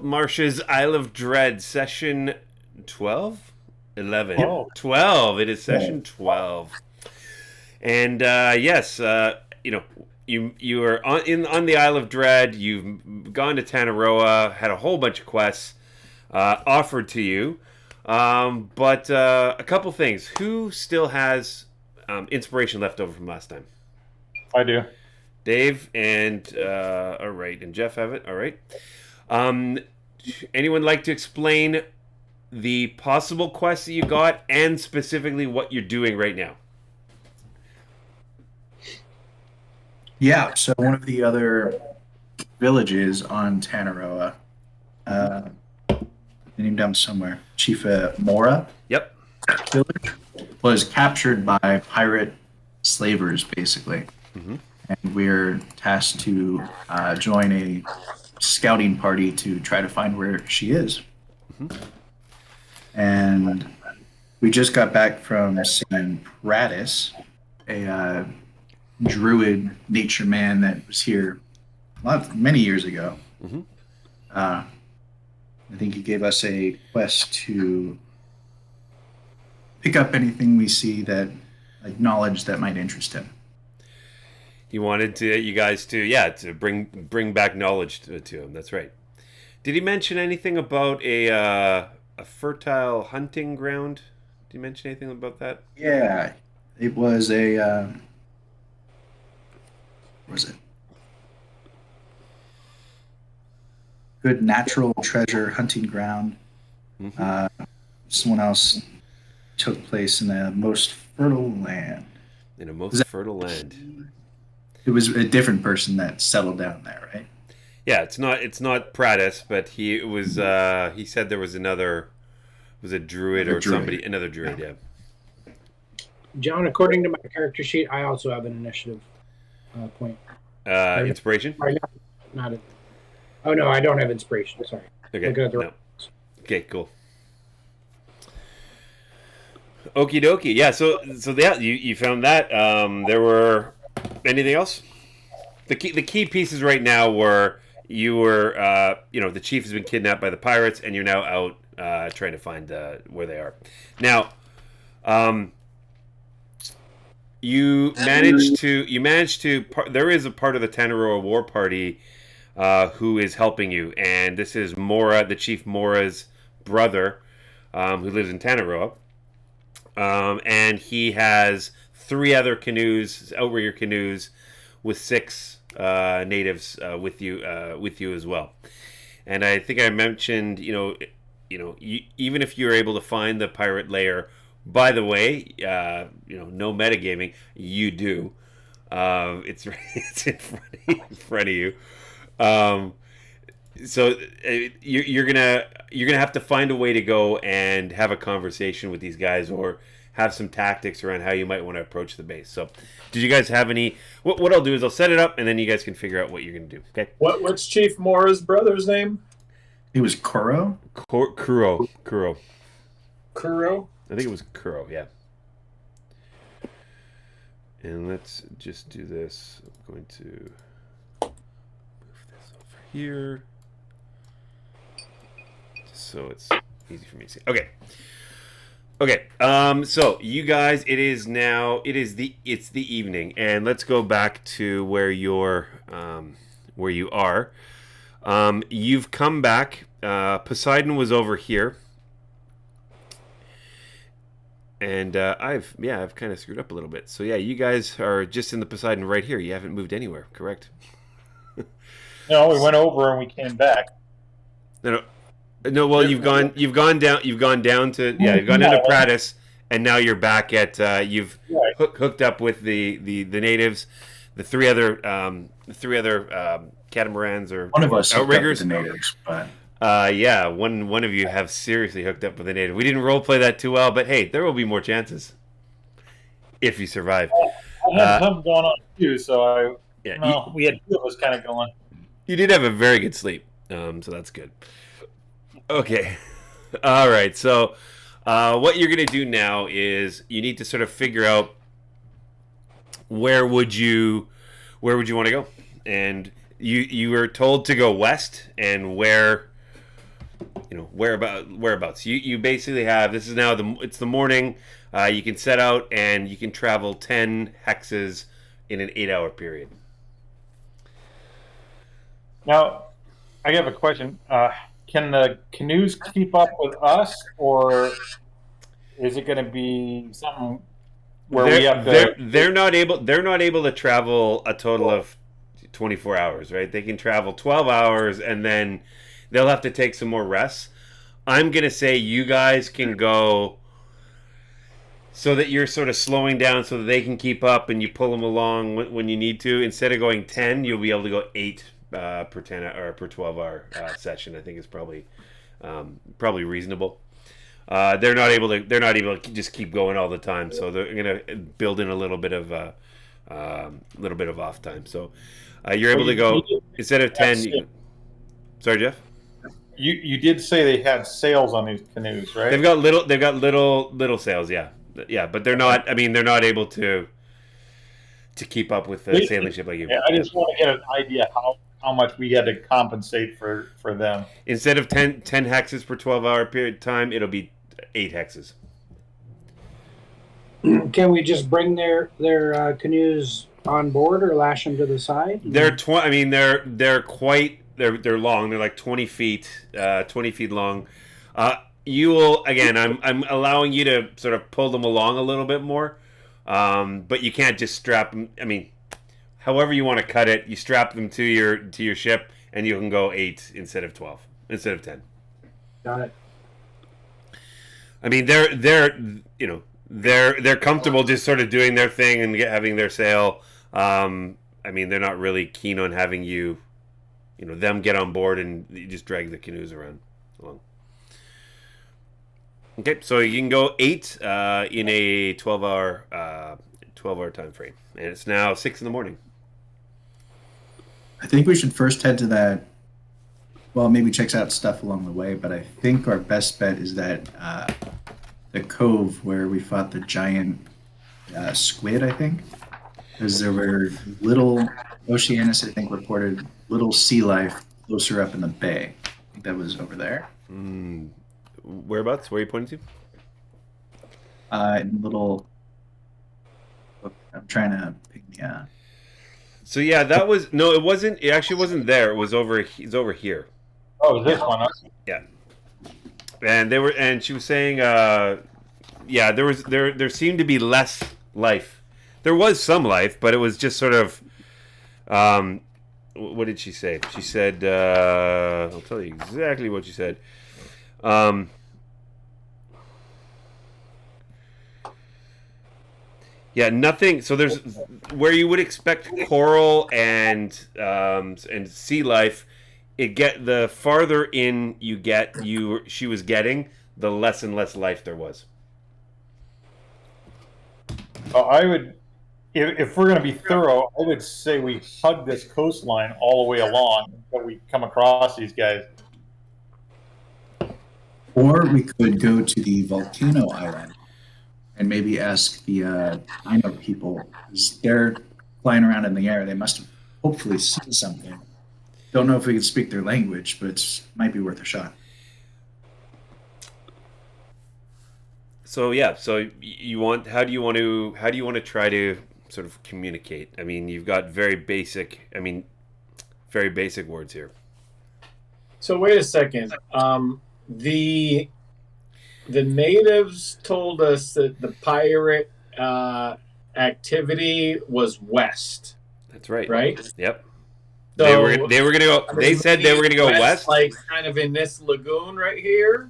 Saltmarsh's Isle of Dread, session 12? 11. Oh. 12. It is session 12. And yes, you are on the Isle of Dread. You've gone to Tanaroa, had a whole bunch of quests offered to you. But a couple things. Who still has inspiration left over from last time? I do. Dave and all right, and Jeff have it. All right. Anyone like to explain the possible quests that you got and specifically what you're doing right now? Yeah, so one of the other villages on Tanaroa, named down somewhere, Chief Mora Yep. village, was captured by pirate slavers, basically. Mm-hmm. And we're tasked to join a scouting party to try to find where she is. Mm-hmm. And we just got back from seeing Pradis, a druid nature man that was here many years ago. Mm-hmm. I think he gave us a quest to pick up anything we see that, like, knowledge that might interest him. He wanted you guys to bring back knowledge to him. That's right. Did he mention anything about a fertile hunting ground? Did he mention anything about that? Yeah, it was a what was it? Good natural treasure hunting ground. Mm-hmm. Someone else took place in the most fertile land. In a most fertile land. It was a different person that settled down there, right? Yeah, it's not Pradis, but he said there was another, was a druid or druid. Somebody, another druid, yeah. John, according to my character sheet, I also have an initiative point. Inspiration? Sorry, not a, oh no, I don't have inspiration. Sorry. Okay. No. No. Okay, cool. Okie dokie. Yeah, so yeah, you found that. There were anything else? The key pieces right now were you were the chief has been kidnapped by the pirates and you're now out trying to find where they are. Now, you managed to there is a part of the Tanaroa war party who is helping you, and this is Mora, the Chief Mora's brother, who lives in Tanaroa. And he has 3 other canoes, outrigger canoes, with 6 natives with you as well. And I think I mentioned, even if you're able to find the pirate lair, by the way, no metagaming, you do. It's in front of you. So you're gonna have to find a way to go and have a conversation with these guys, or have some tactics around how you might want to approach the base. So, did you guys have any? What I'll do is I'll set it up, and then you guys can figure out what you're gonna do. Okay. What's Chief Mora's brother's name? It was Kuro. Kuro. Kuro. I think it was Kuro. Yeah. And let's just do this. I'm going to move this over here, so it's easy for me to see. Okay. So you guys, it's the evening, and let's go back to where you are. You've come back. Poseidon was over here, and I've kind of screwed up a little bit. So yeah, you guys are just in the Poseidon right here. You haven't moved anywhere, correct? No, we went over and we came back. No. Well, you've gone down to Pradis, and now you're back at you've hooked up with the natives, the three other catamarans or One of us outriggers. hooked up with the natives, but one of you have seriously hooked up with the native. We didn't roleplay that too well, but hey, there will be more chances if you survive. I had something going on too, so we had 2 of us kind of going. You did have a very good sleep, so that's good. Okay. All right. So what you're going to do now is you need to sort of figure out where would you want to go, and you were told to go west, and where whereabouts. You basically have, this is now it's the morning. You can set out and you can travel 10 hexes in an 8-hour period. Now, I have a question. Can the canoes keep up with us, or is it going to be something where we have to? They're not able to travel a total of 24 hours, right? They can travel 12 hours and then they'll have to take some more rests. I'm gonna say you guys can go so that you're sort of slowing down so that they can keep up and you pull them along when you need to. Instead of going 10, you'll be able to go 8 per 10 or per 12-hour session. I think is probably reasonable. They're not able to just keep going all the time, so they're going to build in a little bit of off time. So you're able to go instead of 10. Sorry, Jeff. You did say they had sails on these canoes, right? They've got little sails, yeah, but they're not. I mean, they're not able to keep up with a sailing ship like you. Yeah, I just want to get an idea how much we had to compensate for them. Instead of 10 hexes per 12-hour period of time, it'll be 8 hexes. Can we just bring their canoes on board or lash them to the side? They're they're long. They're like 20 feet long. You will, again, I'm allowing you to sort of pull them along a little bit more, but you can't just strap them. I mean, however you want to cut it, you strap them to your ship, and you can go 8 instead of 12 instead of 10. Got it. I mean, they're comfortable just sort of doing their thing and having their sail. I mean, they're not really keen on having them get on board and you just drag the canoes around along. Okay, so you can go 8 in a 12-hour time frame, and it's now 6 in the morning. I think we should first head to that. Well, maybe checks out stuff along the way, but I think our best bet is that the cove where we fought the giant squid, I think. Because there were little, Oceanus, I think, reported little sea life closer up in the bay. I think that was over there. Whereabouts? Where are you pointing to? In little. I'm trying to pick the. So yeah, that was no. It wasn't. It actually wasn't there. It was over. It's over here. Oh, this one. Huh? Yeah. And she was saying, yeah, there seemed to be less life. There was some life, but it was just sort of. What did she say? She said, I'll tell you exactly what she said. Yeah, nothing. So there's where you would expect coral and sea life. The farther in you get, she was getting, the less and less life there was. I would, if we're going to be thorough, I would say we hug this coastline all the way along until we come across these guys. Or we could go to the volcano island and maybe ask the Dino people, because they're flying around in the air. They must have hopefully seen something. Don't know if we can speak their language, but it might be worth a shot. So yeah, how do you want to try to sort of communicate? I mean, you've got very basic words here. So wait a second. The natives told us that the pirate activity was west. That's right. Right? Yep. So, they were gonna go. They said they were gonna go west, like kind of in this lagoon right here,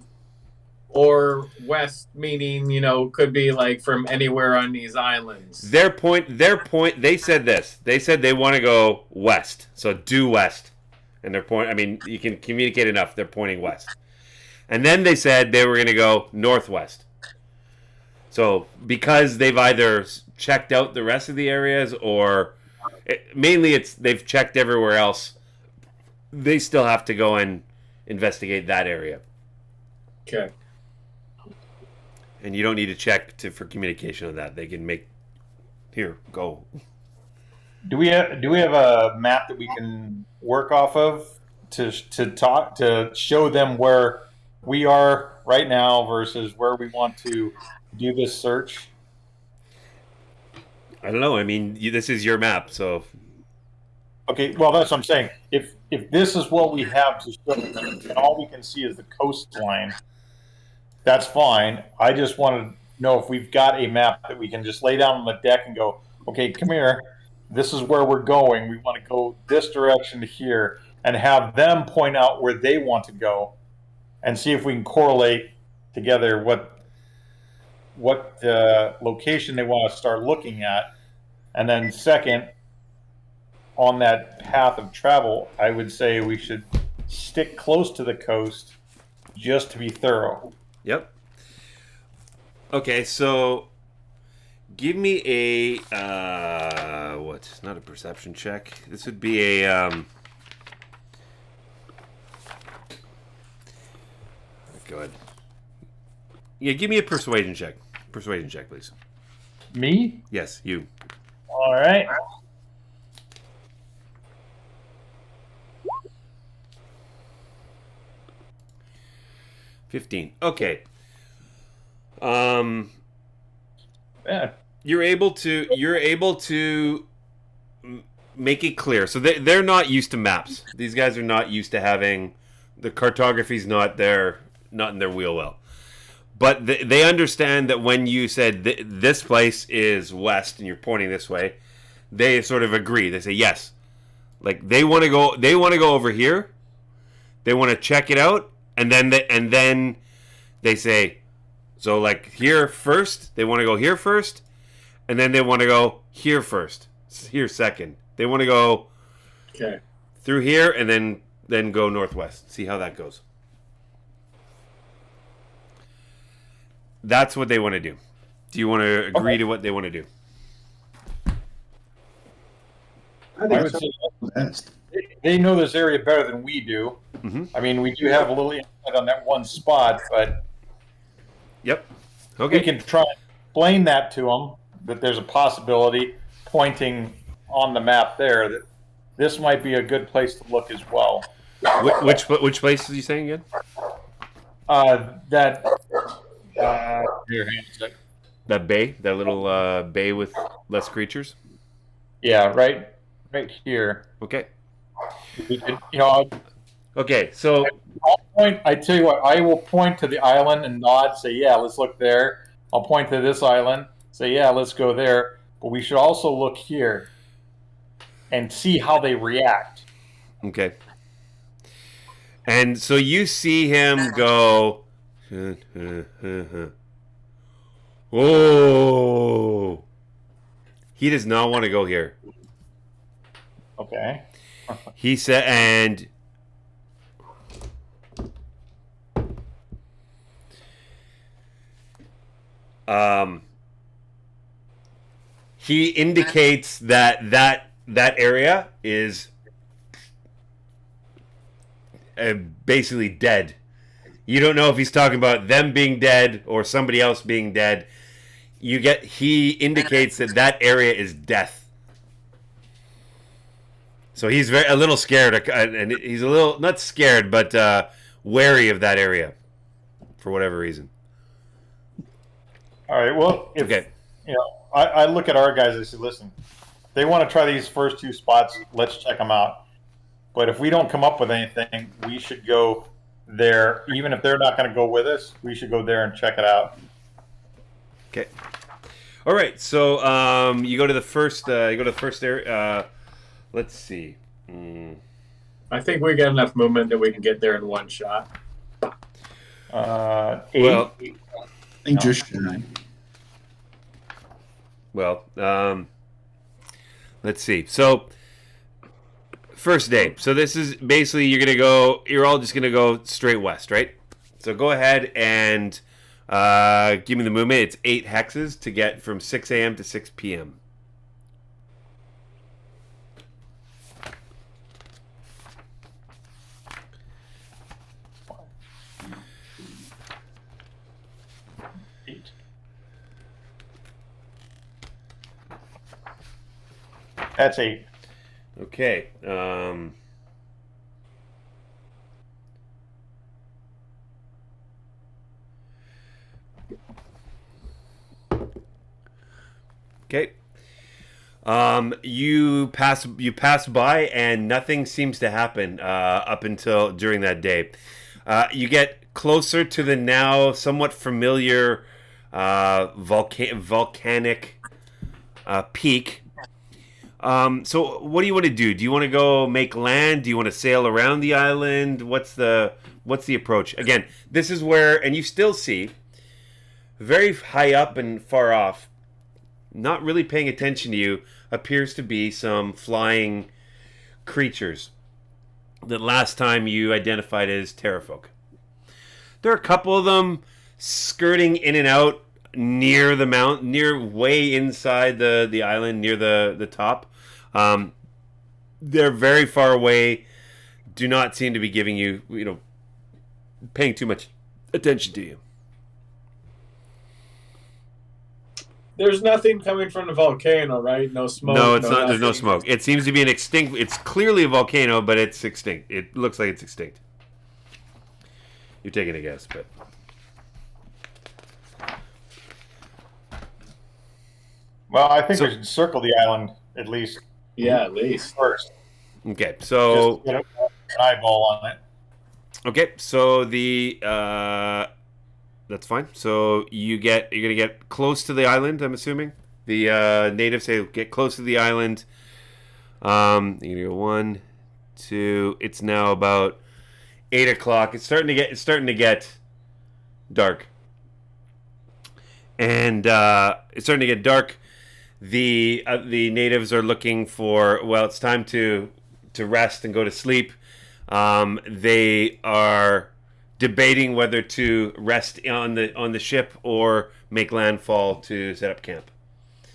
or west meaning could be like from anywhere on these islands. Their point. They said this. They said they want to go west, so due west. And their point. I mean, you can communicate enough. They're pointing west. And then they said they were going to go northwest. So because they've either checked out the rest of the areas or mainly they've checked everywhere else, they still have to go and investigate that area. Okay. And you don't need to check for communication on that. They can go. Do we have a map that we can work off of to show them where we are right now versus where we want to do this search? I don't know. I mean, this is your map, so Okay, well, that's what I'm saying. If this is what we have to show, and all we can see is the coastline, that's fine. I just want to know if we've got a map that we can just lay down on the deck and go, okay, come here. This is where we're going. We want to go this direction to here, and have them point out where they want to go, and see if we can correlate together what location they want to start looking at. And then second, on that path of travel, I would say we should stick close to the coast just to be thorough. yep. Okay, so give me a what? Not a perception check. This would be a go ahead. Yeah, give me a persuasion check. Persuasion check, please. Me? Yes, you. All right. $15. Okay. Yeah. You're able to make it clear. So they're not used to maps. These guys are not used to having the cartography's not in their wheel well. But they understand that when you said this place is west and you're pointing this way, they sort of agree. They say yes. Like they want to go over here. They want to check it out, and then they say, so like here first. They want to go here first, and then they want to go here first. Here second. They want to go through here and then go northwest. See how that goes. That's what they want to do. Do you want to agree to what they want to do? I I think would so. say Best. they know this area better than we do. Mm-hmm. I mean, we do have a little insight on that one spot, but Yep. we Okay. can try and explain that to them, that there's a possibility pointing on the map there that this might be a good place to look as well. Which place is he saying again? Here, hang on a sec. That bay, that little bay with less creatures. Yeah, right here. Okay. We could, you know, Okay. So I'll point. I tell you what, I will point to the island and nod. Say, yeah, let's look there. I'll point to this island. Say, yeah, let's go there. But we should also look here and see how they react. okay. And so you see him go. Oh. He does not want to go here. Okay. He said, and he indicates that area is basically dead. You don't know if he's talking about them being dead or somebody else being dead. He indicates that area is death. So he's a little scared, and he's a little not scared, but wary of that area for whatever reason. All right. Well, if Okay. you know, I look at our guys. I say, listen, they want to try these first two spots. Let's check them out. But if we don't come up with anything, we should go there. Even if they're not going to go with us, we should go there and check it out. Okay. All right. So you go to the first. Area. Let's see. I think we got enough movement that we can get there in one shot. 8. Well, I think just shy. Well, let's see. So, first day. So this is basically you're all just gonna go straight west, right? So go ahead and give me the movement. It's 8 hexes to get from 6 a.m. to 6 p.m. That's 8. Okay. Okay. You pass by and nothing seems to happen up until during that day. You get closer to the now somewhat familiar volcanic peak. So what do you want to do? Do you want to go make land? Do you want to sail around the island? What's the approach? Again, this is where, and you still see very high up and far off, not really paying attention to you, appears to be some flying creatures that last time you identified as terrafolk. There are a couple of them skirting in and out near the mountain, near way inside the island, near the top. They're very far away. Do not seem to be giving you, paying too much attention to you. There's nothing coming from the volcano, right? No smoke. No, it's not. There's no nothing. smoke. It seems to be an extinct. It's clearly a volcano, but it's extinct. It looks like it's extinct. You're taking a guess, but Well, I think we should circle the island at least Yeah, at least. first. okay. Just So to get an eyeball on it. okay, so that's fine. So you're gonna get close to the island. I'm assuming the natives say get close to the island. You're gonna go 1, 2. It's now about 8 o'clock. It's starting to get dark, and it's starting to get dark. The natives are looking for, well, it's time to rest and go to sleep. They are debating whether to rest on the ship or make landfall to set up camp.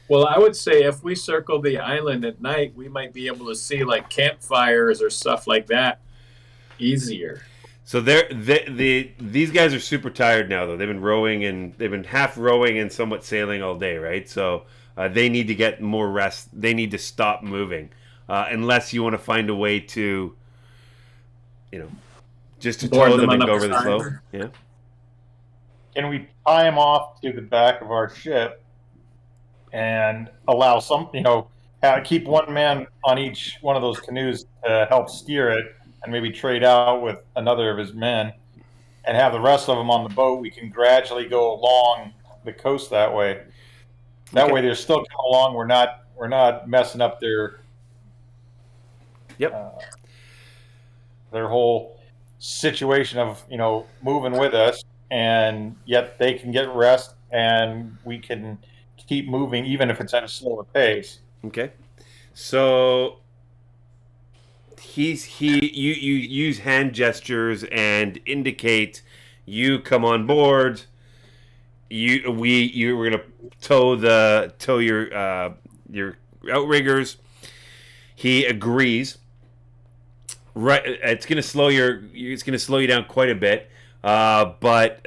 Well, I would say if we circle the island at night, we might be able to see like campfires or stuff like that easier. So these guys are super tired now, though. They've been half rowing and somewhat sailing all day, right? So they need to get more rest. They need to stop moving, unless you want to find a way to, just to Board tow them them and on go the over the side. slope. Yeah. Can we tie him off to the back of our ship and allow keep one man on each one of those canoes to help steer it and maybe trade out with another of his men and have the rest of them on the boat? We can gradually go along the coast that way. That Okay. way they're still coming along. We're not messing up their Yep. their whole situation of moving with us, and yet they can get rest and we can keep moving even if it's at a slower pace. Okay. So you use hand gestures and indicate you come on board. You were gonna tow your outriggers. He agrees. Right, it's gonna slow you down quite a bit, but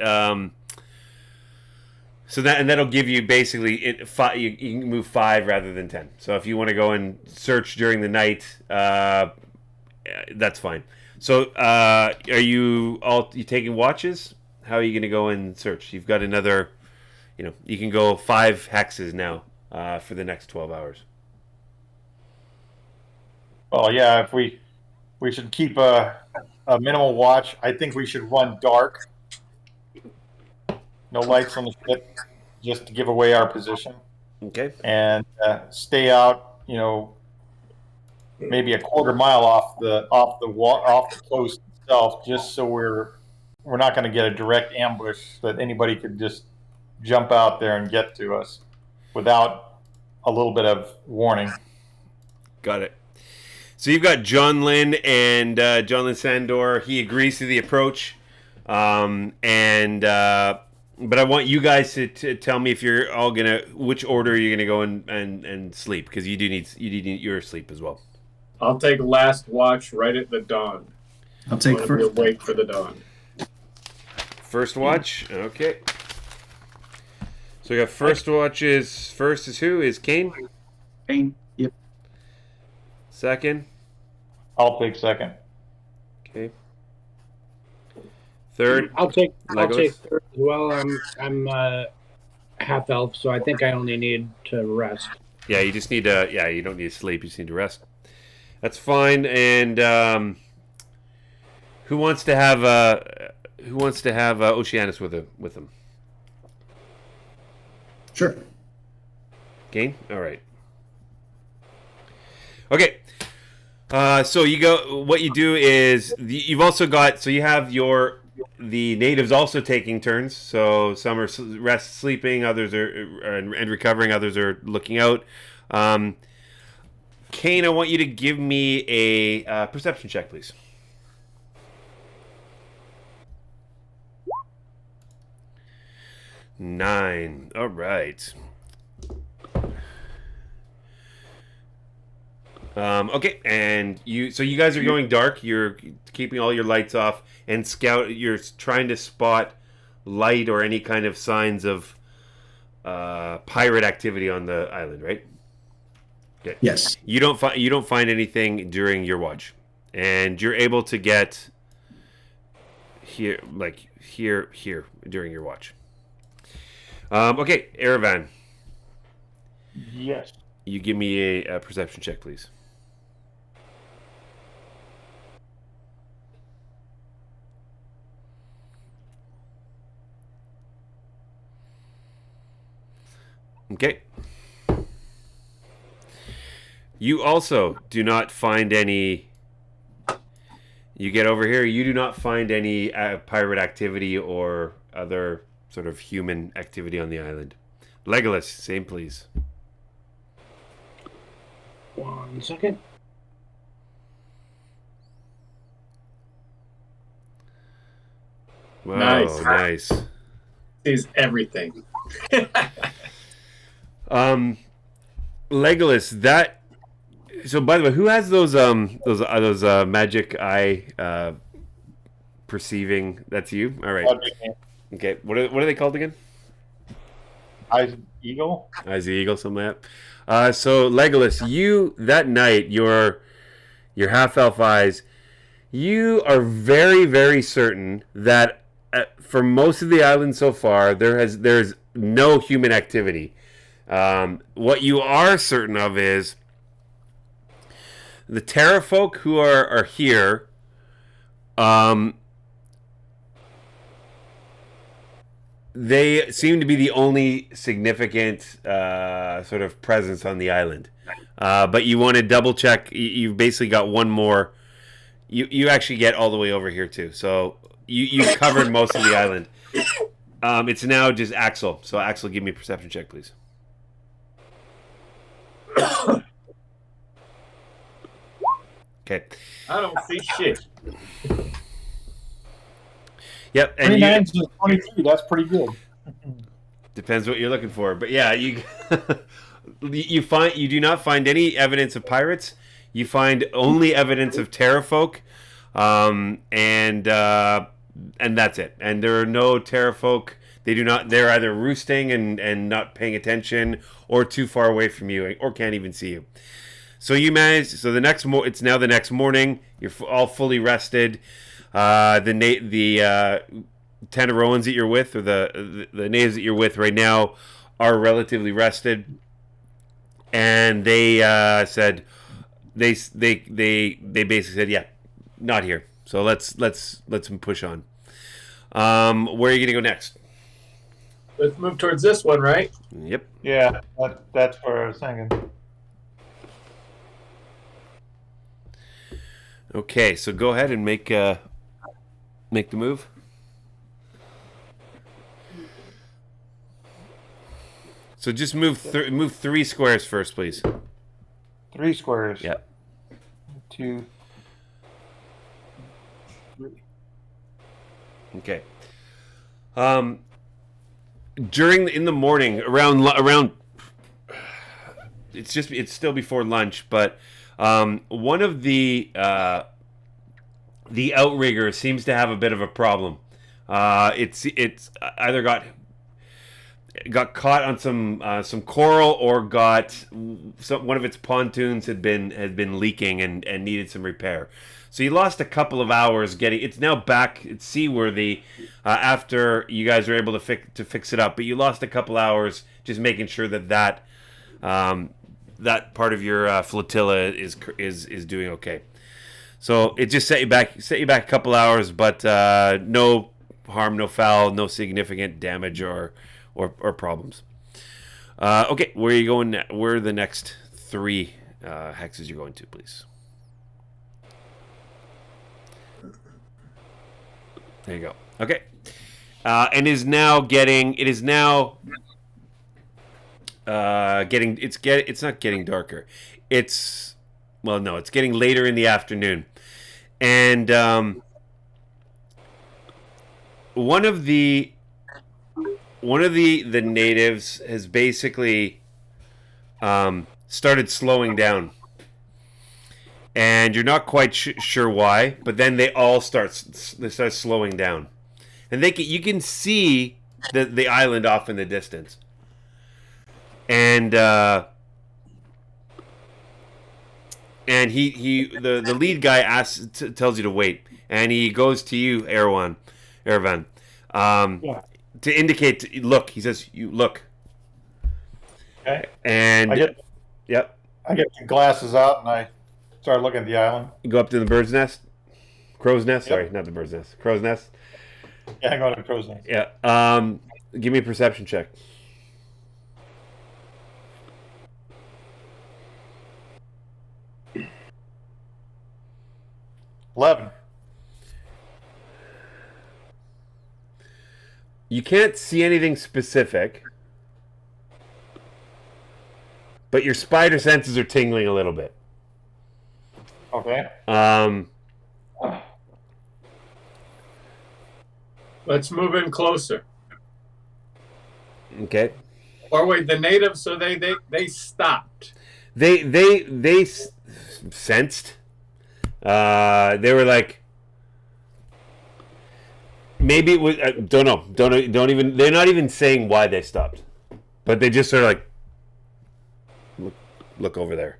so that'll give you basically five. You can move 5 rather than 10. So if you want to go and search during the night, that's fine. So are you taking watches? How are you going to go and search? You've got another, you can go 5 hexes now for the next 12 hours. Well, yeah, if we should keep a minimal watch. I think we should run dark. No lights on the ship, just to give away our position, Okay. and stay out. Maybe a quarter mile off the coast itself, just so we're not going to get a direct ambush that anybody could just jump out there and get to us without a little bit of warning. Got it. So you've got John Lynn and John Lynn Sandor. He agrees to the approach, but I want you guys to tell me if you're all which order you're gonna go and sleep, because you need your sleep as well. I'll take last watch right at the dawn. I'll take We'll first. wait for the dawn. First watch, okay. So we got first watch is who? Is Kane? Pain. Yep. Second, I'll take second. okay. Third, I'll take Legolas? third as well. I'm half elf, so I think I only need to rest. Yeah, you just need to. Yeah, you don't need to sleep. You just need to rest. That's fine. And who wants to have Oceanus with him? Sure. Gain. All right. Okay. So you go. What you do is you've also got. So you have the natives also taking turns. So some are sleeping, others are and recovering, others are looking out. Kane, I want you to give me a perception check, please. Nine. All right. Okay, and you guys are going dark. You're keeping all your lights off and scout. You're trying to spot light or any kind of signs of pirate activity on the island, right? Okay. Yes. You don't find anything during your watch, and you're able to get here during your watch. Okay, Erevan, Yes. you give me a perception check, please. Okay. You also do not find any. You get over here. You do not find any pirate activity or other sort of human activity on the island. Legolas, same please. 1 second. Wow, Nice. nice. Sees everything. Legolas, that. So, by the way, who has those magic eye perceiving? That's you. All right. Okay. What are they called again? Eyes eagle. Eyes the eagle, something like that. So Legolas, you that night, your half elf eyes, you are very, very certain that for most of the island so far, there's no human activity. What you are certain of is the terrafolk who are here. They seem to be the only significant sort of presence on the island. But you want to double check. You've basically got one more. You actually get all the way over here too. So you've covered most of the island. It's now just Axel. So Axel, give me a perception check, please. Okay. I don't see shit. Yep. And 29 to 23. That's pretty good. depends what you're looking for, but yeah, you you do not find any evidence of pirates. You find only evidence of terrafolk, and that's it. And there are no terrafolk. They're either roosting and not paying attention, or too far away from you, or can't even see you. So you manage. So it's now the next morning. You're all fully rested. The Tanaroans that you're with, or the natives that you're with right now, are relatively rested, and they said they basically said, yeah, not here. So let's push on. Where are you gonna go next? Let's move towards this one, right? Yep. Yeah, that's where I was thinking. Okay, so go ahead and make the move. So just move 3 squares first, please. 3 squares. Yeah. 2, 3. Okay. In the morning, around it's still before lunch, but one of the outriggers seems to have a bit of a problem. It's either got caught on some coral, or one of its pontoons had been leaking and needed some repair. So you lost a couple of hours getting. It's now back. It's seaworthy after you guys were able to fix it up. But you lost a couple hours just making sure that that part of your flotilla is doing okay. So it just set you back a couple hours, but no harm, no foul, no significant damage or problems. Okay, where are you going? Where are the next 3 hexes you're going to, please? There you go. Okay, and it's now getting. It's not getting darker. It's getting later in the afternoon, and one of the natives has basically started slowing down, and you're not quite sure why. But then they start slowing down, and you can see the island off in the distance, and the lead guy tells you to wait, and he goes to you, Erwan, to indicate. Look, he says, "You look." Okay. And yep. I get the glasses out and I start looking at the island. You go up to the bird's nest, crow's nest. Yep. Sorry, not the bird's nest, crow's nest. Yeah, I go to the crow's nest. Yeah. Give me a perception check. 11. You can't see anything specific, but your spider senses are tingling a little bit. Okay. Let's move in closer. Okay. Or wait, the natives, so they stopped. They sensed. They were like, maybe it was. Don't know. Don't even. They're not even saying why they stopped, but they just sort of like look over there.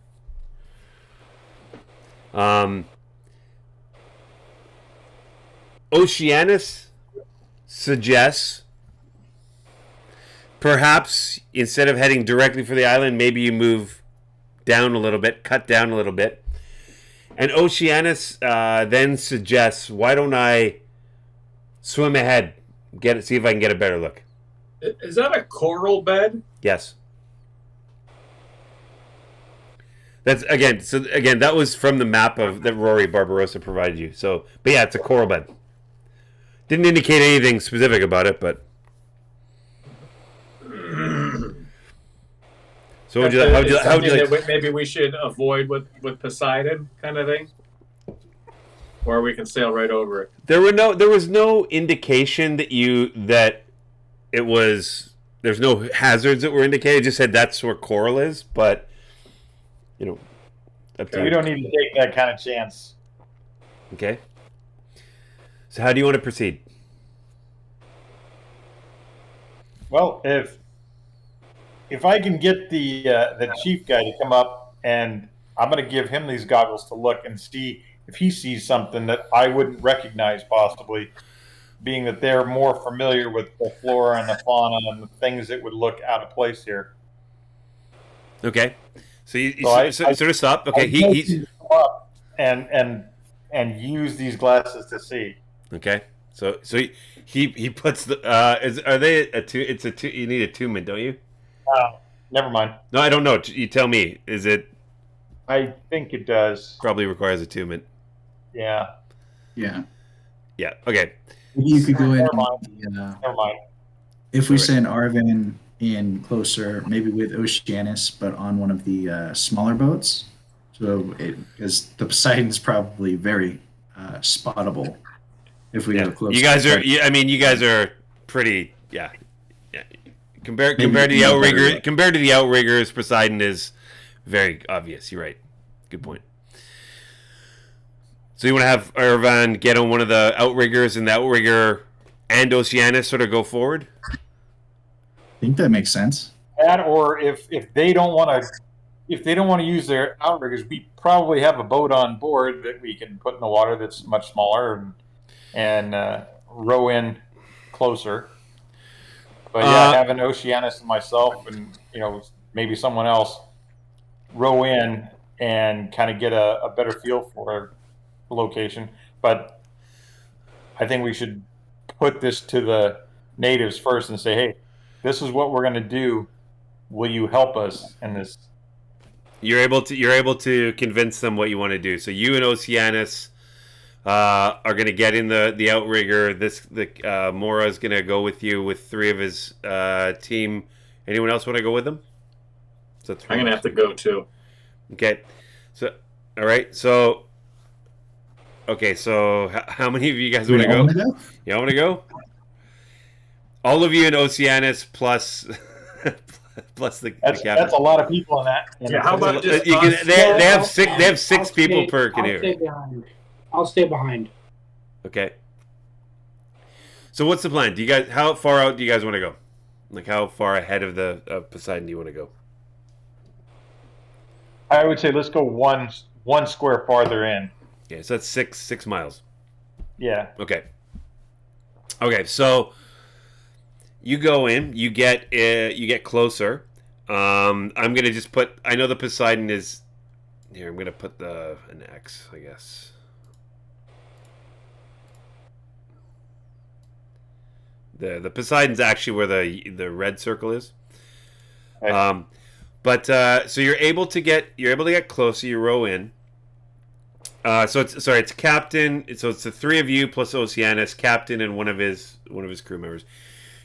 Oceanus suggests perhaps instead of heading directly for the island, maybe you move down a little bit, cut down a little bit. And Oceanus then suggests, why don't I swim ahead, see if I can get a better look. Is that a coral bed? Yes. That was from the map that Rory Barbarossa provided you. So, but yeah, it's a coral bed. Didn't indicate anything specific about it, but. So how would you like? That maybe we should avoid with Poseidon, kind of thing, or we can sail right over it. There was no indication that it was. There's no hazards that were indicated. It just said that's where coral is, but you know, we don't need to take that kind of chance. Okay. So how do you want to proceed? Well, if I can get the chief guy to come up, and I'm going to give him these goggles to look and see if he sees something that I wouldn't recognize, possibly, being that they're more familiar with the flora and the fauna and the things that would look out of place here. Okay. So you sort of stop. Okay, he's come up and use these glasses to see. Okay. So he puts the are they a two? It's a two. You need attunement, don't you? Never mind. No, I don't know. You tell me. Is it? I think it does. Probably requires attunement. Yeah. Yeah. Yeah. Okay. Maybe you could go in. Never mind. If we send Arvin in closer, maybe with Oceanus, but on one of the smaller boats, because the Poseidon's probably very spottable. If we go close, you guys are. I mean, you guys are pretty. Yeah. Compared to the outriggers, Poseidon is very obvious. You're right. Good point. So you want to have Irvan get on one of the outriggers, and the outrigger and Oceanus sort of go forward? I think that makes sense. That, or if they don't want to if they don't want to use their outriggers, we probably have a boat on board that we can put in the water that's much smaller and row in closer. But yeah, having Oceanus and myself and maybe someone else row in and kind of get a better feel for the location. But I think we should put this to the natives first and say, hey, this is what we're going to do. Will you help us in this? You're able to convince them what you want to do. So you and Oceanus are going to get in the outrigger. Mora is going to go with you with 3 of his team. Anyone else want to go with them? So I'm going to have to go too. Okay. So all right. So okay. So how many of you guys want to go? You want to go? All of you and Oceanus plus plus the captain. That's a lot of people in that. Yeah, how about just they have 6 people per canoe. I'll stay behind. Okay. So what's the plan? How far out do you guys want to go? Like how far ahead of Poseidon do you want to go? I would say let's go one square farther in. Okay, so that's 6 miles. Yeah. Okay. Okay, so you go in, you get closer. I'm gonna just put. I know the Poseidon is here. I'm gonna put an X, I guess. The Poseidon's actually where the red circle is. Okay. So you're able to get closer. You row in. It's captain. So it's the 3 of you plus Oceanus, captain, and one of his crew members.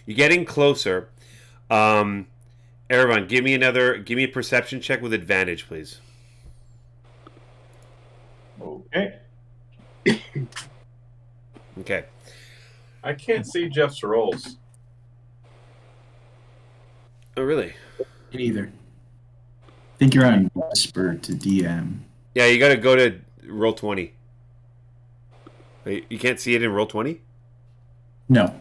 You're getting closer. Erevan, give me a perception check with advantage, please. Okay. Okay. I can't see Jeff's rolls. Oh, really? Me neither. I think you're on Whisper to DM. Yeah, you got to go to roll 20. You can't see it in roll 20? No.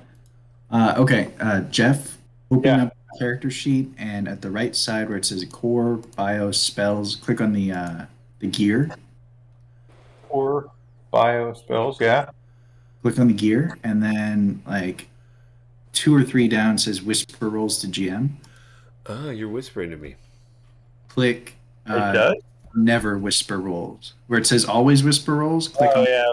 Okay, Jeff, open up the character sheet, and at the right side where it says core, bio, spells, click on the gear. Core, bio, spells, yeah. Click on the gear, and then like 2 or 3 down says whisper rolls to GM. Oh, you're whispering to me. Click It does? never whisper rolls. Where it says always whisper rolls, click on okay.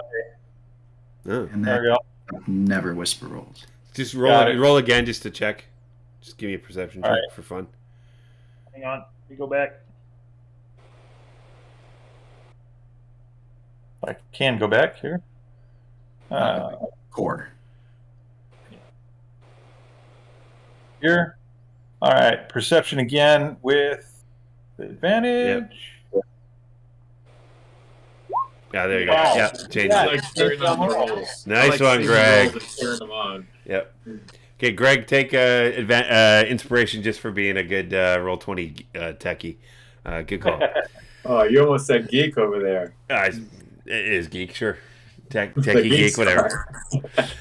Oh. and There then we go. never whisper rolls. Just roll again just to check. Just give me a perception check for fun. Hang on. We go back. I can go back here. Core. Here. All right. Perception again with advantage. Yep. Yeah, there you go. Wow. Yeah, change Yeah. it. Like turning on the rolls. Nice one, Greg. Turn them on. Yep. Okay, Greg, take inspiration just for being a good roll 20 techie. Good call. Oh, you almost said geek over there. It is geek, sure. Techie geek, whatever.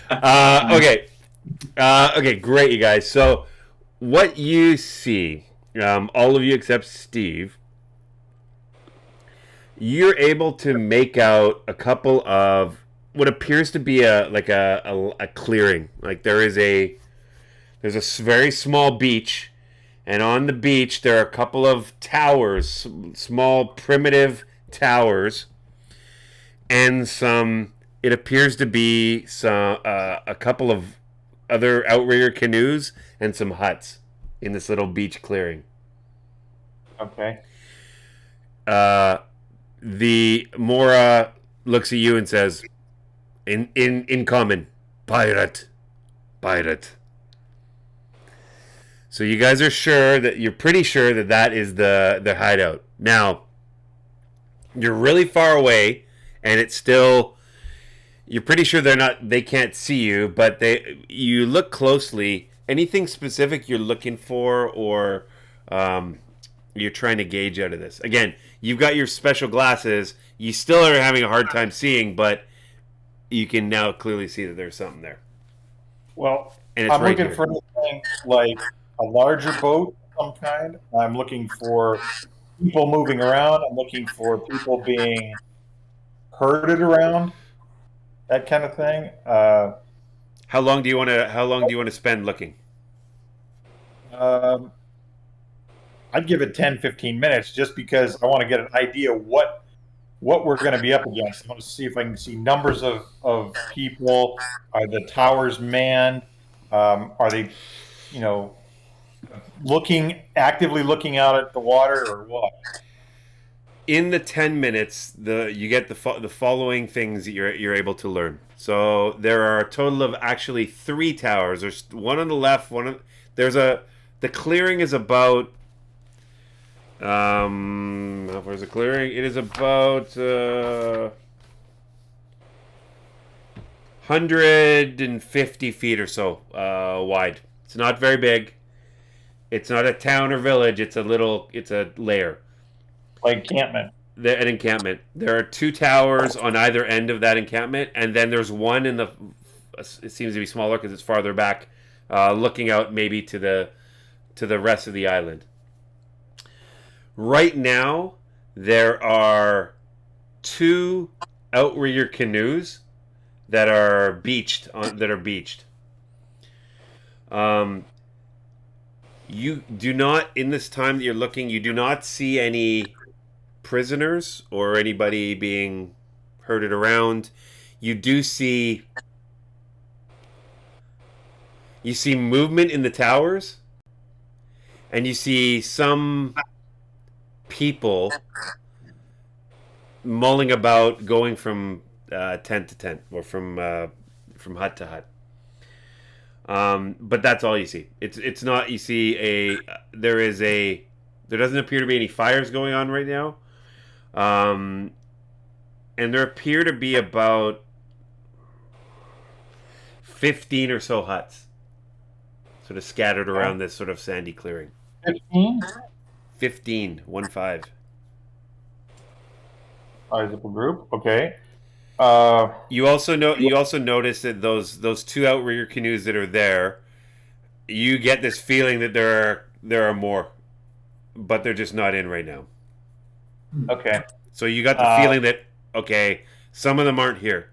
Whatever. Okay. Okay, great, you guys. So, what you see, all of you except Steve, you're able to make out a couple of what appears to be a clearing. Like there's a very small beach, and on the beach there are a couple of towers, small primitive towers, and it appears to be a couple of other outrigger canoes and some huts in this little beach clearing. Okay. The Mora looks at you and says, in common, pirate. So you guys you're pretty sure that is the hideout. Now, you're really far away, and it's still, you're pretty sure they can't see you, but you look closely. Anything specific you're looking for, or you're trying to gauge out of this? Again, you've got your special glasses. You still are having a hard time seeing, but you can now clearly see that there's something there. Well, And it's I'm right looking here. for anything like a larger boat of some kind. I'm looking for people moving around. I'm looking for people being herded around, that kind of thing. How long do you want to? How long do you want to spend looking? Um, I'd give it 10, 15 minutes just because I want to get an idea what we're going to be up against. I want to see if I can see numbers of people. Are the towers manned? Are they, you know, actively looking out at the water or what? In the 10 minutes, you get the following things that you're able to learn. So there are a total of actually 3 towers. There's one on the left. The clearing is about. How far is the clearing? It is about 150 feet or so wide. It's not very big. It's not a town or village. It's a lair. Like encampment. An encampment. There are 2 towers on either end of that encampment, and then there's one in the. It seems to be smaller because it's farther back, looking out maybe to the rest of the island. Right now, there are 2 outrigger canoes that are beached. You do not, in this time that you're looking, you do not see any prisoners or anybody being herded around. You see movement in the towers, and you see some people mulling about, going from tent to tent or from hut to hut. But that's all you see. It's not. You see there doesn't appear to be any fires going on right now. And there appear to be about 15 or so huts sort of scattered around this sort of sandy clearing. 15? 15, 1-5. Sizable group. Okay. You also notice that those 2 outrigger canoes that are there, you get this feeling that there are more, but they're just not in right now. Okay. So you got the feeling that, okay, some of them aren't here,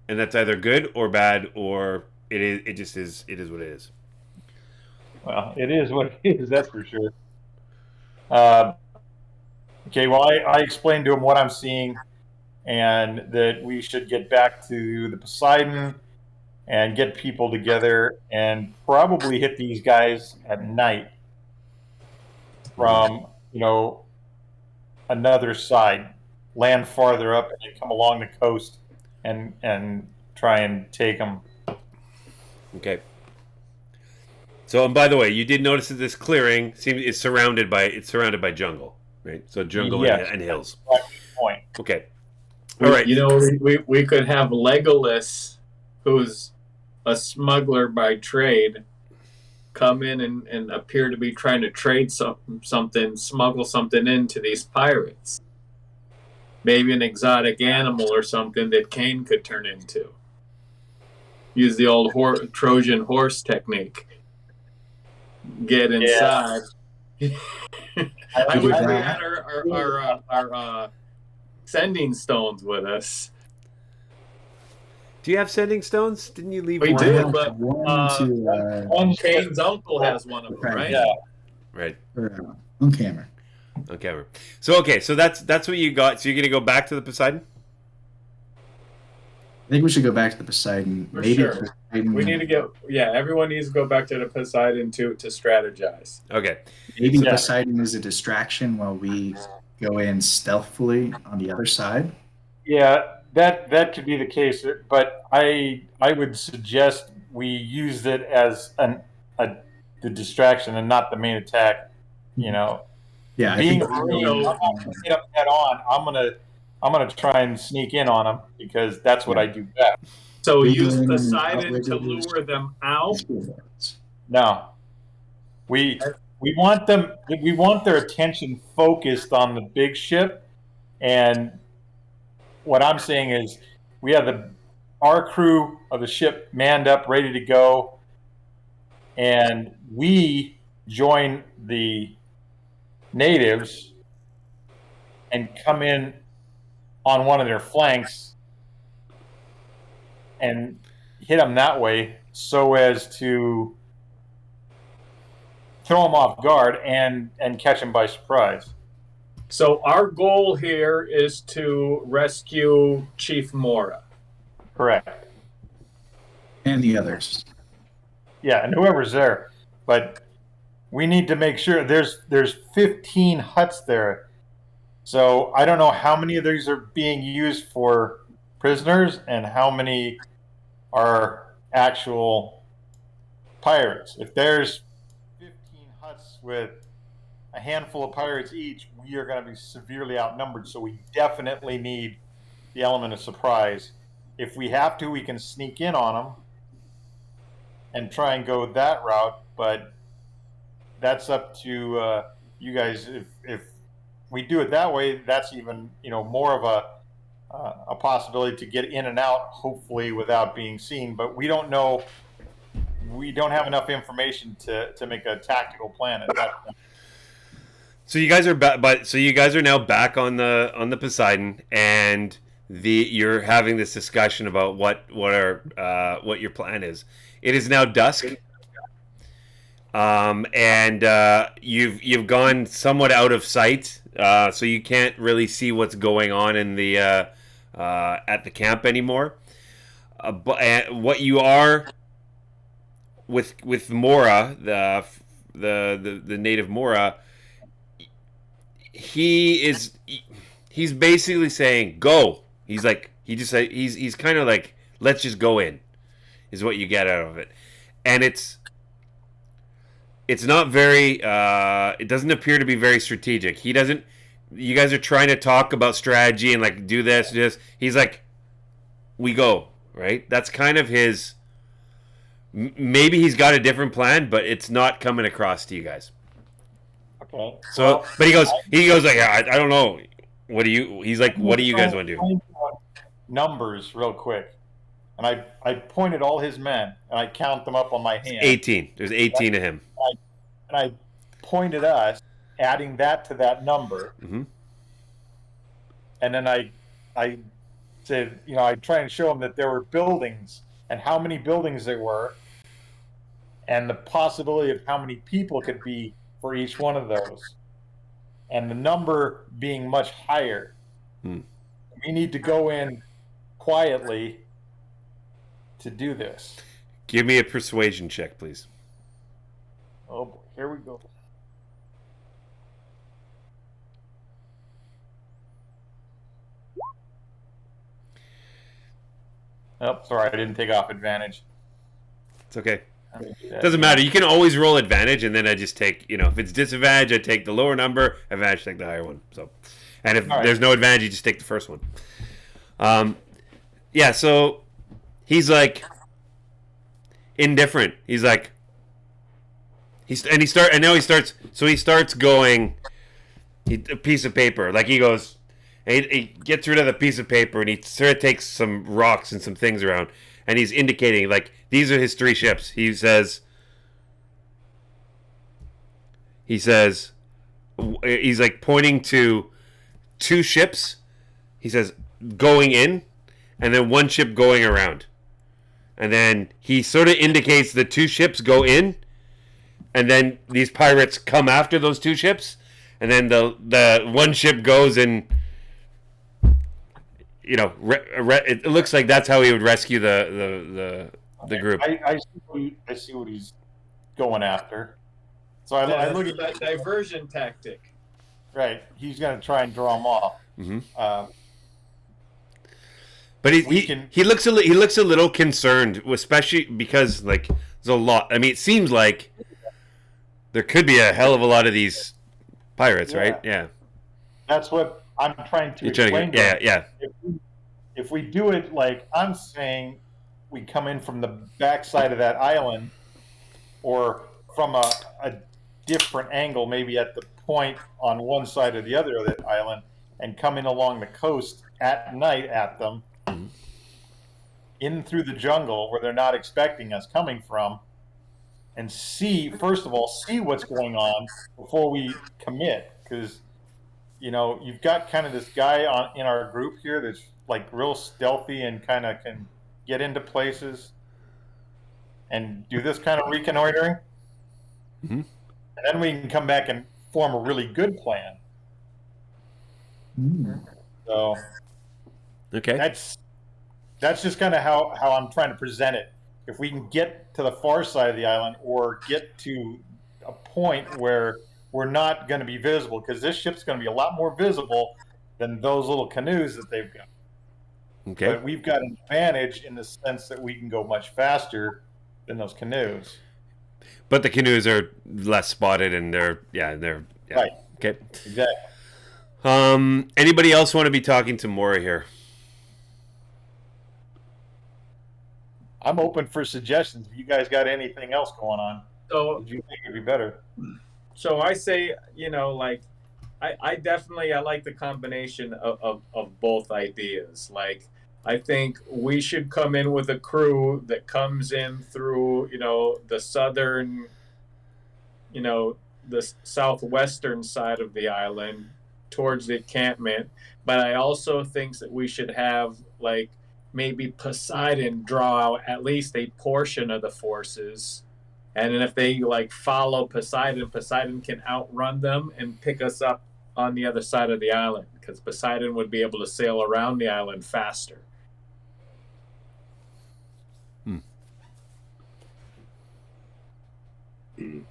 and that's either good or bad, or it is what it is. Well, it is what it is. That's for sure. Okay. Well, I explained to him what I'm seeing, and that we should get back to the Poseidon and get people together and probably hit these guys at night from another side, land farther up, and then come along the coast and try and take them. Okay. So, and by the way, you did notice that this clearing is surrounded by jungle, right? So jungle and hills. Point. Okay. All right. We could have Legolas, who's a smuggler by trade, come in and appear to be trying to trade something, smuggle something into these pirates. Maybe an exotic animal or something that Kane could turn into. Use the old Trojan horse technique. Get inside. Yeah. I wish we had our sending stones with us. Do you have sending stones? Didn't you leave We one? did, but Kane's One uncle has one of them, right? Yeah. Right. On camera. On camera. So okay, so that's what you got. So you're gonna go back to the Poseidon? I think we should go back to the Poseidon. For Maybe sure. Poseidon, We need to everyone needs to go back to the Poseidon to strategize. Okay. maybe the Poseidon is a distraction while we go in stealthily on the other side. Yeah, that could be the case, but I would suggest we use it as the distraction and not the main attack. Yeah, Being I think afraid, I'm not going to hit up head on. I'm gonna try and sneak in on them because that's what I do best. So We use go in and Poseidon to outrigger lure them out. No, we want them. We want their attention focused on the big ship, and what I'm saying is we have our crew of the ship manned up, ready to go, and we join the natives and come in on one of their flanks and hit them that way so as to throw them off guard and catch them by surprise. So our goal here is to rescue Chief Mora. Correct. And the others. Yeah, and whoever's there. But we need to make sure there's 15 huts there. So I don't know how many of these are being used for prisoners and how many are actual pirates. If there's 15 huts with a handful of pirates each, we are going to be severely outnumbered. So we definitely need the element of surprise. If we have to, we can sneak in on them and try and go that route. But that's up to you guys. If we do it that way, that's even more of a possibility to get in and out, hopefully without being seen. But we don't know. We don't have enough information to make a tactical plan at that point. So you guys are so you guys are now back on the Poseidon, and you're having this discussion about what your plan is. It is now dusk, and you've gone somewhat out of sight, so you can't really see what's going on in the at the camp anymore. But what you are with Mora, the native Mora. He's basically saying go. He's kind of like, let's just go in, is what you get out of it. And it's not very it doesn't appear to be very strategic. You guys are trying to talk about strategy and like do this. He's like, we go, right? That's kind of his, maybe he's got a different plan, but it's not coming across to you guys. Okay. So, well, but he goes like, I don't know. He's like, what do you guys want to do? Numbers real quick. And I pointed all his men and I count them up on my hand. 18. There's 18 of him. And I pointed us, adding that to that number. Mm-hmm. And then I said, I try and show them that there were buildings and how many buildings there were and the possibility of how many people could be for each one of those, and the number being much higher. We need to go in quietly to do this. Give me a persuasion check, please. Oh boy, here we go. Oh, sorry, I didn't take off advantage. It's okay. Doesn't matter. You can always roll advantage, and then I just take, if it's disadvantage, I take the lower number. Advantage, take the higher one. So, and if there's no advantage, you just take the first one. Yeah. So he's like indifferent. He's like he starts going. A piece of paper, like he goes, and he gets rid of the piece of paper, and he sort of takes some rocks and some things around. And he's indicating, like, these are his 3 ships. He says, he's like pointing to 2 ships. He says, going in, and then 1 ship going around. And then he sort of indicates the 2 ships go in, and then these pirates come after those 2 ships, and then the 1 ship goes and, it looks like that's how he would rescue the group. I see what he's going after. So I look at that diversion tactic. Right, he's going to try and draw them off. Mm-hmm. But he looks a little concerned, especially because like there's a lot. I mean, it seems like there could be a hell of a lot of these pirates, right? Yeah. That's what I'm trying to explain. Yeah. If we do it like I'm saying, we come in from the backside of that island, or from a different angle, maybe at the point on one side or the other of that island, and come in along the coast at night at them, in through the jungle where they're not expecting us coming from, and see, first of all, see what's going on before we commit, because you've got kind of this guy in our group here that's like real stealthy and kind of can get into places and do this kind of reconnoitering. Mm-hmm. And then we can come back and form a really good plan. So Okay. that's just kind of how I'm trying to present it. If we can get to the far side of the island or get to a point where we're not going to be visible, because this ship's going to be a lot more visible than those little canoes that they've got. Okay. But we've got an advantage in the sense that we can go much faster than those canoes. But the canoes are less spotted, and they're Right. Okay. Exactly. Anybody else want to be talking to Mora here? I'm open for suggestions. If you guys got anything else going on, So would you think it'd be better? So I say, I definitely I like the combination of both ideas. Like I think we should come in with a crew that comes in through, the southern, the southwestern side of the island towards the encampment. But I also think that we should have like maybe Poseidon draw out at least a portion of the forces. And then if they like follow Poseidon, Poseidon can outrun them and pick us up on the other side of the island, because Poseidon would be able to sail around the island faster.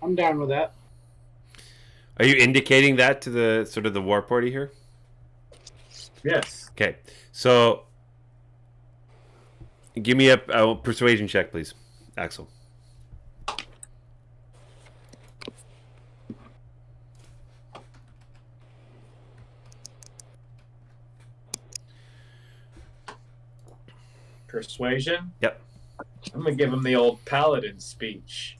I'm down with that. Are you indicating that to the sort of the war party here? Yes. Okay. So give me a persuasion check, please, Axel. Persuasion? Yep. I'm going to give him the old paladin speech.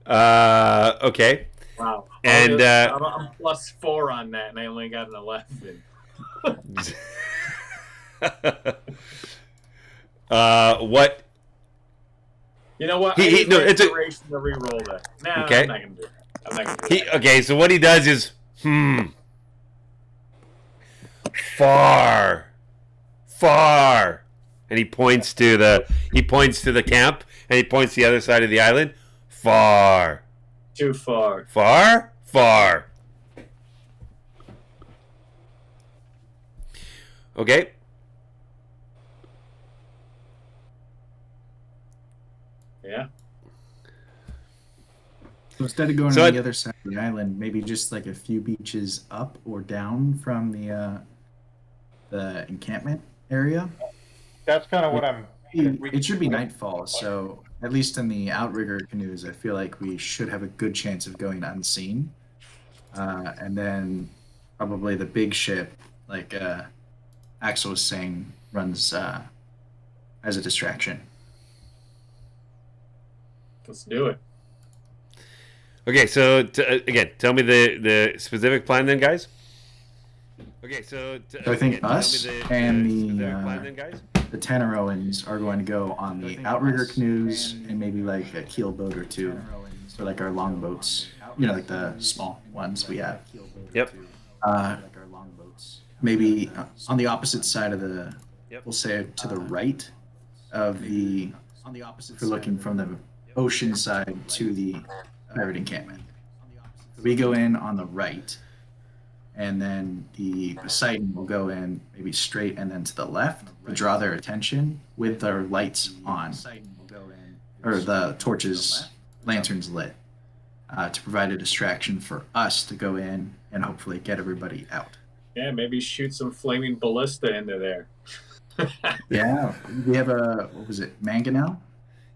Okay. Wow. And I'm +4 on that, and I only got an 11. What? You know what? It's a inspiration to re-roll that. Nah, Okay. I'm not going to do it. I'm not going to do it. Okay, so what he does is far, and he points to the camp, and he points to the other side of the island. Far. Too far. Okay. Yeah. So instead of going So on the other side of the island, maybe just like a few beaches up or down from the encampment area. That's kind of what I'm. It should be nightfall, so at least in the outrigger canoes, I feel like we should have a good chance of going unseen. And then probably the big ship, like Axel was saying, runs as a distraction. Let's do it. Okay, so again, tell me the specific plan then, guys. Okay, so I think again, us tell me and specific plan then, guys. the Tanaroans are going to go on the outrigger canoes and maybe like a keel boat or two, or like our long boats, like the small ones we have. Yep. Maybe on the opposite side of we'll say to the right of if we're looking from the ocean side to the pirate encampment. We go in on the right, and then the Poseidon will go in maybe straight and then to the left to draw their attention with their lights on, or the torches, lanterns lit, to provide a distraction for us to go in and hopefully get everybody out. Yeah, maybe shoot some flaming ballista into there. Yeah, we have what was it, mangonel?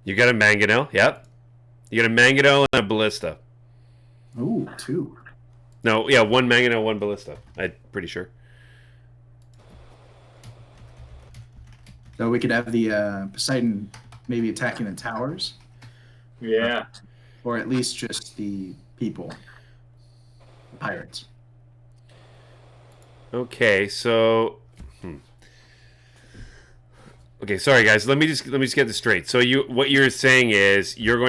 You got a mangonel, yep. You got a mangonel and a ballista. Ooh, 2. No, yeah, one mangonel, one ballista. I'm pretty sure. So we could have the Poseidon maybe attacking the towers, Yeah. or at least just the people, the pirates. Okay, so okay, sorry guys. Let me just get this straight. So what you're saying is you're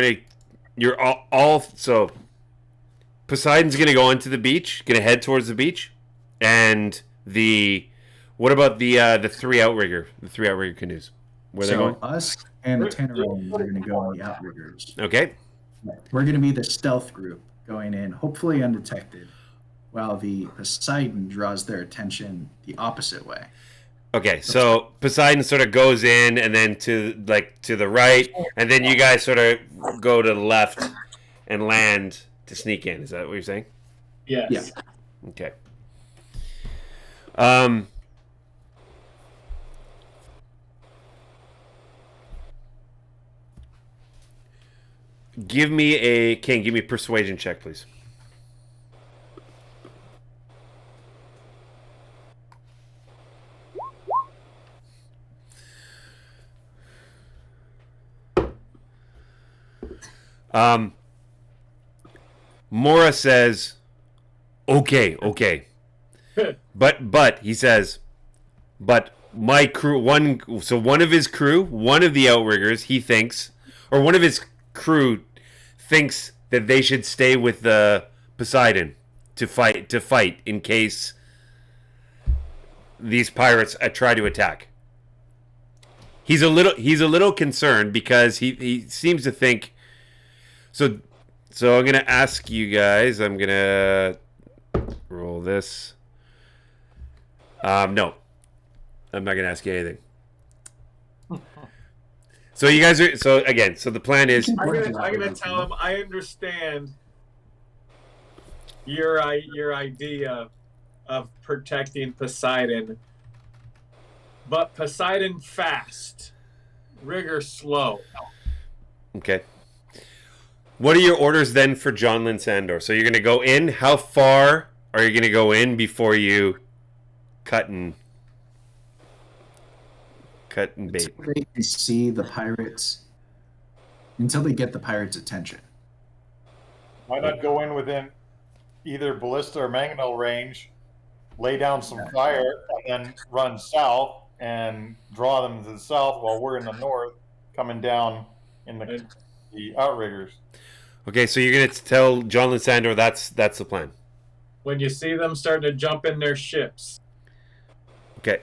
all so Poseidon's gonna go onto the beach, gonna head towards the beach, and what about the three outrigger canoes? Where they So going? us and the Tanneronians are going to go on the outriggers. Okay. We're going to be the stealth group going in, hopefully undetected, while the Poseidon draws their attention the opposite way. Okay, so Poseidon sort of goes in and then to the right, and then you guys sort of go to the left and land to sneak in. Is that what you're saying? Yes. Yeah. Okay. Give me a persuasion check, please. Mora says, okay. But he says, but my crew, one of his crew, one of the outriggers, he thinks, or one of his crew thinks that they should stay with the Poseidon to fight in case these pirates try to attack. He's a little concerned because he seems to think. So I'm gonna ask you guys. I'm gonna roll this. No, I'm not gonna ask you anything. So you guys are so the plan is I'm gonna tell him I understand your idea of protecting Poseidon, but Poseidon fast, rigor slow. okay. What are your orders then for John Lynn Sandor? So you're gonna go in. How far are you gonna go in before you cut and bait? Until they can see the pirates, until they get the pirates' attention. Why not go in within either ballista or mangonel range, lay down some fire, and then run south and draw them to the south while we're in the north, coming down in the outriggers. Okay, so you're gonna tell John Lynn Sandor that's the plan. When you see them starting to jump in their ships. Okay.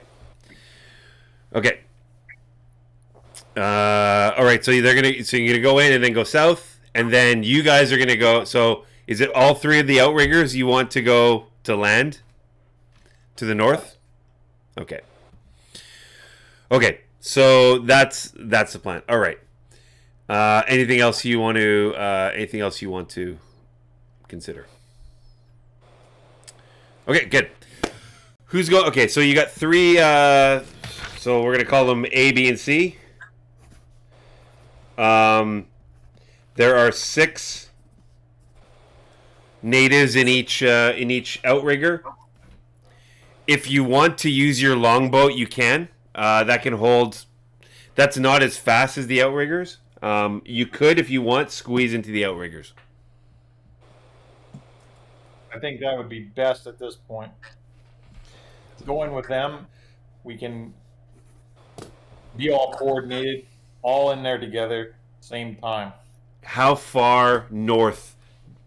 All right. So you're gonna go in and then go south, and then you guys are gonna go. So is it all three of the outriggers you want to go to land to the north? Okay. So that's the plan. All right. Anything else you want to consider? Okay, good. Who's going? Okay, so you got three. So we're gonna call them A, B, and C. There are 6 natives in each outrigger. If you want to use your longboat, you can. That can hold. That's not as fast as the outriggers. You could, if you want, squeeze into the outriggers. I think that would be best at this point. Going with them, we can be all coordinated, all in there together, same time. How far north,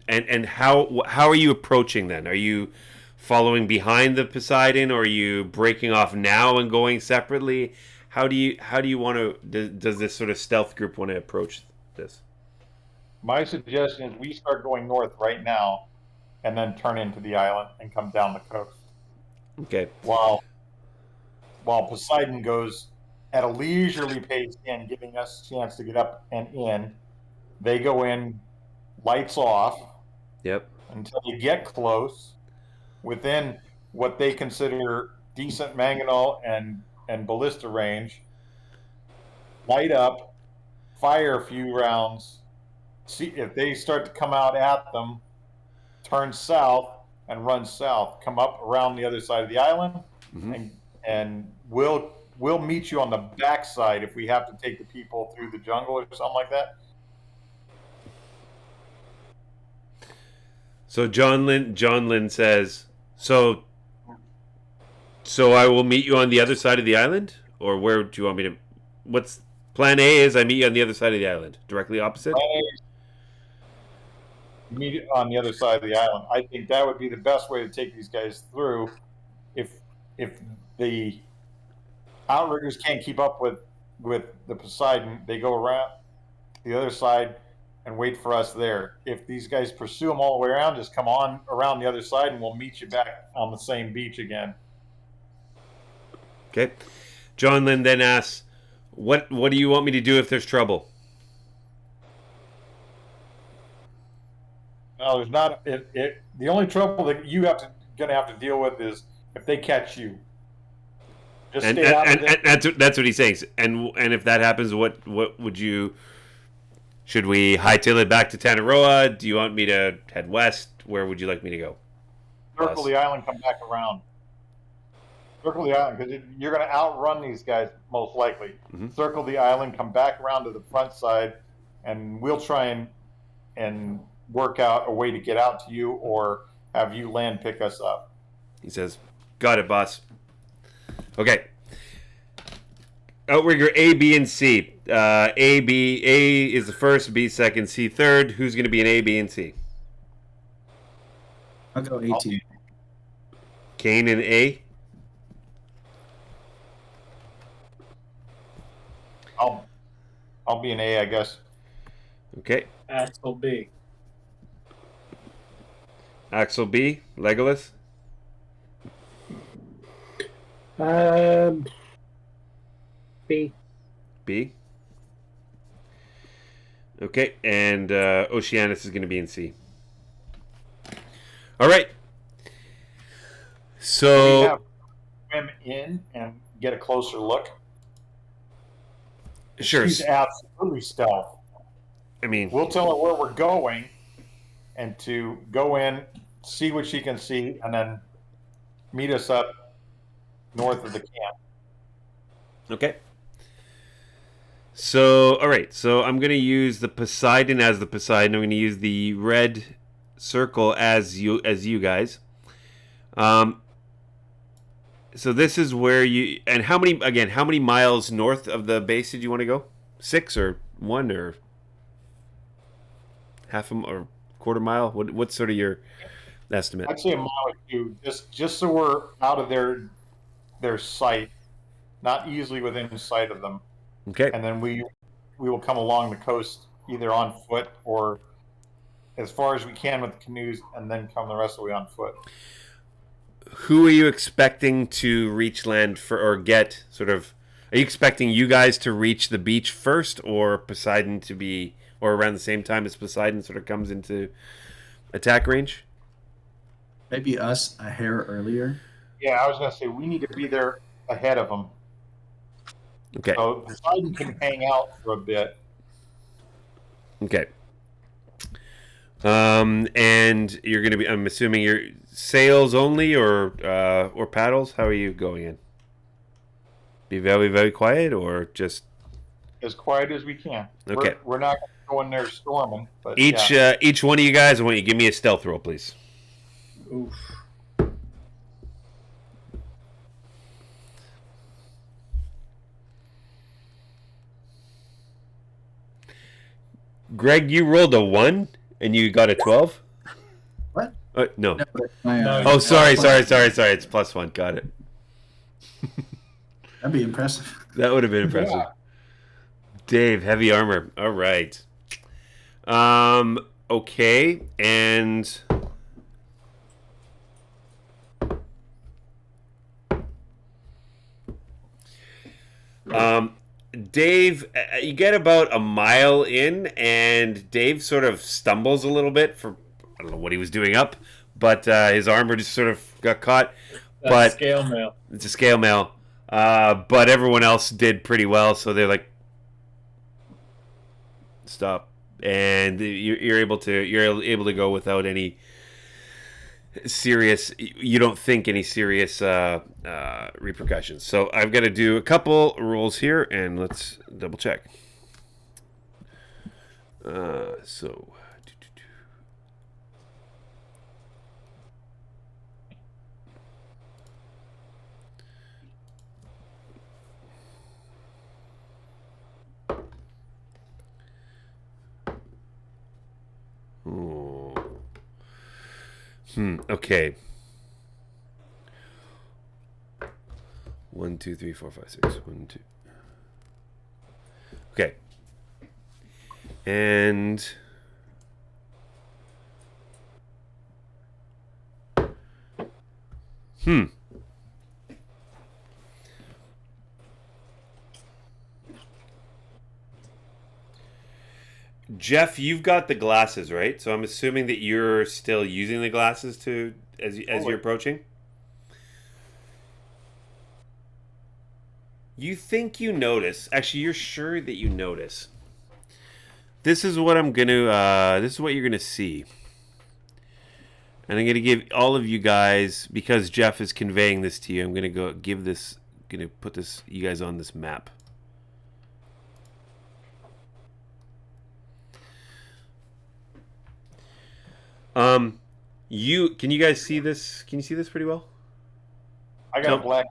and how are you approaching then? Are you following behind the Poseidon, or are you breaking off now and going separately? How do you want to? Does this sort of stealth group want to approach this? My suggestion is we start going north right now, and then turn into the island and come down the coast. Okay. While Poseidon goes at a leisurely pace in, giving us a chance to get up and in. They go in, lights off. Yep. Until you get close, within what they consider decent mangonel and ballista range. Light up, fire a few rounds. See if they start to come out at them. Turn south and run south. Come up around the other side of the island, and we'll meet you on the backside if we have to take the people through the jungle or something like that. So John Lynn says, so I will meet you on the other side of the island, or where do you want me to? What's plan A is I meet you on the other side of the island, directly opposite. meet on the other side of the island. I think that would be the best way to take these guys through. If the outriggers can't keep up with the Poseidon, they go around the other side and wait for us there. If these guys pursue them all the way around, just come on around the other side and we'll meet you back on the same beach again. Okay. John Lynn then asks, what do you want me to do if there's trouble? No, there's not. The only trouble that you gonna have to deal with is if they catch you. Just And stay out of and that's what he's saying. And if that happens, what would you? Should we hightail it back to Tangaroa? Do you want me to head west? Where would you like me to go? circle the island, come back around. Circle the island because you're going to outrun these guys most likely. Mhm. Circle the island, come back around to the front side, and we'll try and work out a way to get out to you or have you land pick us up. He says, "Got it, boss." Okay. Outrigger A, B, and C. A is the first, B second, C third. Who's going to be in A, B, and C? I'll go 18. Kane in A. I'll be an A, I guess. Okay. Axel B. Axel B. Legolas. B. B. Okay, and Oceanus is going to be in C. All right. We So have swim in and get a closer look. sure. She's absolutely stealth. I mean, We'll tell her where we're going and to go in, see what she can see, and then meet us up north of the camp. okay. So all right. So I'm going to use the Poseidon as the Poseidon. I'm going to use the red circle as you guys. So this is where you and how many miles north of the base did you want to go? 6 or 1 or half a or quarter mile? What's sort of your estimate? I'd say a mile or two, just so we're out of their sight, not easily within sight of them. Okay. And then we will come along the coast either on foot or as far as we can with the canoes, and then come the rest of the way on foot. Who are you expecting to reach land for or get sort of? Are you expecting you guys to reach the beach first, or Poseidon to be, or around the same time as Poseidon sort of comes into attack range? Maybe us a hair earlier. Yeah, I was going to say we need to be there ahead of them. Okay. So Poseidon can hang out for a bit. Okay. And you're going to be. I'm assuming you're sails only, or paddles. How are you going in? Be very very quiet, or just As quiet as we can. Okay. We're not going to go in there storming. But each one of you guys. I want you to give me a stealth roll, please. Oof. Greg, you rolled a 1 and you got a 12. What? No. No, but my, No, Oh, sorry. It's +1. Got it. That'd be impressive. That would have been impressive. Yeah. Dave, heavy armor. All right. Okay, and Dave, you get about a mile in, and Dave sort of stumbles a little bit for I don't know what he was doing up, but his armor just sort of got caught. That's But scale mail. it's a scale mail. But everyone else did pretty well, so they're like, stop, and you're able to go without any serious. You don't think any serious repercussions. So I've got to do a couple rules here, and let's double check. So. Okay. 1, 2, 3, 4, 5, 6. 1, 2. Okay. And Jeff, you've got the glasses, right? So I'm assuming that you're still using the glasses to as you're approaching. You think you notice? Actually, you're sure that you notice. This is what I'm gonna. This is what you're gonna see, and I'm gonna give all of you guys, because Jeff is conveying this to you. I'm gonna go give this. Gonna put this you guys on this map. Can you guys see this? Can you see this pretty well? I got a black.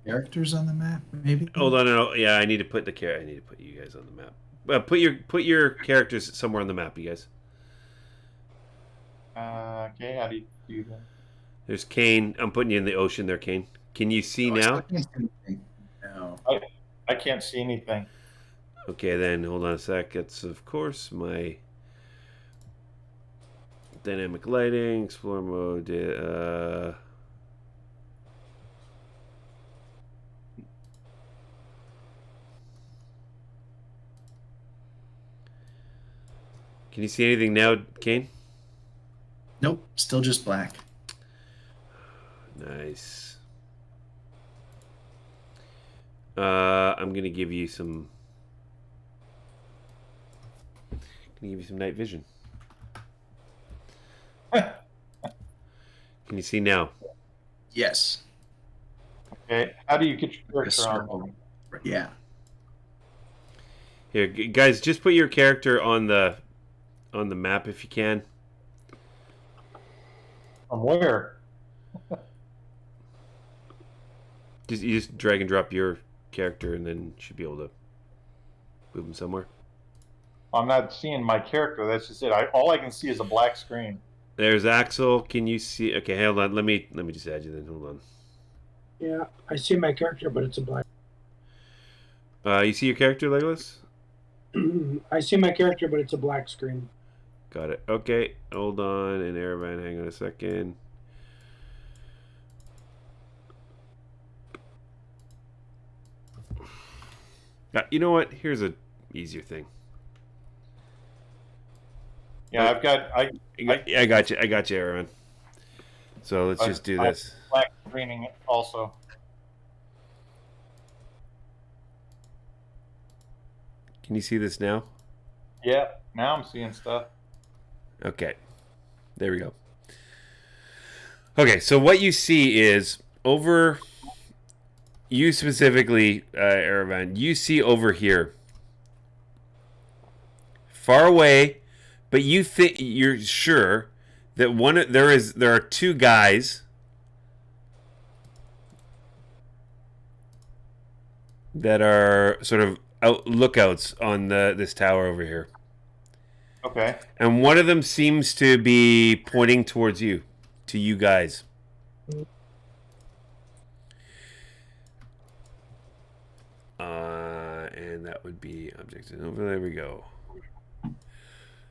Characters on the map, maybe. Hold on, no, yeah, I need to put I need to put you guys on the map. Put your characters somewhere on the map, you guys. Okay, how do you do that? There's Kane. I'm putting you in the ocean there, Kane. Can you see now? No. I can't see anything. Okay, then hold on a sec. It's of course my dynamic lighting, explore mode. Can you see anything now, Kane? Nope, still just black. Nice. I'm gonna give you some. Gonna give you some night vision. Can you see now? Yes. Okay, how do you get your character on? Circle. Yeah. Here, guys, just put your character on the map if you can. From where? You just drag and drop your character, and then you should be able to move him somewhere. I'm not seeing my character. That's just it. All I can see is a black screen. There's Axel. Can you see? Okay, hold on. Let me just add you then. Hold on. Yeah, I see my character, but it's a black. You see your character, Legolas? I see my character, but it's a black screen. Got it. Okay, hold on. And Erevan, hang on a second. You know what? Here's a easier thing. Yeah, I've got I got you. I got you, Erevan. So let's just do this. black screening also. Can you see this now? Yeah, now I'm seeing stuff. Okay. There we go. Okay, so what you see is over. You specifically, Erevan, you see over here, far away, but you think you're sure that there are two guys that are sort of lookouts on this tower over here. Okay. And one of them seems to be pointing towards you, to you guys. And that would be objects. Over there we go.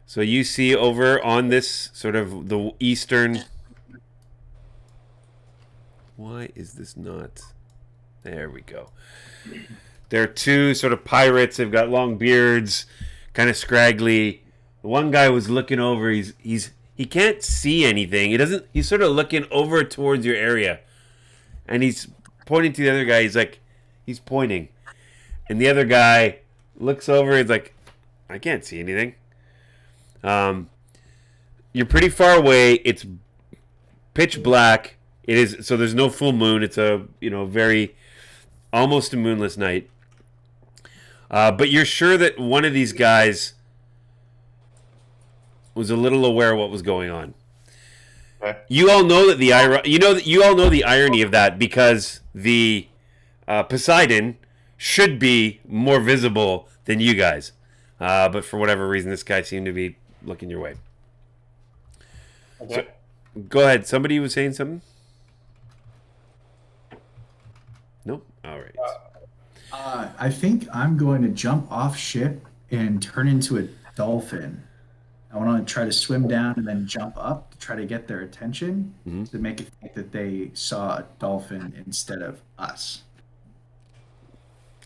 So you see over on this sort of the eastern. Why is this not? There we go. There are two sort of pirates. They've got long beards, kind of scraggly. The one guy was looking over. He can't see anything. He's sort of looking over towards your area, and he's pointing to the other guy. He's pointing, and the other guy looks over. He's like, I can't see anything. You're pretty far away. It's pitch black. It is, so there's no full moon. It's a very almost a moonless night. But you're sure that one of these guys was a little aware of what was going on. Okay. You all know that you all know the irony of that, because the Poseidon should be more visible than you guys. But for whatever reason, this guy seemed to be looking your way. Okay. Go ahead. Somebody was saying something? Nope. All right. I think I'm going to jump off ship and turn into a dolphin. I want to try to swim down and then jump up to try to get their attention Mhm. to make it think that they saw a dolphin instead of us.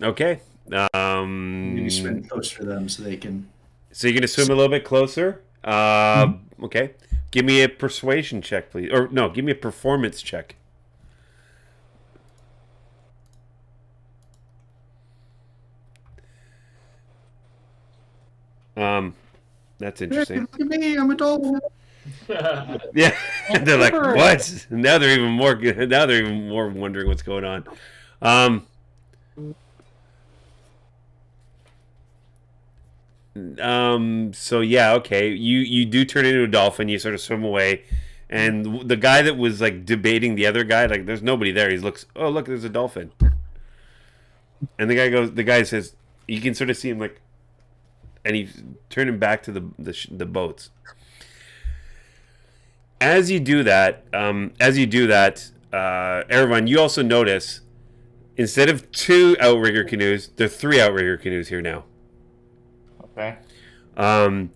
Okay. Maybe swim closer to them so they can. So you're gonna swim a little bit closer. Okay. Give me a persuasion check, please. Or no, give me a performance check. That's Hey, interesting. look at me! I'm a dolphin. Yeah, they're like, what? Now they're even more. Now they're even more wondering what's going on. Um, So yeah, okay. You do turn into a dolphin. You sort of swim away, and the guy that was like debating the other guy, like, there's nobody there. He looks, oh look, there's a dolphin, and the guy goes. The guy says, you can sort of see him like, and he's turning back to the boats. Everyone, you also notice instead of two outrigger canoes, there are three outrigger canoes here now. Okay. Um,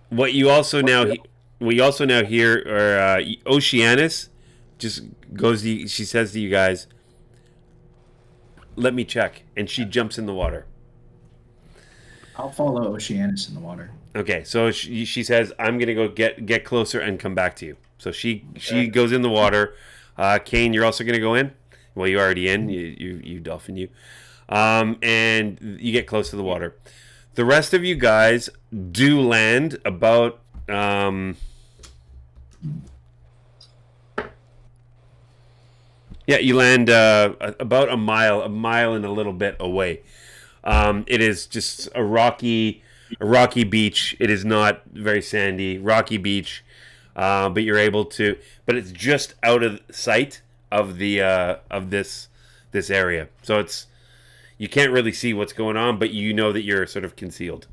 what you also now hear, or Oceanus just goes. She says to you guys, "Let me check," and she jumps in the water. I'll follow Oceanus in the water. Okay, so she says, "I'm gonna go get closer and come back to you." So she Okay. goes in the water. Kane, you're also gonna go in. Well, you're already in. You dolphin you, and you get close to the water. The rest of you guys do land about. Yeah, you land about a mile and a little bit away. It is just a rocky beach. It is not very sandy, rocky beach, but you're able to. But it's just out of sight of the of this area, so it's you can't really see what's going on, but you know that you're sort of concealed.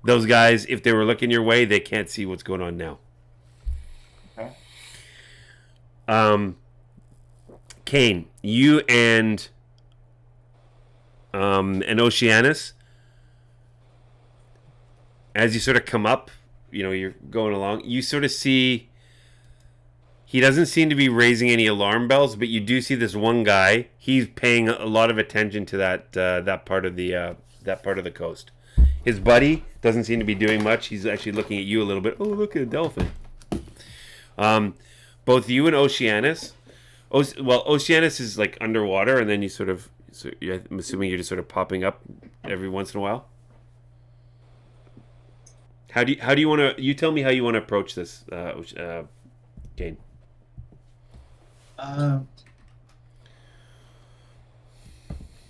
Those guys, if they were looking your way, they can't see what's going on now. Okay. Kane, you and Oceanus, as you sort of come up, you're going along, you sort of see he doesn't seem to be raising any alarm bells, but you do see this one guy. He's paying a lot of attention to that part of the coast. His buddy doesn't seem to be doing much. He's actually looking at you a little bit. Oh, look at a dolphin. Both you and Oceanus. Oceanus is like underwater, and then you sort of. I'm assuming you're just sort of popping up every once in a while. How do you want to? You tell me how you want to approach this, Kane.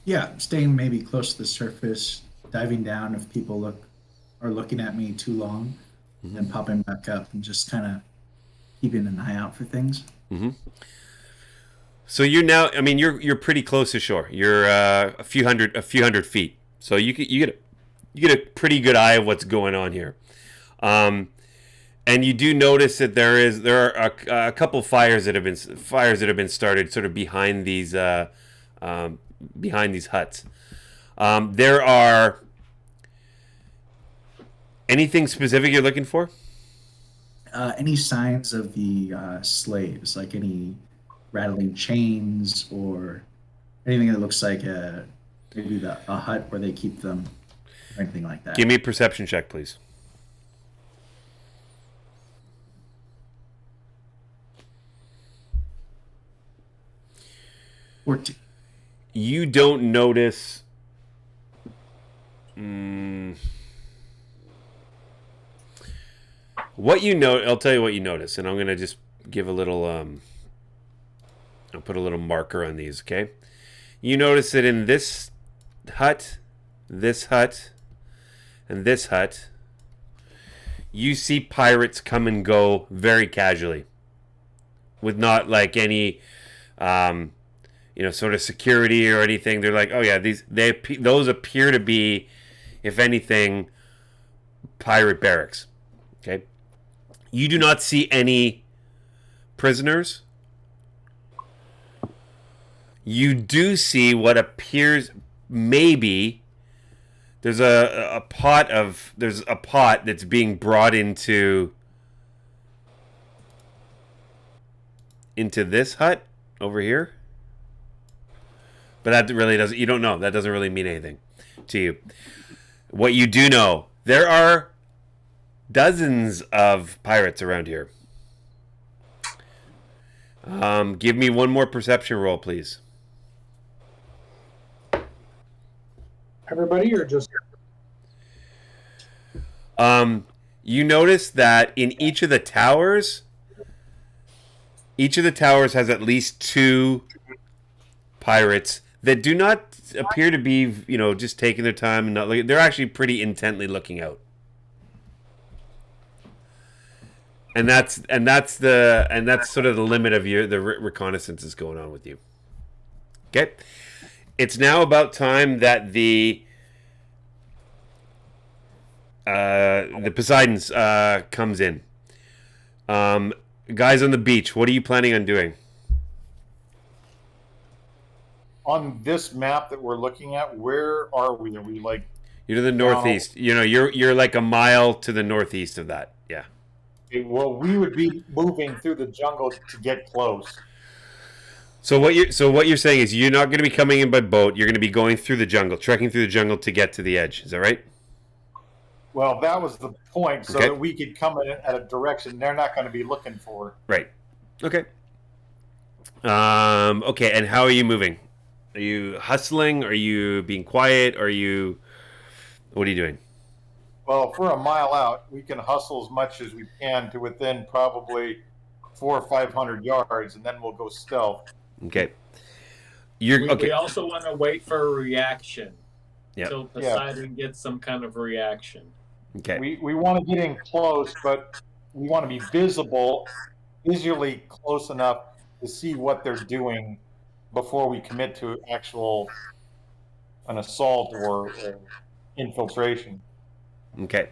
Yeah, staying maybe close to the surface, diving down if people are looking at me too long, then popping back up and just kind of keeping an eye out for things. So you're now. I mean, you're pretty close to shore. You're a few hundred feet. So you get a pretty good eye of what's going on here. And you do notice that there are a couple fires that have been started sort of behind these huts. There are anything specific you're looking for? Any signs of the slaves, like any rattling chains or anything that looks like maybe a hut where they keep them, or anything like that. Give me a perception check, please. You don't notice. What you know, I'll tell you what you notice, and I'm gonna just give a little. I'll put a little marker on these. Okay, you notice that in this hut, and this hut, you see pirates come and go very casually, with not like any, sort of security or anything. They're like, oh yeah, those appear to be, if anything, pirate barracks. Okay. You do not see any prisoners. You do see what appears maybe there's a pot that's being brought into this hut over here. But that really doesn't, you don't know. That doesn't really mean anything to you. What you do know, there are dozens of pirates around here. Give me one more perception roll, please. Everybody, or just You notice that in each of the towers has at least 2 pirates that do not appear to be, just taking their time and not looking. They're actually pretty intently looking out. And that's sort of the limit of the reconnaissance is going on with you. Okay, it's now about time that the Poseidon's comes in. Guys on the beach, what are you planning on doing? On this map that we're looking at, where are we? Are we like? You're to the northeast. You're like a mile to the northeast of that. Yeah. Well, we would be moving through the jungle to get close. So what you're saying is you're not going to be coming in by boat. You're going to be going through the jungle, trekking through the jungle to get to the edge. Is that right? Well, that was the point, so Okay. that we could come in at a direction they're not going to be looking for. Right. Okay. Okay. And how are you moving? Are you hustling? Are you being quiet? What are you doing? Well, if we're a mile out, we can hustle as much as we can to within probably 400 or 500 yards, and then we'll go stealth. Okay. We also want to wait for a reaction. Yep. Until Poseidon gets some kind of reaction. Okay. We want to get in close, but we want to be visually close enough to see what they're doing before we commit to an assault or infiltration. Okay.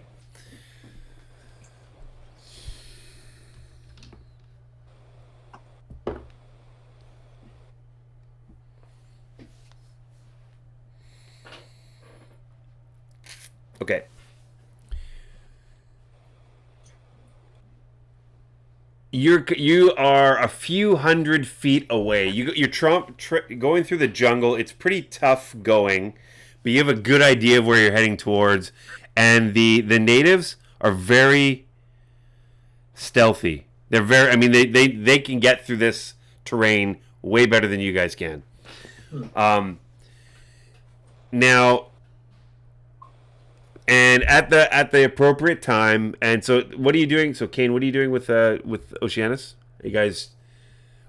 Okay. You are a few hundred feet away. You're going through the jungle. It's pretty tough going, but you have a good idea of where you're heading towards. And the natives are very stealthy. They're very. I mean, they can get through this terrain way better than you guys can. Now. And at the appropriate time, and so what are you doing? So Kane, what are you doing with Oceanus? Are you guys?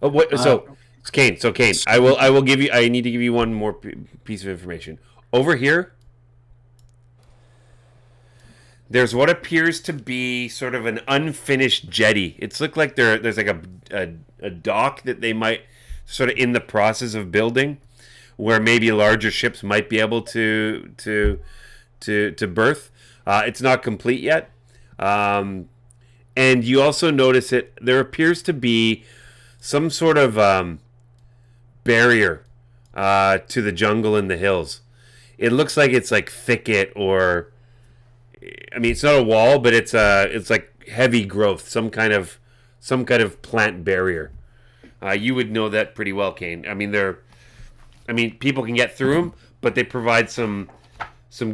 Oh, what? So it's Kane. So Kane, I will give you. I need to give you one more piece of information. Over here, there's what appears to be sort of an unfinished jetty. It's looked like there's like a dock that they might sort of in the process of building, where maybe larger ships might be able to berth. It's not complete yet. And you also notice there appears to be some sort of barrier to the jungle in the hills. It looks like it's like thicket or, I mean, it's not a wall, but it's like heavy growth, some kind of plant barrier. You would know that pretty well, Kane. I mean, people can get through them, but they provide some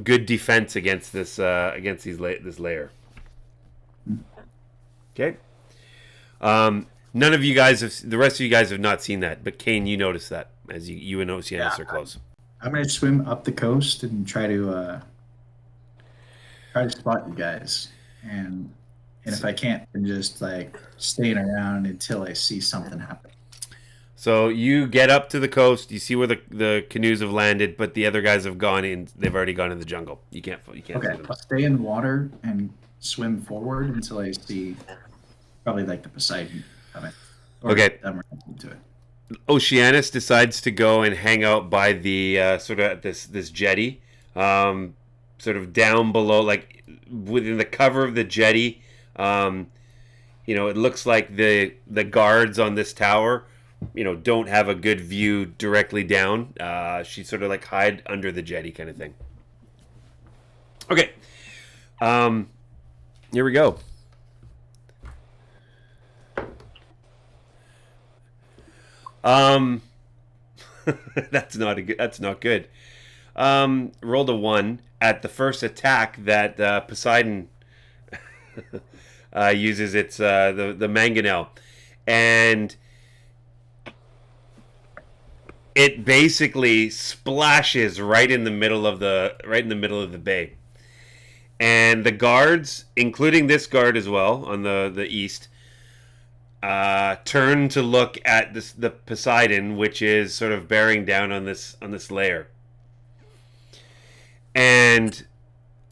good defense against this this layer. Okay. None of you guys the rest of you guys have not seen that, but Kane, you noticed that as you and Oceanus are close. I'm gonna swim up the coast and try to spot you guys, and if I can't, then just like staying around until I see something happen. So you get up to the coast, you see where the canoes have landed, but the other guys have gone in. They've already gone in the jungle. You can't Okay, see them. I'll stay in the water and swim forward until I see probably like the Poseidon coming. Or Okay. them running into it. Oceanus decides to go and hang out by the sort of this jetty, sort of down below, like within the cover of the jetty. It looks like the guards on this tower, don't have a good view directly down. She sort of like hide under the jetty kind of thing. Okay. Here we go. That's not good. Rolled a 1 at the first attack that Poseidon uses its the mangonel, and it basically splashes right in the middle of the bay. And the guards, including this guard as well on the east, turn to look at the Poseidon, which is sort of bearing down on this layer. And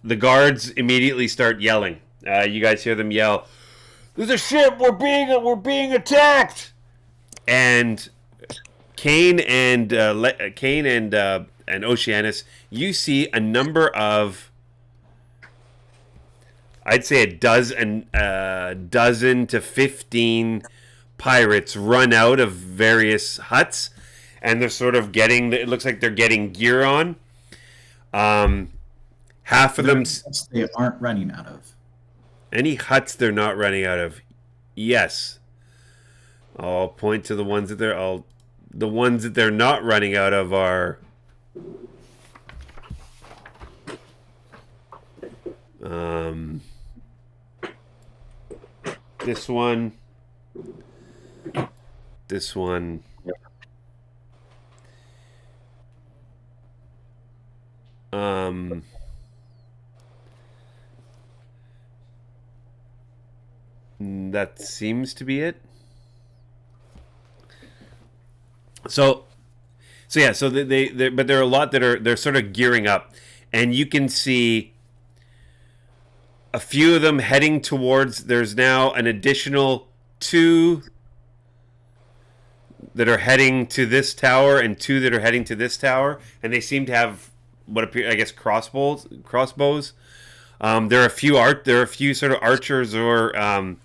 the guards immediately start yelling. You guys hear them yell, "There's a ship! We're being attacked!" And Kane and Oceanus, you see a number of, I'd say a dozen to 15 pirates run out of various huts, and they're sort of getting. It looks like they're getting gear on. Half of them. They aren't running out of. Any huts they're not running out of? Yes. I'll point to the ones that the ones that they're not running out of are. This one. This one. That seems to be it. So yeah. So but there are a lot they're sort of gearing up, and you can see a few of them heading towards. There's now an additional 2 that are heading to this tower, and 2 that are heading to this tower, and they seem to have what appear, I guess, crossbows. There are a few sort of archers or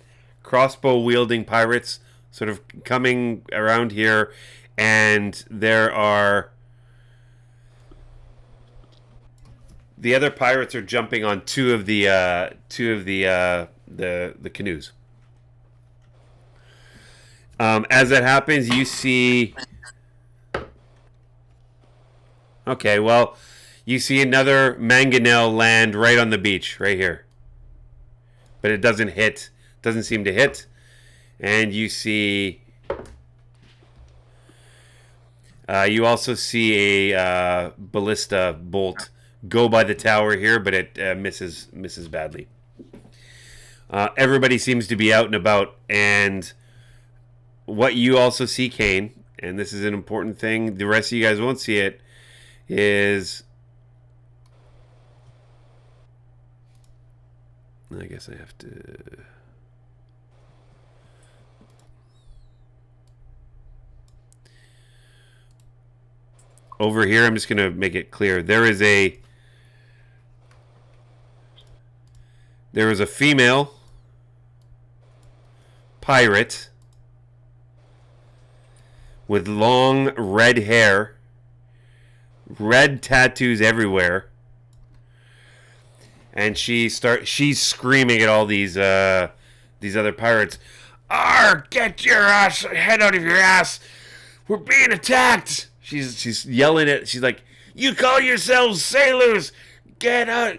crossbow wielding pirates sort of coming around here, and there are the other pirates are jumping on 2 of the canoes. As that happens, you see. Okay, well, you see another mangonel land right on the beach, right here. But it doesn't hit. Doesn't seem to hit. And you see. You also see a ballista bolt go by the tower here, but it misses badly. Everybody seems to be out and about, and what you also see, Kane, and this is an important thing, the rest of you guys won't see it, is... I guess I have to... Over here, I'm just going to make it clear. There is a female pirate with long red hair, red tattoos everywhere, and she's screaming at all these other pirates. "Arr, get your head out of your ass! We're being attacked!" She's yelling at. She's like, "You call yourselves sailors? Get out!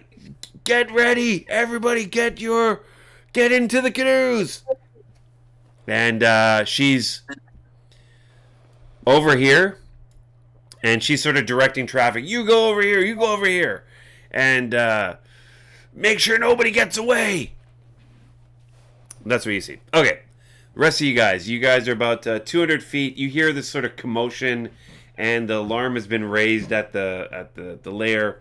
Get ready! Everybody, get into the canoes!" And she's over here, and she's sort of directing traffic. "You go over here. You go over here, and make sure nobody gets away." That's what you see. Okay, rest of you guys are about 200 feet. You hear this sort of commotion, and the alarm has been raised at the lair.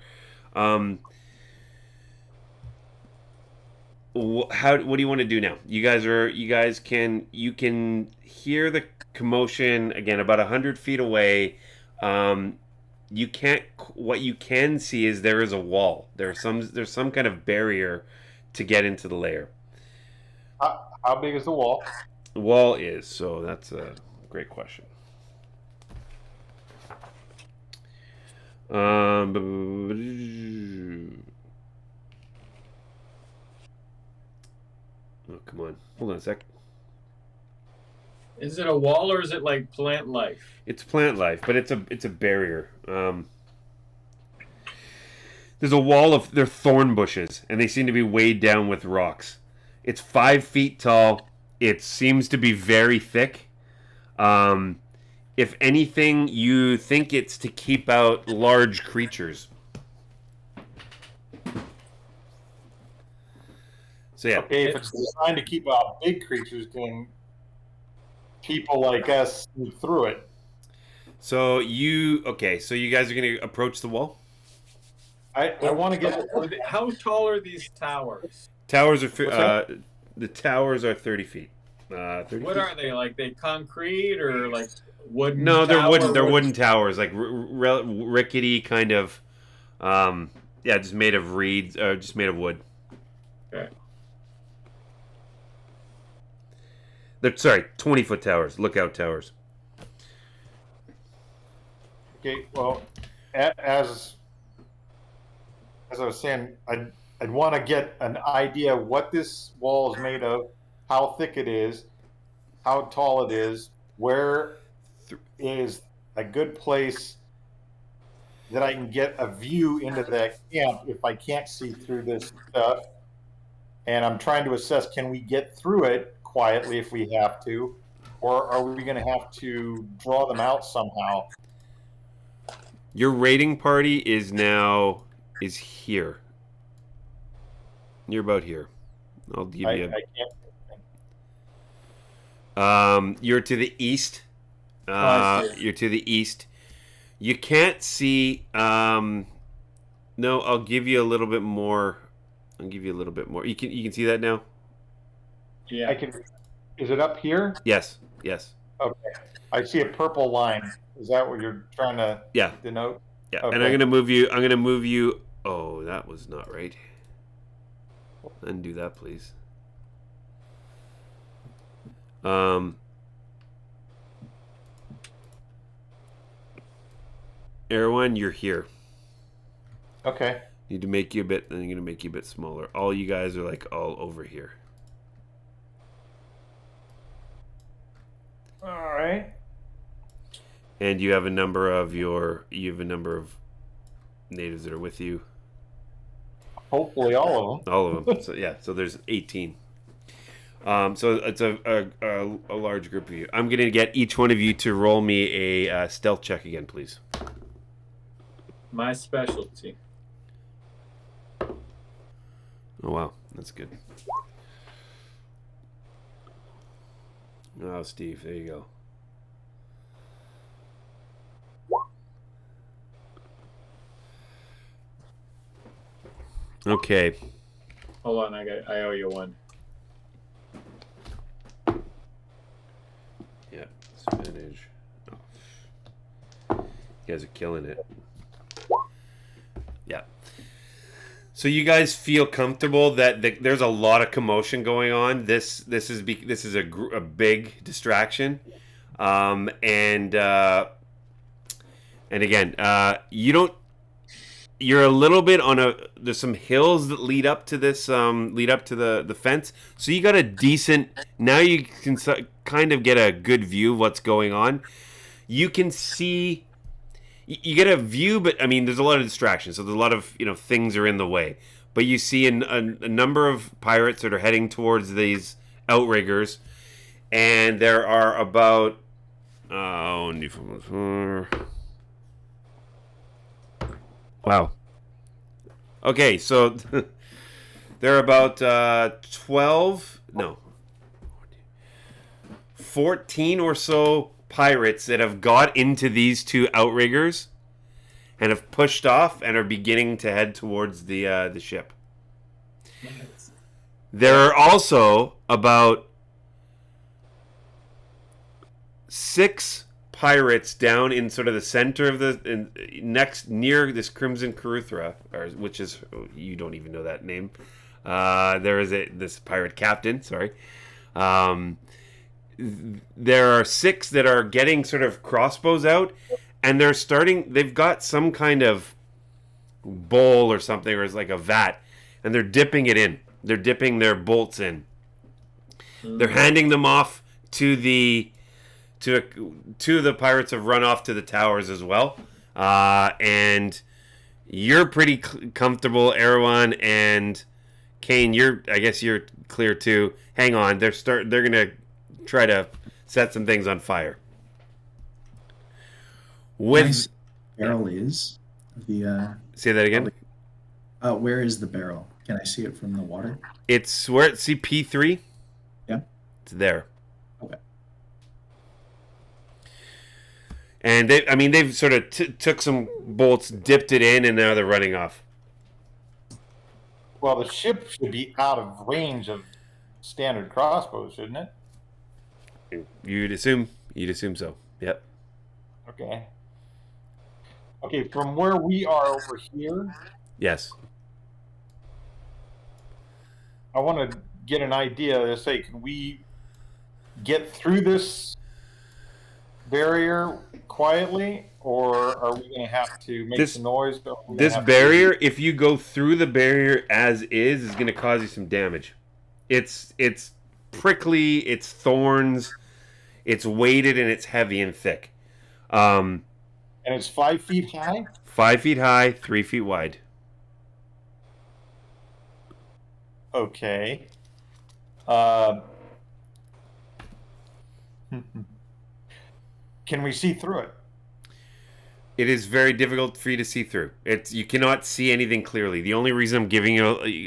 What do you want to do now? You can hear the commotion again about 100 feet away. You can't. What you can see is there is a wall. There's some kind of barrier to get into the lair. How big is the wall? The wall is, so that's a great question. Oh, come on. Hold on a sec. Is it a wall or is it like plant life? It's plant life, but it's a barrier. There's a wall of they're thorn bushes, and they seem to be weighed down with rocks. It's 5 feet tall. It seems to be very thick. Um, if anything, you think it's to keep out large creatures. So yeah, Okay, if it's designed to keep out big creatures, then people like us sneak through it. so you guys are gonna approach the wall. I want to get. How tall are these towers? Towers are What's that? the towers are 30 feet. 30 What feet? are they like? They concrete or like wooden? No, they're tower? wooden. They're What- wooden towers, like rickety kind of. Yeah, just made of reeds, just made of wood. Okay. They're 20-foot towers, lookout towers. Okay, well, as I was saying, I'd want to get an idea what this wall is made of, how thick it is, how tall it is, where is a good place that I can get a view into that camp if I can't see through this stuff. And I'm trying to assess, can we get through it quietly if we have to, or are we going to have to draw them out somehow? Your raiding party is here. You're about here. I'll give I you. can't. You're to the east. I see. You're to the east. You can't see. No, I'll give you a little bit more. I'll give you a little bit more. You can see that now. Yeah. I can. Is it up here? Yes. Yes. Okay. I see a purple line. Is that what you're trying to Yeah. denote? Yeah. Okay. And I'm gonna move you. I'm gonna move you. Oh, that was not right. Undo that, please. Erwan, you're here. Okay. Need to make you a bit. Then I'm gonna make you a bit smaller. All you guys are like all over here. All right. And you have a number of natives that are with you. Hopefully, all of them. All of them. So yeah. So there's 18. So it's a large group of you. I'm gonna get each one of you to roll me a stealth check again, please. My specialty. Oh wow, that's good. Oh, Steve, there you go. Okay. Hold on, I owe you one. Yeah, spinach. Oh. You guys are killing it. Yeah. So you guys feel comfortable that there's a lot of commotion going on. This is a big distraction, and again, you don't. You're a little bit on a. There's some hills that lead up to this. Lead up to the fence. So you got a decent. Now you can kind of get a good view of what's going on. You can see. You get a view, but I mean, there's a lot of distractions. So there's a lot of things are in the way. But you see a number of pirates that are heading towards these outriggers, and there are about wow. Okay, so there are about 12, no, 14 or so pirates that have got into these two outriggers and have pushed off and are beginning to head towards the ship. There are also about 6 pirates down in sort of the center of next near this Crimson Caruthra, which is you don't even know that name. There is this pirate captain. Sorry. There are 6 that are getting sort of crossbows out, and they've got some kind of bowl or something, or it's like a vat, and they're dipping it in. They're dipping their bolts in. They're handing them off to the pirates have run off to the towers as well. And you're pretty comfortable, Erwan, and Kane. I guess you're clear too. Hang on, they're gonna try to set some things on fire. Nice barrel is the. Say that again. Where is the barrel? Can I see it from the water? It's where it's CP3. Yeah, it's there. Okay. And they've sort of took some bolts, dipped it in, and now they're running off. Well, the ship should be out of range of standard crossbows, shouldn't it? You'd assume so. Yep. Okay. Okay, from where we are over here, Yes. I want to get an idea. To say, can we get through this barrier quietly, or are we going to have to make some noise? This barrier, if you go through the barrier as is going to cause you some damage. It's prickly, it's thorns, it's weighted, and it's heavy and thick. And it's 5 feet high? 5 feet high, 3 feet wide. Okay. Can we see through it? It is very difficult for you to see through. You cannot see anything clearly. The only reason I'm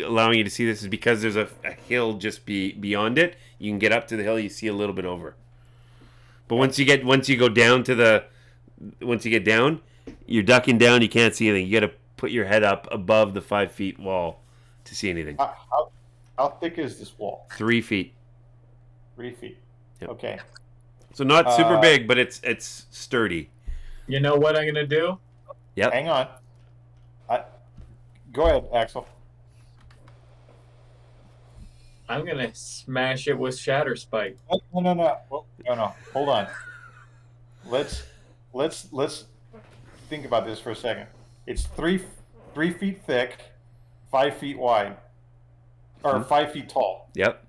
allowing you to see this is because there's a hill just beyond it. You can get up to the hill, you see a little bit over. But once you get down, you're ducking down. You can't see anything. You got to put your head up above the 5 feet wall to see anything. How thick is this wall? 3 feet. 3 feet. Yep. Okay. So not super big, but it's sturdy. You know what I'm gonna do? Yep. Hang on. Go ahead, Axel. I'm gonna smash it with Shatter Spike. No. Well, no. Hold on. Let's think about this for a second. It's 3 feet thick, 5 feet wide, or 5 feet tall. Yep.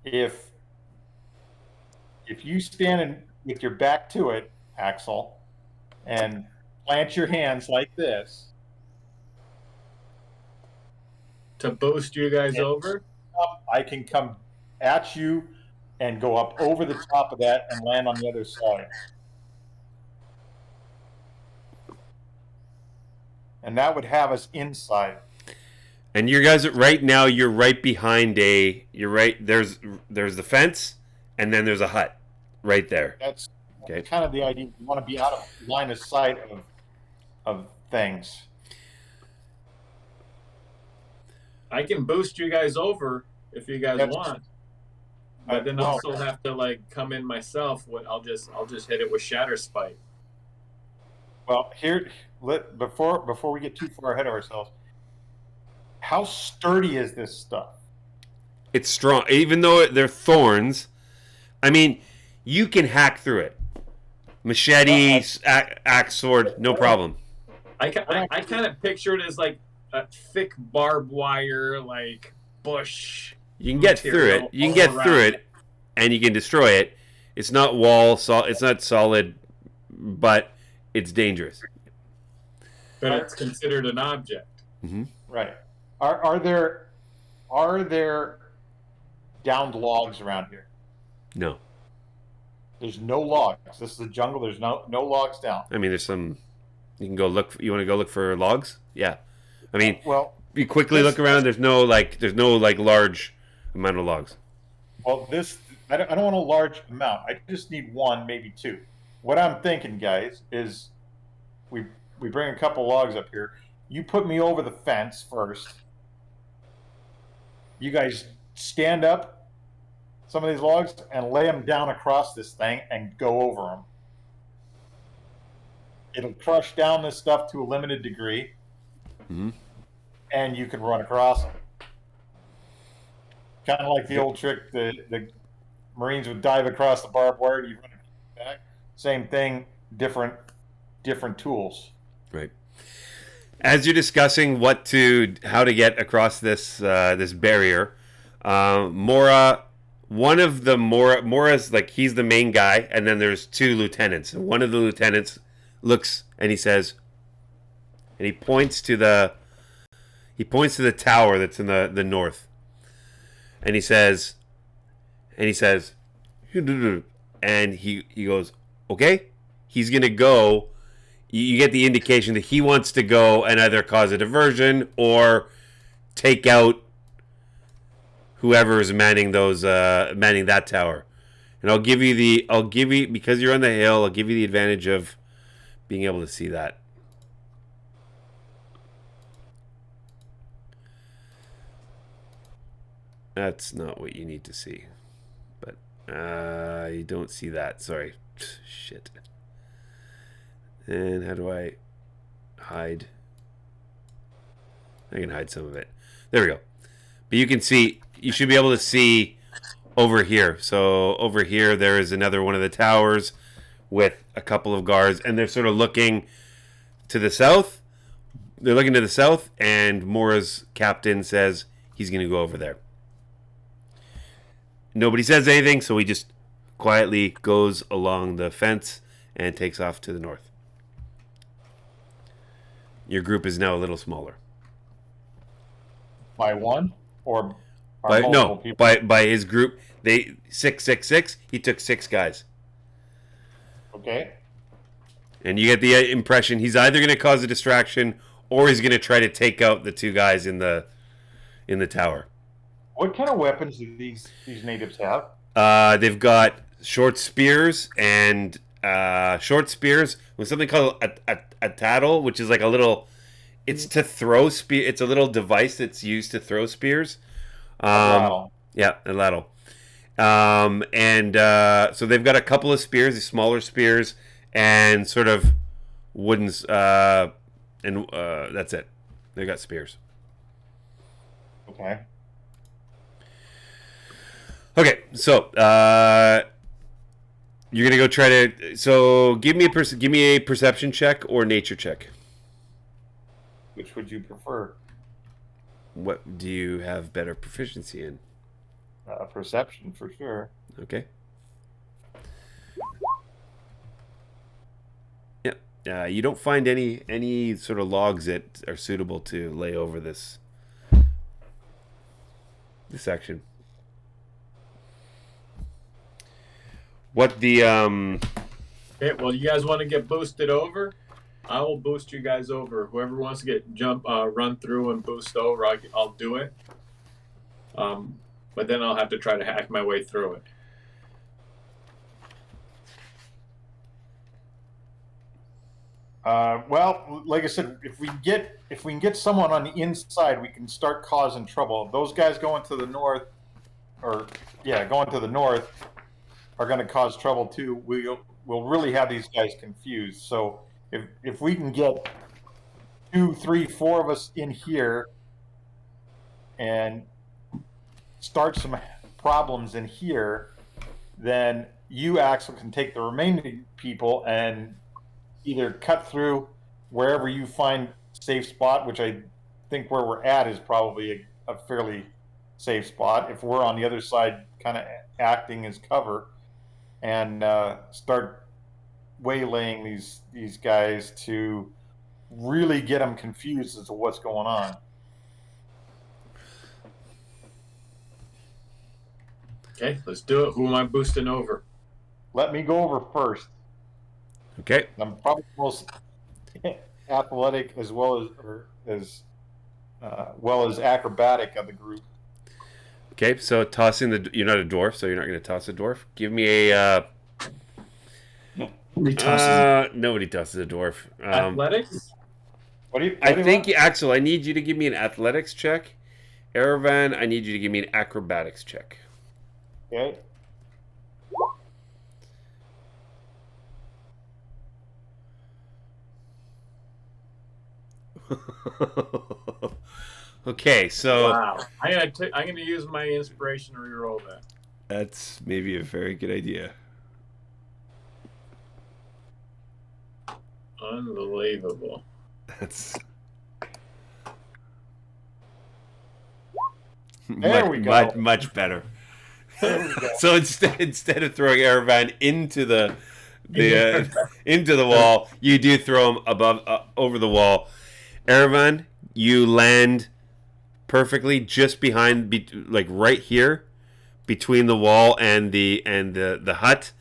If you stand with your back to it, Axel, and plant your hands like this to boost you guys over, I can come at you and go up over the top of that and land on the other side. And that would have us inside. And you guys right now, you're right behind there's the fence, and then there's a hut right there. That's kind of the idea. You want to be out of line of sight of things. I can boost you guys over if you guys want. But then I'll still have to come in myself. I'll just hit it with Shatter Spike. Well, before we get too far ahead of ourselves, how sturdy is this stuff? It's strong, even though they're thorns. I mean, you can hack through it. Machete, axe, sword, no problem. I kind of picture it as like a thick barbed wire, bush. You can get through it. You can get through it, and you can destroy it. It's not it's not solid, but it's dangerous. But it's considered an object. Mm-hmm. Right. Are there downed logs around here? No. There's no logs. This is a jungle. There's no logs down. I mean, there's some. You can go look. You want to go look for logs? Yeah. I mean, well, you quickly look around. There's no large amount of logs. Well, I don't want a large amount. I just need 1, maybe 2. What I'm thinking, guys, is we bring a couple logs up here. You put me over the fence first. You guys stand up some of these logs and lay them down across this thing and go over them. It'll crush down this stuff to a limited degree, mm-hmm. and you can run across them. Kind of like the old trick the Marines would dive across the barbed wire and you run it back. Same thing, different tools. Right. As you're discussing how to get across this barrier, Mora, one of the Mora's like he's the main guy, and then there's two lieutenants. And one of the lieutenants looks and he says, and he points to the tower that's in the north, and he says, and he goes, okay, he's gonna go. You get the indication that he wants to go and either cause a diversion or take out whoever is manning that tower. And I'll give you because you're on the hill. I'll give you the advantage of being able to see that. That's not what you need to see, but you don't see that. Sorry, shit. And how do I hide? I can hide some of it. There we go. But you can see, you should be able to see over here. So over here, there is another one of the towers with a couple of guards, and they're sort of looking to the south. They're looking to the south, and Mora's captain says he's going to go over there. Nobody says anything, so he just quietly goes along the fence and takes off to the north. Your group is now a little smaller. By one or People? By his group, they 666. He took 6 guys. Okay. And you get the impression he's either going to cause a distraction or he's going to try to take out the 2 guys in the tower. What kind of weapons do these natives have? They've got short spears with something called a tattle, which is like a little. It's to throw spear. It's a little device that's used to throw spears. Yeah, a lattle. So they've got a couple of spears, these smaller spears, and sort of wooden. That's it. They got spears. Okay. Okay, so you're gonna go try to. So give me a perception check or nature check. Which would you prefer? What do you have better proficiency in? Perception for sure. Okay. Yeah. You don't find any sort of logs that are suitable to lay over this section. What the Okay, well, you guys want to get boosted over? I will boost you guys over. Whoever wants to run through and boost over, I'll do it. But then I'll have to try to hack my way through it. Well, like I said, if we can get someone on the inside, we can start causing trouble. Those guys going to the north, are going to cause trouble too. We'll really have these guys confused. So if we can get 2, 3, 4 of us in here and start some problems in here, then you, Axel, can take the remaining people and either cut through wherever you find safe spot, which I think where we're at is probably a fairly safe spot. If we're on the other side, kind of acting as cover, and start waylaying these guys to really get them confused as to what's going on. Okay, let's do it. Who am I boosting over? Let me go over first. Okay. I'm probably the most athletic as well as acrobatic of the group. Okay, so tossing you're not a dwarf, so you're not going to toss a dwarf. Give me a. Nobody tosses nobody tosses a dwarf. Athletics? I think Axel, I need you to give me an athletics check. Erevan, I need you to give me an acrobatics check. Okay. Okay, so Wow. I'm gonna use my inspiration to reroll that. that's maybe a very good idea. Unbelievable. That's There much we go. much better. There we go. So instead of throwing Aravan into the into the wall, you do throw him above over the wall. Aravan, you land perfectly just behind, like right here, between the wall and the hut,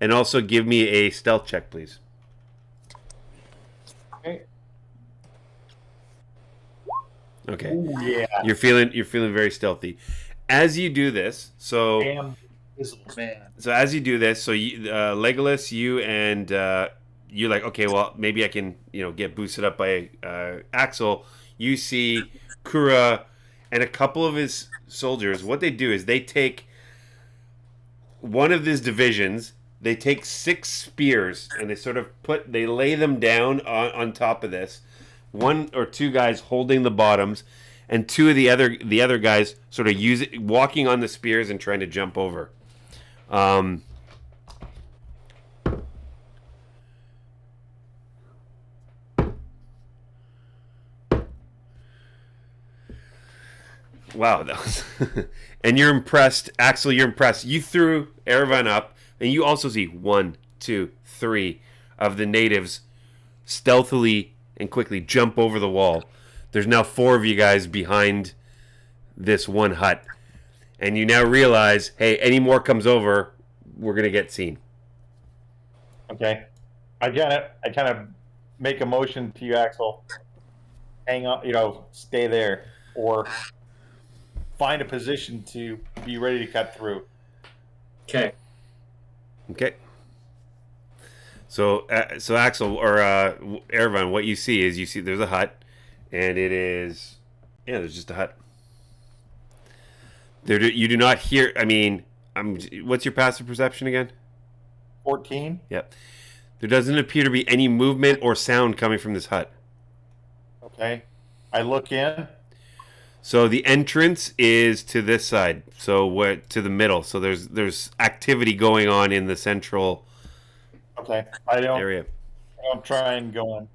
and also give me a stealth check, please. Okay. Okay, Ooh, yeah. you're feeling very stealthy as you do this. So Damn invisible man. as you do this, so you, Legolas, you and you're like, okay, well, maybe I can, get boosted up by Axel. You see Kura and a couple of his soldiers. What they do is they take one of his divisions. They take 6 spears and they lay them down on top of this. 1 or 2 guys holding the bottoms, and 2 of the other guys sort of walking on the spears and trying to jump over. Um, wow, that was and you're impressed, Axel. You're impressed. You threw Erevan up, and you also see 1, 2, 3 of the natives stealthily and quickly jump over the wall. There's now 4 of you guys behind this one hut, and you now realize, hey, any more comes over, we're gonna get seen. Okay. I kind of make a motion to you, Axel. Hang on, stay there, or find a position to be ready to cut through. Okay. Okay. So Axel or Erevan, what you see is there's a hut, and it is there's just a hut. You do not hear. I mean, what's your passive perception again? 14. Yep. There doesn't appear to be any movement or sound coming from this hut. Okay. I look in. So the entrance is to this side. So to the middle. So there's activity going on in the central Okay. I don't area. try and go in.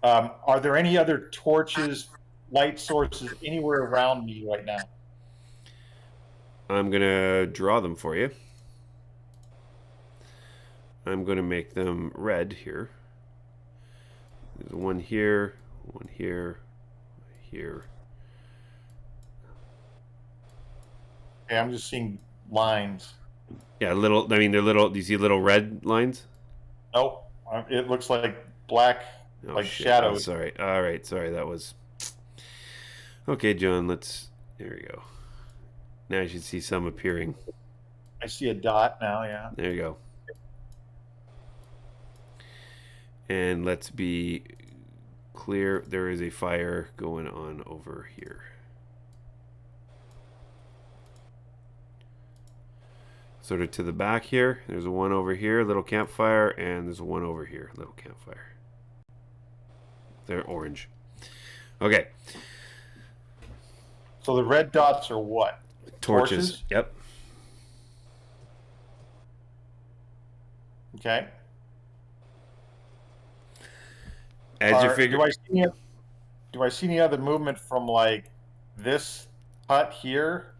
Are there any other torches, light sources anywhere around me right now? I'm gonna draw them for you. I'm gonna make them red here. There's one here, here. Okay, I'm just seeing lines. Yeah, little. I mean, they're little. Do you see little red lines? Nope. It looks like black, Oh, like shit. shadows. Oh, sorry. All right. Sorry. That was. Okay, John. There we go. Now you should see some appearing. I see a dot now, yeah. There you go. And let's be clear. There is a fire going on over here. Sort of to the back here. There's a one over here, little campfire, and there's one over here, little campfire. They're orange. Okay. So the red dots are what? Torches. Yep. Okay. As you figure. Do I see any other movement from like this hut here?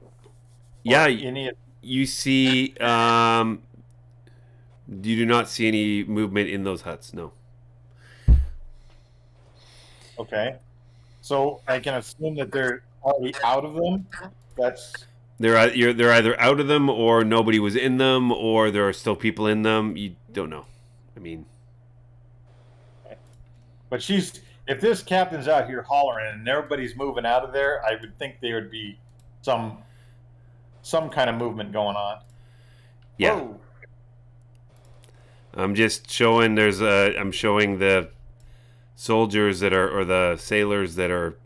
Yeah. Any? You see. You do not see any movement in those huts. No. Okay. So I can assume that they're already out of them. They're either out of them, or nobody was in them, or there are still people in them. You don't know. I mean. But if this captain's out here hollering and everybody's moving out of there, I would think there would be some kind of movement going on. Yeah. Whoa. I'm just showing. I'm showing the soldiers or the sailors that are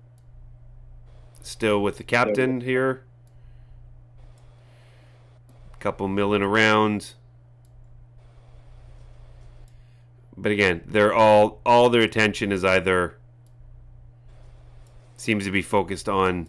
still with the captain here. A couple milling around. But again, they're all their attention is either seems to be focused on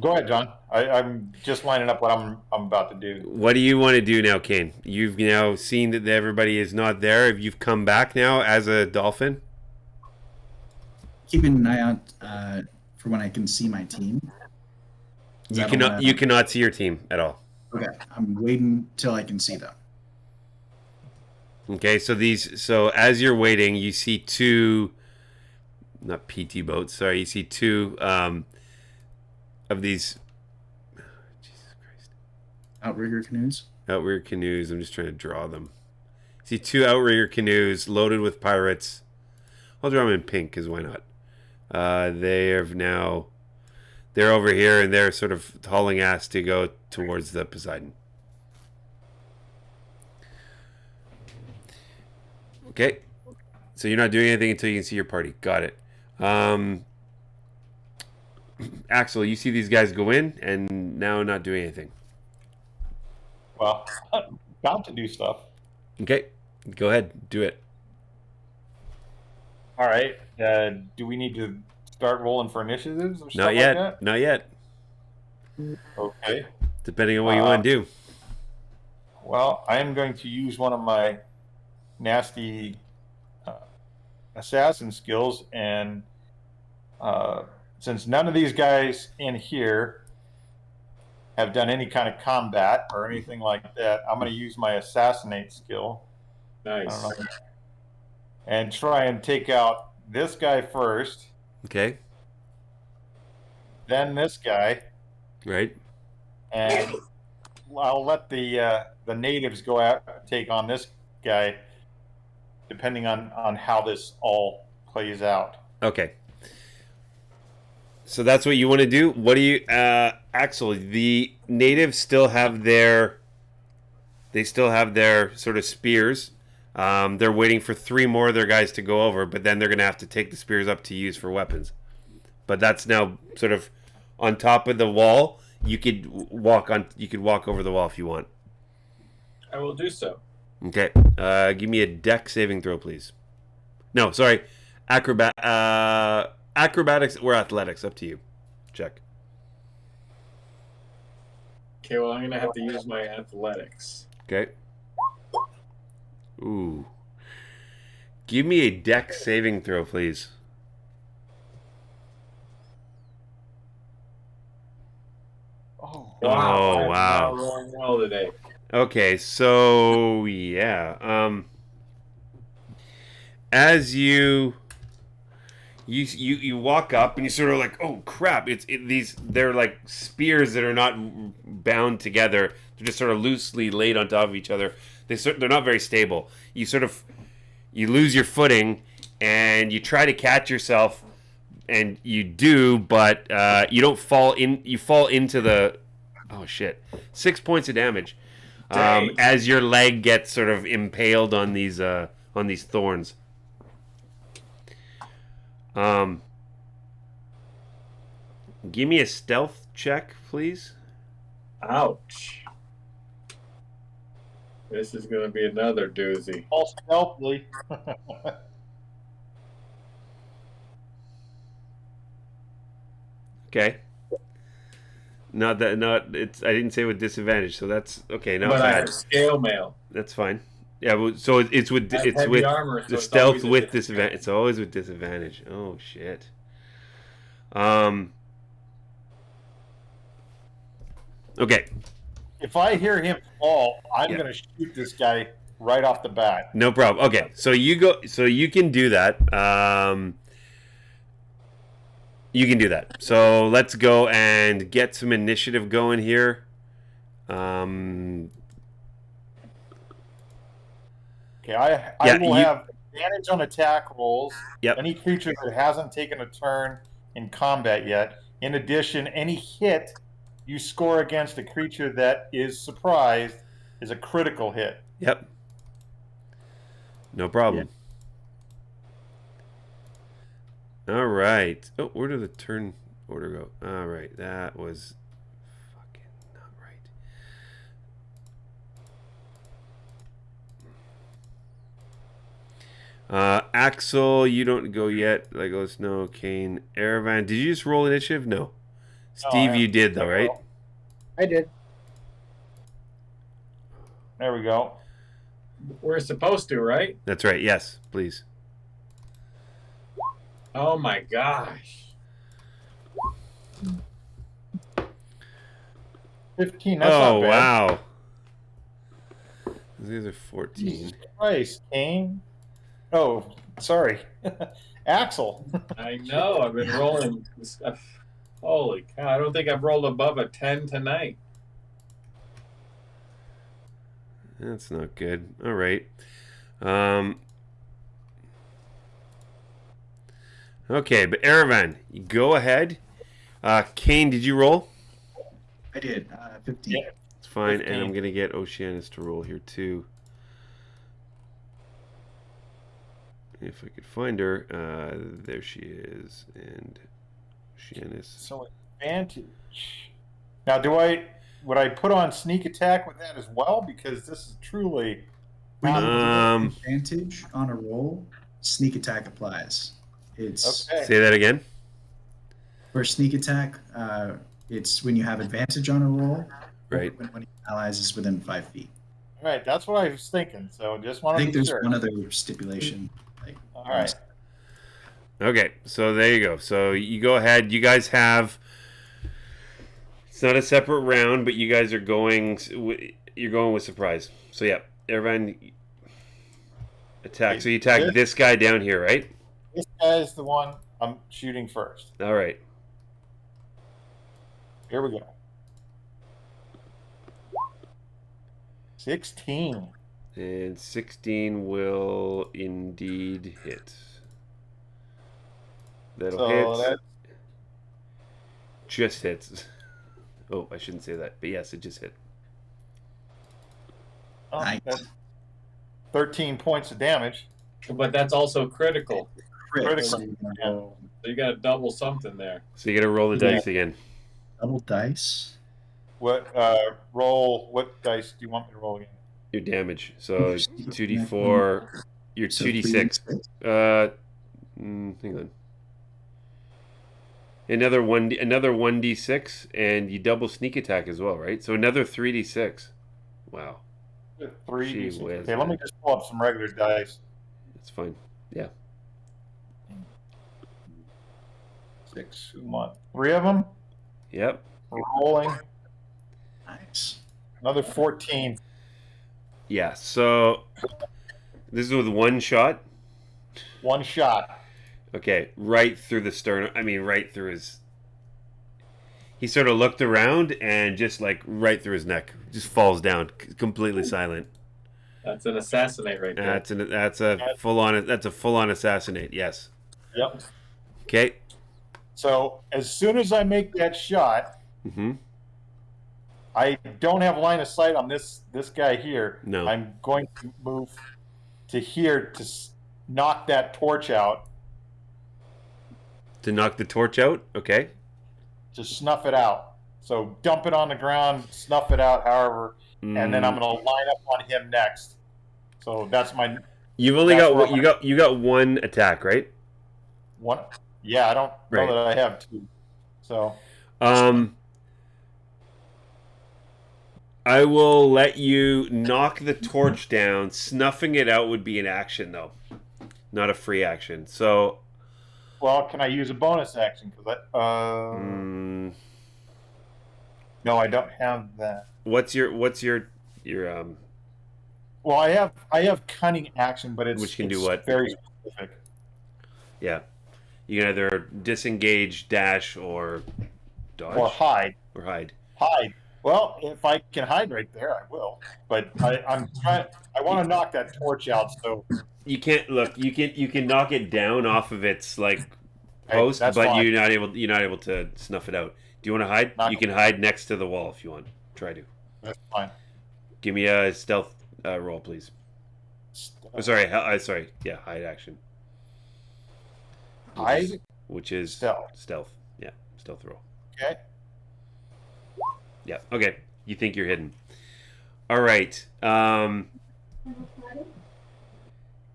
Go ahead, John. I'm just lining up what I'm about to do. What do you want to do now, Kane? You've now seen that everybody is not there. Have you come back now as a dolphin? Keeping an eye out for when I can see my team. 'Cause I don't wanna- You cannot see your team at all. Okay, I'm waiting till I can see them. Okay, so as you're waiting, you see two, not PT boats. Sorry, you see two of these. Jesus Christ! Outrigger canoes. Outrigger canoes. I'm just trying to draw them. See two outrigger canoes loaded with pirates. I'll draw them in pink, because why not? They're over here, and they're sort of hauling ass to go towards the Poseidon. Okay, so you're not doing anything until you can see your party. Got it. Axel, you see these guys go in, and now not doing anything. Well, about to do stuff. Okay, go ahead, do it. All right. Do we need to start rolling for initiatives or stuff Not yet. like Not yet. that? Okay. Depending on what you want to do. Well, I am going to use one of my nasty assassin skills, and since none of these guys in here have done any kind of combat or anything like that, I'm going to use my assassinate skill. Nice. And try and take out this guy first, Okay. then this guy, Right. and I'll let the natives go out and take on this guy, depending on how this all plays out. Okay. So that's what you want to do. What do you, Axel? The natives still have their. They still have their sort of spears. They're waiting for 3 more of their guys to go over, but then they're going to have to take the spears up to use for weapons. But that's now sort of on top of the wall. You could walk on. You could walk over the wall if you want. I will do so. Okay. Give me a deck saving throw, please. No, sorry. Acrobatics or athletics. Up to you. Check. Okay, well, I'm going to have to use my athletics. Okay. Ooh. Give me a deck saving throw, please. Oh, Oh, I'm wow. not rolling well today. Okay, so yeah. As you walk up and you sort of like, oh crap! They're like spears that are not bound together. They're just sort of loosely laid on top of each other. They're not very stable. You lose your footing and you try to catch yourself, and you do, but you don't fall in. You fall into the. Oh shit! 6 points of damage. Dang. As your leg gets sort of impaled on these thorns. Give me a stealth check, please. Ouch. This is going to be another doozy. all stealthily. Okay. Not it's. I didn't say with disadvantage, so that's okay. Not But I bad. have scale mail. That's fine. Yeah. Well, so it's with I have it's heavy with armor, so the it's stealth always a with disadvantage. disadvantage. It's always with disadvantage. Oh shit. Okay. If I hear him fall, I'm Yeah. going to shoot this guy right off the bat. No problem. Okay, so you go. So you can do that. You can do that. So let's go and get some initiative going here. Okay, I Yeah, will have advantage on attack rolls. Yep. Any creature that hasn't taken a turn in combat yet. In addition, any hit you score against a creature that is surprised is a critical hit. Yep. No problem. All right. Oh, where did the turn order go? All right, that was fucking not right. Axel, you don't go yet. Legos, no. Kane, Erevan. Did you just roll initiative? No. Steve, you did though, right? I did. There we go. We're supposed to, right? That's right. Yes, please. Oh my gosh. 15. That's Oh not bad. wow. These are 14. Jesus Christ, Kane. Oh, sorry. Axel. I know. I've been rolling. Holy cow. I don't think I've rolled above a 10 tonight. That's not good. All right. Okay, but Erevan, go ahead. Kane, did you roll? I did. 15. Yeah. It's fine, 15. and I'm gonna get Oceanus to roll here too. If I could find her, there she is, and Oceanus. So advantage. Now, would I put on sneak attack with that as well? Because this is truly. When you Um, get advantage on a roll, sneak attack applies. It's Okay. Say that again. for sneak attack. It's when you have advantage on a roll, Right. or when your allies is within 5 feet. All right, that's what I was thinking. So just I want to think be there's sure. one other stipulation. Like, All right. Okay, so there you go. So you go ahead. You guys have. It's not a separate round, but you guys are going. You're going with surprise. So yeah, Erevan, attack. So you attack this guy down here, right? This guy's the one I'm shooting first. All right. Here we go. 16. And 16 will indeed hit. That'll So hit. that Just hits. Oh, I shouldn't say that, but yes, it just hit. Nice. that's 13 points of damage. But that's also critical. crit, Critical. so you're gonna Yeah. roll So you got to double something there. So you got to roll the dice again. double dice. What roll? What dice do you want me to roll again? Your damage. So 2d4. Your So 2d6. 3d6. Hang on. Another 1d6, and you double sneak attack as well, right? So another 3d6. Wow, 3. Gee whiz, Okay, let me man. just pull up some regular dice. that's fine. Yeah. 6. Who want 3 of them? Yep. Rolling. Nice. Another 14. Yeah. So this is with one shot. One shot. Okay, right through the sternum. I mean, right through his. He sort of looked around and just like right through his neck, just falls down, completely silent. That's an assassinate right there. That's a full on assassinate. Yes. Yep. Okay. So as soon as I make that shot, Mm-hmm. I don't have line of sight on this guy here. No. I'm going to move to here to knock that torch out, To knock the torch out. Okay. to snuff it out. So dump it on the ground, snuff it out, however, and then I'm going to line up on him next. So that's my You've only that's got where what you got one attack, right? one. Yeah, I don't Right. know that I have 2. So I will let you knock the torch down. Snuffing it out would be an action, though, not a free action. So, well, can I use a bonus action? Because no, I don't have that. what's your Well, I have cunning action, but it's Which can do it's what? very specific. yeah? You can either disengage, dash, or dodge Or hide. or hide. Hide. Well, if I can hide right there, I will. But I'm trying. I want to knock that torch out. So You can't look. You can knock it down off of its like post, that's but fine. you're not able to snuff it out. Do you want to hide? Not- You can hide next to the wall if you want. Try to. that's fine. Give me a stealth roll, please. Oh, sorry. Sorry. Yeah, hide action. Hide. Which is Stealth. Stealth. Yeah, stealth roll. Okay. Yeah. Okay. You think you're hidden. All right.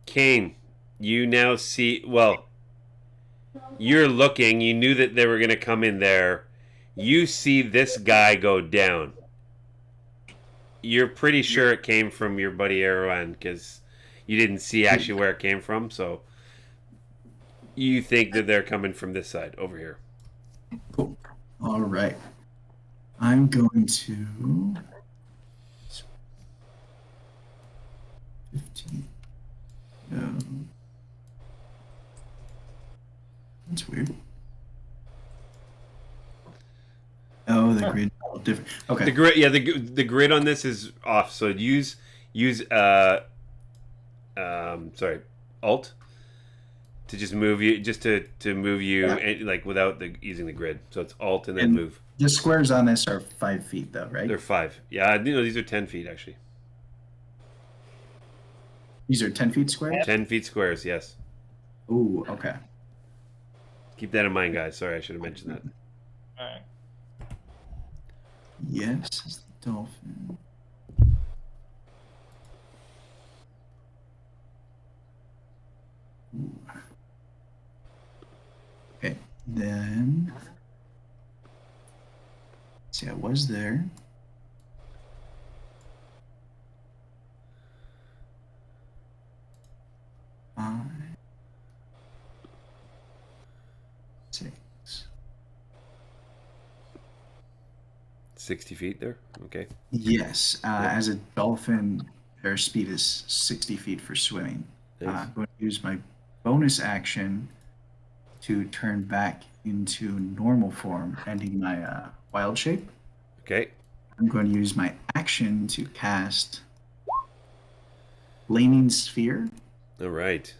Kane, you now see. Well, you're looking. You knew that they were going to come in there. You see this guy go down. You're pretty sure it came from your buddy Erwan because you didn't see actually where it came from. So you think that they're coming from this side over here. Cool. All right. I'm going to 15. No. That's weird. Oh, the grid different. Okay. The grid, yeah, the grid on this is off. So use sorry, Alt to just move you, just to move you, Yeah. and, like without using the grid. So it's Alt and then And move. the squares on this are 5 feet, though, right? They're 5. Yeah, these are 10 feet actually. These are 10 feet squares? 10 feet squares. Yes. Ooh, okay. Keep that in mind, guys. Sorry, I should have mentioned that. All right. Yes, is the dolphin. Ooh. Okay, then. See, I was there. Five, 6. 60 feet there. Okay. Yes, as a dolphin, their speed is 60 feet for swimming. Nice. I'm going to use my bonus action to turn back into normal form, ending my wild shape. Okay. I'm going to use my action to cast Flaming Sphere. All right.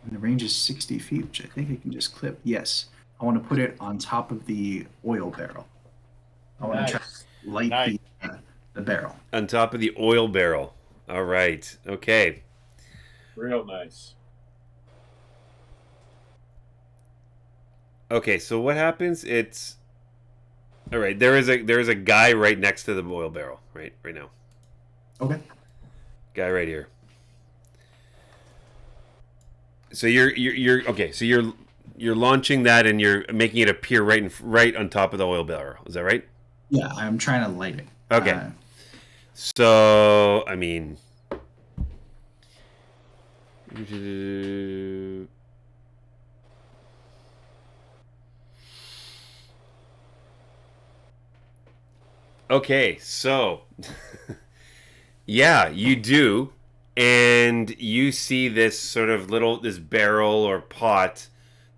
And the range is 60 feet, which I think I can just clip. Yes. I want to put it on top of the oil barrel. I want to try to light Nice. the barrel. On top of the oil barrel. All right. Okay. Real nice. Okay. So what happens? It's all right. There is a guy right next to the oil barrel. Right now. Okay. Guy right here. So you're okay. So you're launching that and you're making it appear right on top of the oil barrel. Is that right? Yeah, I'm trying to light it. Okay. So I mean, okay. So yeah, you do, and you see this sort of this barrel or pot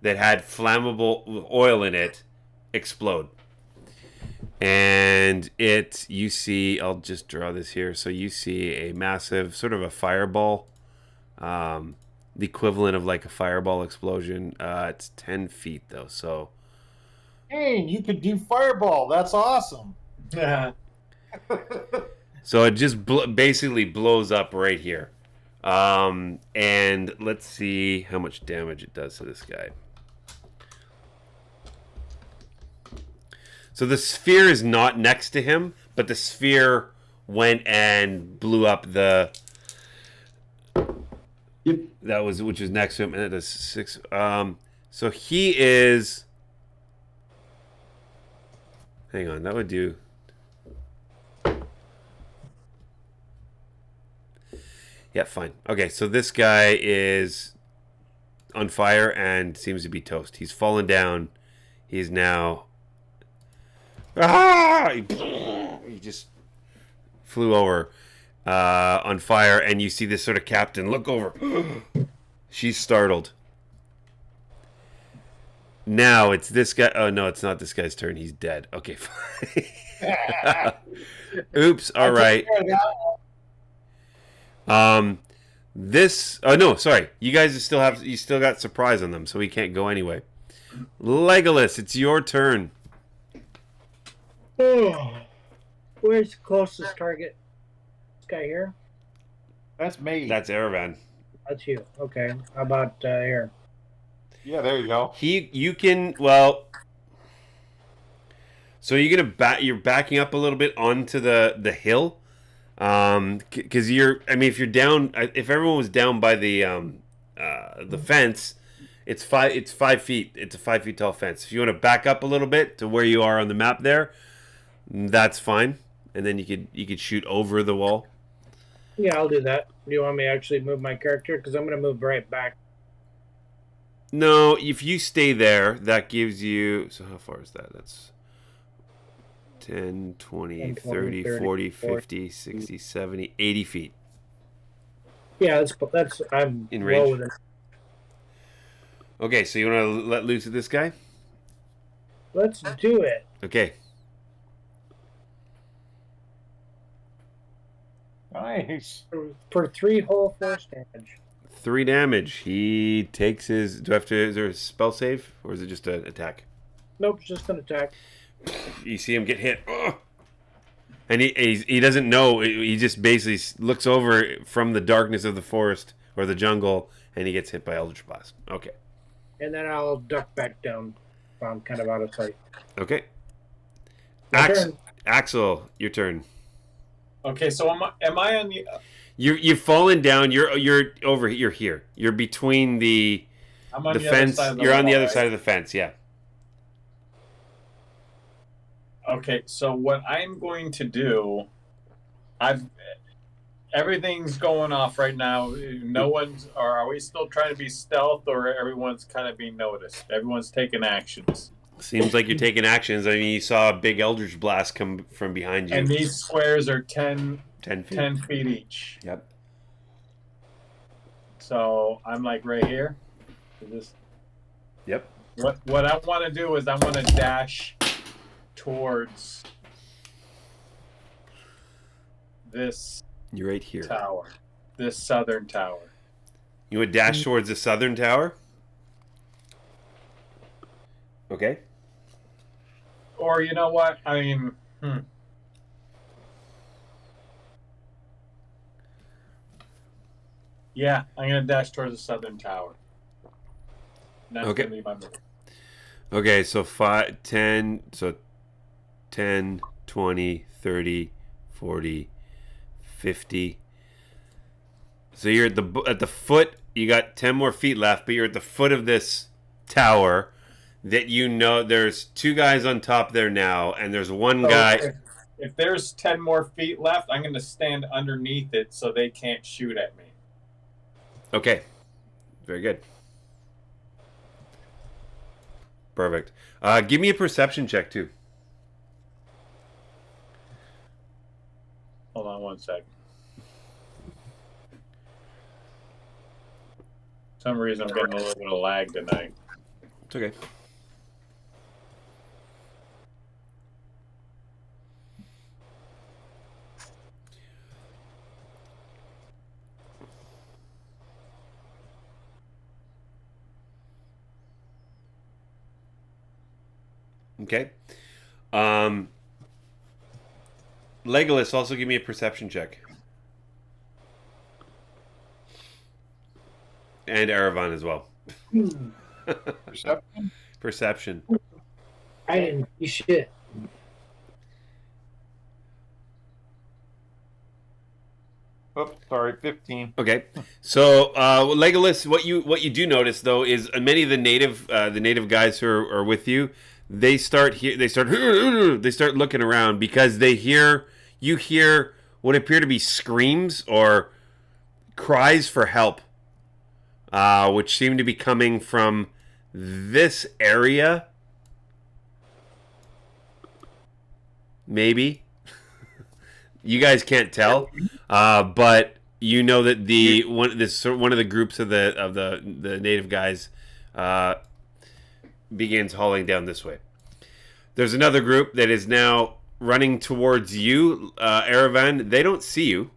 that had flammable oil in it explode. And you see, I'll just draw this here. So you see a massive, sort of a fireball, the equivalent of like a fireball explosion. It's 10 feet though, so Hey, you could do fireball. That's awesome. so it just basically blows up right here. And let's see how much damage it does to this guy. So the sphere is not next to him, but the sphere went and blew up the. Yep. Which was next to him, and it does 6. So he is. Hang on, that would do. Yeah, fine. Okay, so this guy is on fire and seems to be toast. He's fallen down. He's now. Ah! He just flew over on fire, and you see this sort of captain look over. She's startled. Now it's this guy. Oh no, it's not this guy's turn. He's dead. Okay, fine. Oops. All right. This. Oh no, sorry. You guys still got surprise on them, so we can't go anyway. Legolas, it's your turn. Oh, where's the closest target? This guy here? That's me. That's Erevan. That's you. Okay. How about here? Yeah, there you go. You can, well. So you're you're backing up a little bit onto the hill, because if you're down, if everyone was down by the fence, It's 5 feet. It's a 5 feet tall fence. If you want to back up a little bit to where you are on the map there, that's fine. And then you could shoot over the wall. Yeah, I'll do that. Do you want me to actually move my character? Because I'm going to move right back. No, if you stay there, that gives you... So how far is that? That's 10, 20, 10, 30, 20, 40, 40. 50, 60, 70, 80 feet. Yeah, that's I'm In well range? within. Okay, so you want to let loose at this guy? Let's do it. Okay. Nice. For 3 whole force damage. 3 damage. He takes his... Do I have to... Is there a spell save? Or is it just an attack? Nope, just an attack. You see him get hit. Ugh! And he doesn't know. He just basically looks over from the darkness of the forest or the jungle, and he gets hit by Eldritch Blast. Okay. And then I'll duck back down. I'm kind of out of sight. Okay. My turn. Axel, your turn. Okay, so am I on the? You've fallen down. You're over. You're here. You're between the I'm on the the fence. Other side of the You're on the wall, other right? side of the fence. Yeah. Okay, so what I'm going to do, everything's going off right now. No one's, or are we still trying to be stealth, or everyone's kind of being noticed? Everyone's taking actions. Seems like you're taking actions. I mean, you saw a big Eldritch Blast come from behind you. And these squares are 10 10 feet. 10 feet each. Yep. So I'm like right here. Yep. What I want to do is I want to dash towards this You're right here. tower, this southern tower. You would dash towards the southern tower. Okay. Or you know what? I mean, yeah, I'm gonna dash towards the southern tower. And that's Okay. gonna be my move. Okay, so 5, 10, so 10, 20, 30, 40, 50. So you're at the foot. You got 10 more feet left, but you're at the foot of this tower that you know there's 2 guys on top there now, and there's one So guy. if there's 10 more feet left, I'm gonna stand underneath it so they can't shoot at me. Okay. Very good. Perfect. Give me a perception check, too. Hold on one second. For some reason I'm getting a little bit of lag tonight. It's okay. Okay. Legolas, also give me a perception check. And Erevan as well. Perception? Perception. I didn't see shit. Oops, sorry, 15. Okay, so Legolas, what you do notice though is many of the native guys who are with you, they start looking around because you hear what appear to be screams or cries for help, which seem to be coming from this area. Maybe you guys can't tell, but you know that one of the groups of the native guys begins hauling down this way. There's another group that is now running towards you, Erevan. They don't see you,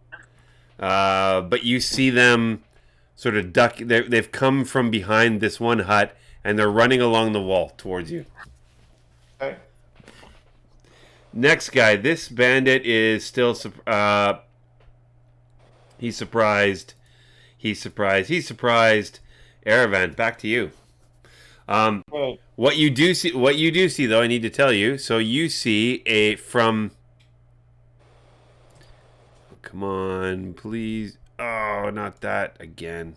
but you see them sort of duck. They've come from behind this one hut, and they're running along the wall towards you. Okay. Next guy, this bandit is still he's surprised. He's surprised. Erevan, back to you. Well, What you do see though, I need to tell you. So you see come on, please. Oh, not that again.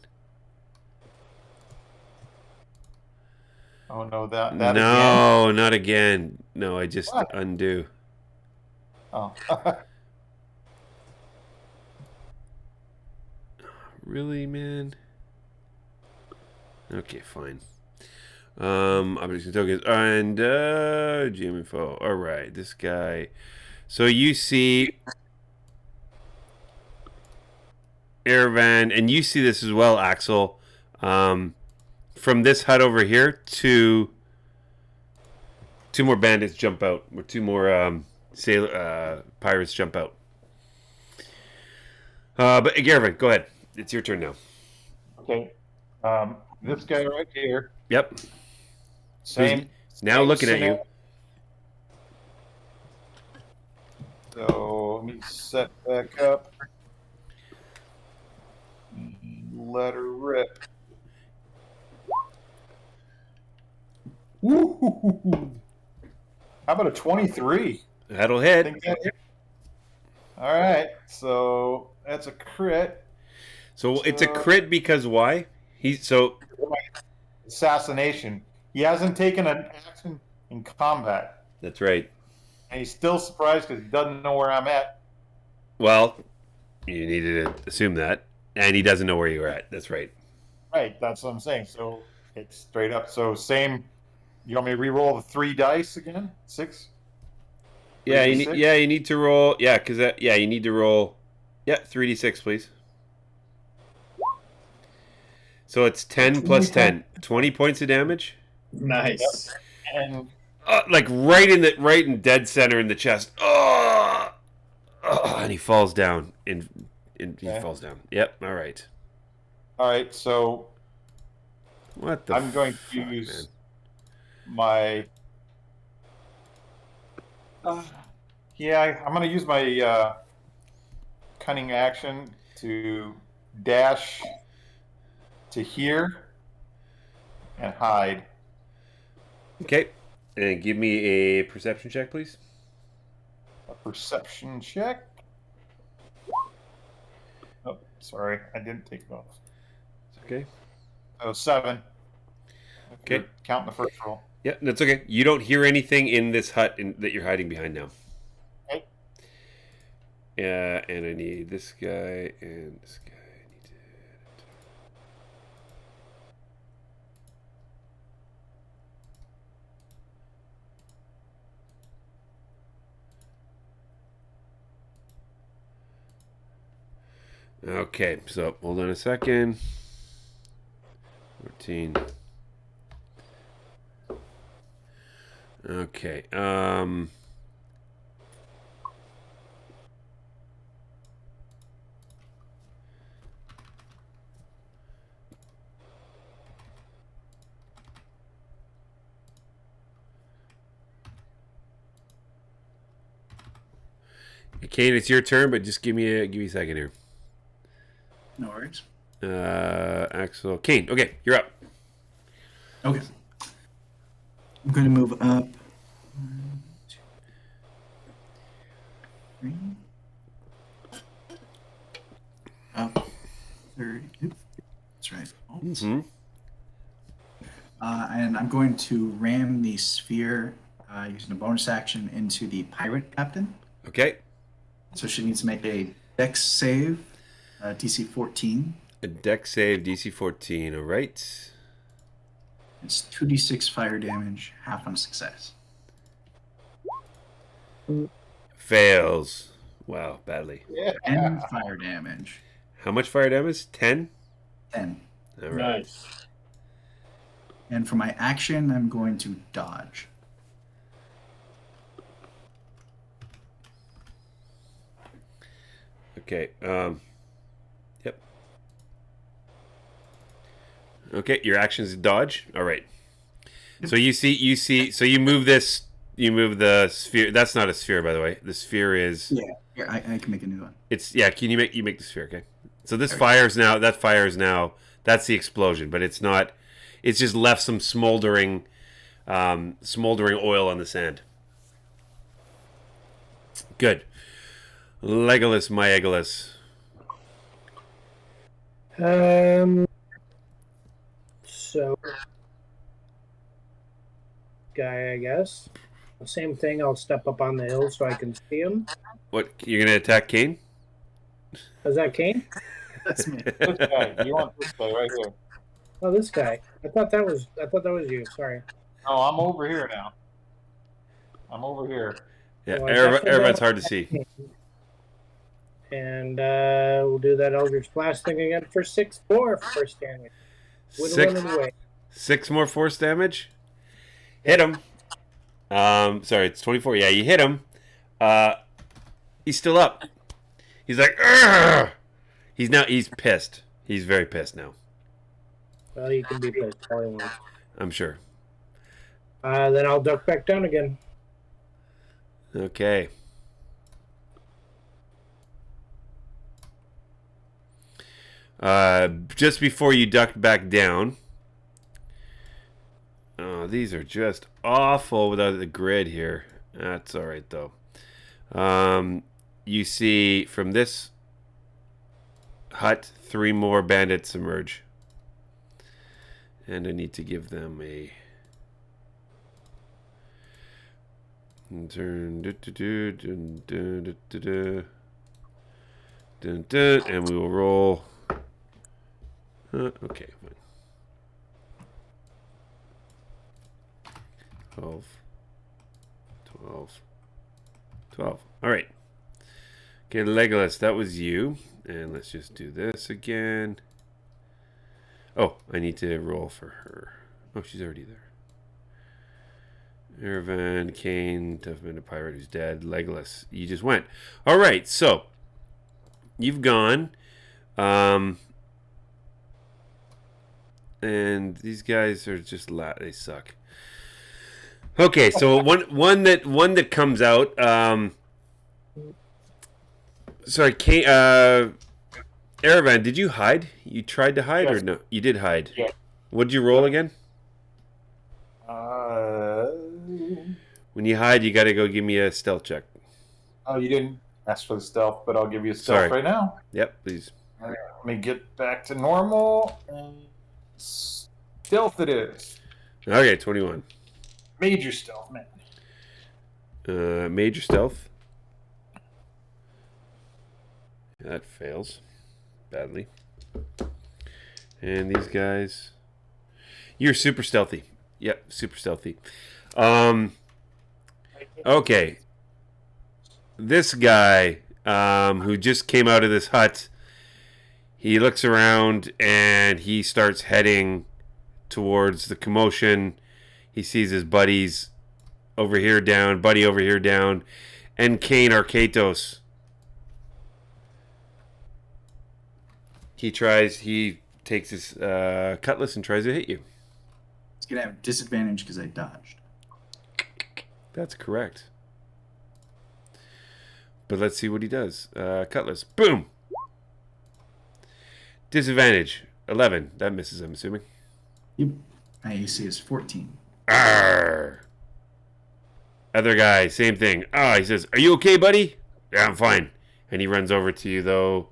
Oh no, that again. No, not again. No, I just What? undo. Oh. Really, man? Okay, fine. Obviously tokens and GM info. All right, this guy. So you see Airvan, and you see this as well, Axel. From this hut over here to two more bandits jump out, or two more sailor pirates jump out. But Airvan, go ahead. It's your turn now. Okay. This guy right here. Yep. Same. Now same looking at scenario. you. So let me set back up. Let her rip. Woo-hoo-hoo-hoo. How about a 23? That'll hit. Think that hit? All right. So that's a crit. So it's a crit because why? Assassination. He hasn't taken an action in combat. That's right. And he's still surprised because he doesn't know where I'm at. Well, you needed to assume that. And he doesn't know where you're at. That's right. Right, that's what I'm saying. So it's straight up. So same. You want me to re-roll the 3 dice again? 6? Yeah, you 3d6? you need to roll. Yeah, because you need to roll. Yeah, 3d6, please. So it's 10 plus 10. 20 points of damage. Nice. And Like right in dead center in the chest. Oh, and he falls down. He falls down. Yep. All right. all right, so What the? I'm going to use my. Yeah, I'm going to use my cunning action to dash to here and hide. Okay. And give me a perception check, please. A perception check. Oh, sorry, I didn't take it off. Okay. Oh, 7. Okay. You're counting the first roll. Yeah, that's okay. You don't hear anything in this hut that you're hiding behind now. Okay. Yeah, and I need this guy and this guy. Okay, so hold on a second. 14. Okay. Kane, it's your turn, but just give me a second here. No worries. Axel, Kane. Okay, you're up. Okay. I'm going to move up. 1, 2, 3. Up. 30. Oops. That's right. Oh. Mm-hmm. And I'm going to ram the sphere using a bonus action into the pirate captain. Okay. So she needs to make a dex save, DC 14. A dex save, DC 14. All right. It's 2d6 fire damage, half on success. Fails. Wow, badly. Yeah. 10 fire damage. How much fire damage? 10? 10. All right. Nice. And for my action, I'm going to dodge. Okay. Yep. Okay, your action is dodge. All right. So you move this. You move the sphere. That's not a sphere, by the way. The sphere is. Yeah. Here, I can make a new one. Can you make the sphere? Okay. So this fires now. That fires now. That's the explosion, but it's not. It's just left some smoldering oil on the sand. Good. Legolas, my Egolas. So guy, I guess. The same thing. I'll step up on the hill so I can see him. What, you're gonna attack Kane? Is that Kane? That's me. This guy. You want this guy right here. Oh, this guy. I thought that was you. Sorry. No, I'm over here now. I'm over here. Yeah, Well, I definitely Erevan's don't- hard to see. And we'll do that Eldritch Blast thing again for 6/4 first damage. Would Six, run away. 6 more force damage. Hit him. Sorry, it's 24. Yeah, you hit him. He's still up. He's like, "Argh!" He's pissed. He's very pissed now. Well, you can be pissed all you want. I'm sure. Then I'll duck back down again. Okay. Just before you ducked back down. Oh, these are just awful without the grid here. That's all right though. You see from this hut 3 more bandits emerge, and I need to give them a turn. And we will roll. Okay, fine. 12. All right. Okay, Legolas, that was you. And let's just do this again. Oh, I need to roll for her. Oh, she's already there. Erevan, Kane, Duffman, a pirate who's dead. Legolas, you just went. All right, so you've gone. And these guys are just they suck. Okay, so one that comes out. Sorry, Erevan, did you hide? You tried to hide or Yes. no? You did hide. Yeah. What'd you roll again? Oh, When you hide, you got to go give me a stealth check. you didn't ask for the stealth, but I'll give you a stealth Sorry. right now. Yep, please. Let me get back to normal. And stealth it is. Okay, 21. Major stealth, man. Major stealth. That fails badly. And these guys, you're super stealthy. Yep, super stealthy. Okay. This guy, who just came out of this hut, he looks around and he starts heading towards the commotion. He sees his buddies over here down, buddy over here down, and Kane Arcatos. He takes his cutlass and tries to hit you. It's gonna have disadvantage because I dodged. That's correct. But let's see what he does. Cutlass. Boom! Disadvantage. 11. That misses, I'm assuming. Yep. My AC is 14. Arr! Other guy, same thing. He says, "Are you okay, buddy?" "Yeah, I'm fine." And he runs over to you, though.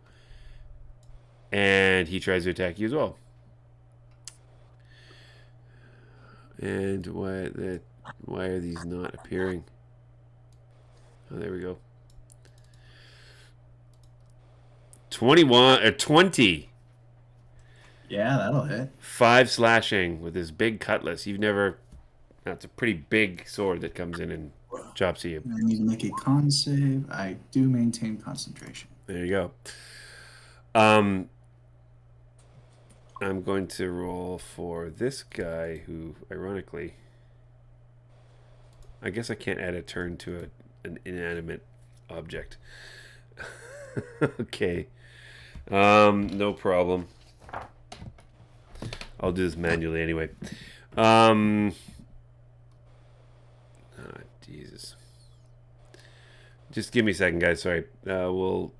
And he tries to attack you as well. And why are these not appearing? Oh, there we go. 20. Yeah, that'll hit. 5 slashing with his big cutlass. That's a pretty big sword that comes in and chops at you. I need to make a con save. I do maintain concentration. There you go. I'm going to roll for this guy who, ironically, I guess I can't add a turn to an inanimate object. Okay. No problem. I'll do this manually anyway. Jesus. Just give me a second, guys. Sorry. We'll...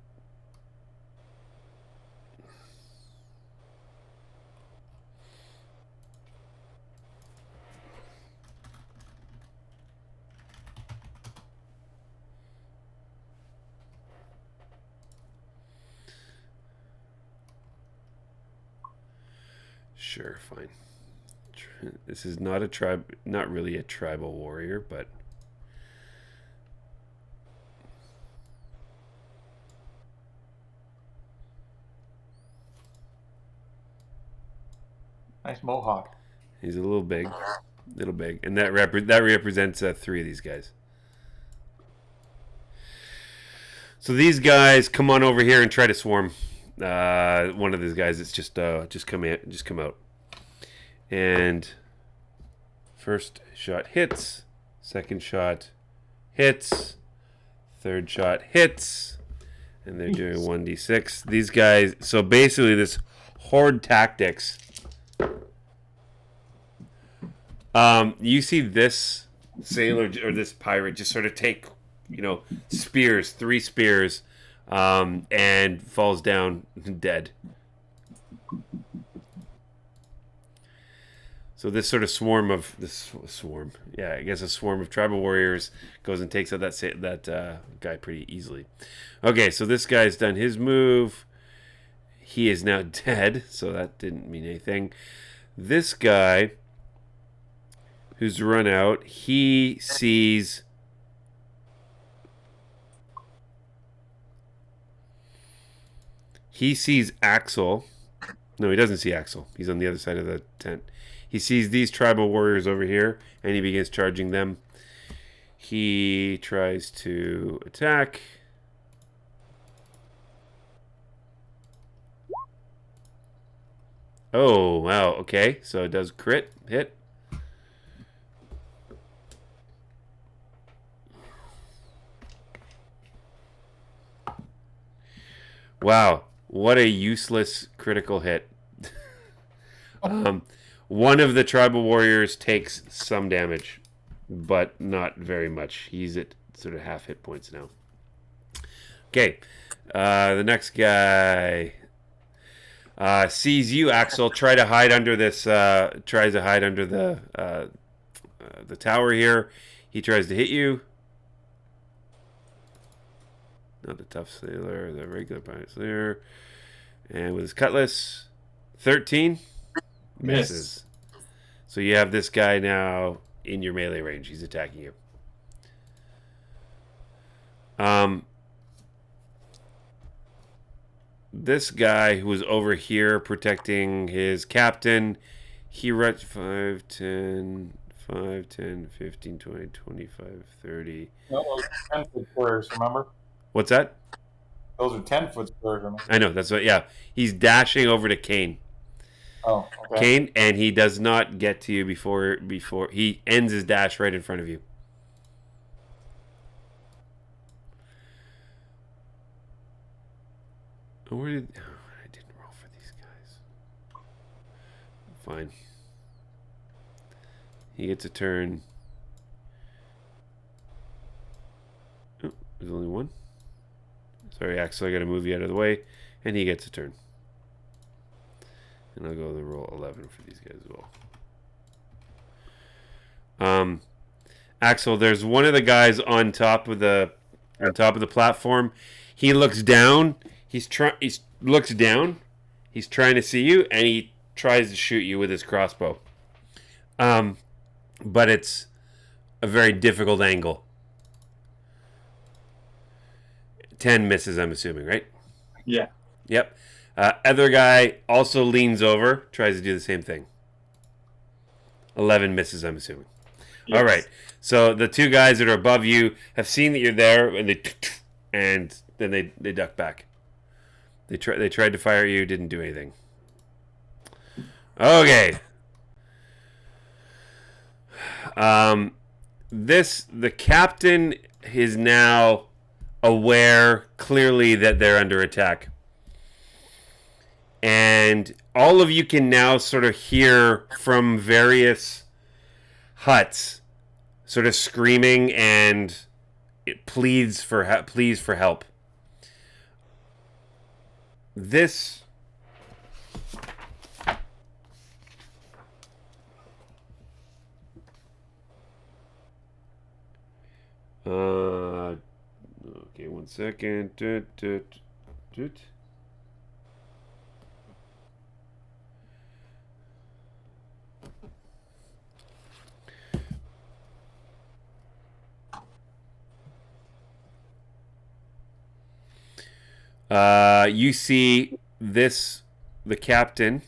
Sure, fine. This is not a tribe, not really a tribal warrior, but Nice mohawk. he's a little big, and that represents 3 of these guys. So these guys come on over here and try to swarm. One of these guys, it's just come out, and first shot hits, second shot hits, third shot hits, and they're doing 1d6. These guys, so basically this horde tactics. You see this sailor or this pirate just sort of take, spears, 3 spears, and falls down dead. So this sort of swarm of a swarm of tribal warriors goes and takes out that guy pretty easily. Okay, so this guy's done his move. He is now dead, so that didn't mean anything. This guy, who's run out, he sees Axel. No, he doesn't see Axel. He's on the other side of the tent. He sees these tribal warriors over here, and he begins charging them. He tries to attack. Oh, wow. Okay, so it does crit hit. Wow, what a useless critical hit. One of the tribal warriors takes some damage, but not very much. He's at sort of half hit points now. Okay, the next guy sees you, Axel. Tries to hide under the tower here. He tries to hit you. Not the tough sailor, the regular pirate sailor. And with his cutlass, 13 misses. So you have this guy now in your melee range. He's attacking you. This guy who was over here protecting his captain, he runs 5, 10, 15, 20, 25, 30. No, those are 10-foot squares, remember? What's that? Those are 10-foot squares, remember? I know, that's what, yeah. He's dashing over to Kane. Oh, okay. Kane, and he does not get to you before he ends his dash right in front of you. I didn't roll for these guys. Fine. He gets a turn. Oh, there's only one. Sorry, Axel, I gotta move you out of the way. And he gets a turn. And I'll go to roll 11 for these guys as well. Axel, there's one of the guys on top of the platform. He looks down. He looks down. He's trying to see you, and he tries to shoot you with his crossbow. But it's a very difficult angle. 10 misses, I'm assuming, right? Yeah. Yep. Other guy also leans over, tries to do the same thing. 11 misses, I'm assuming. Yes. All right. So the 2 guys that are above you have seen that you're there, and then they duck back. They tried to fire you, didn't do anything. Okay. The captain is now aware clearly that they're under attack. And all of you can now sort of hear from various huts sort of screaming and pleas for help. This okay, one second. You see the captain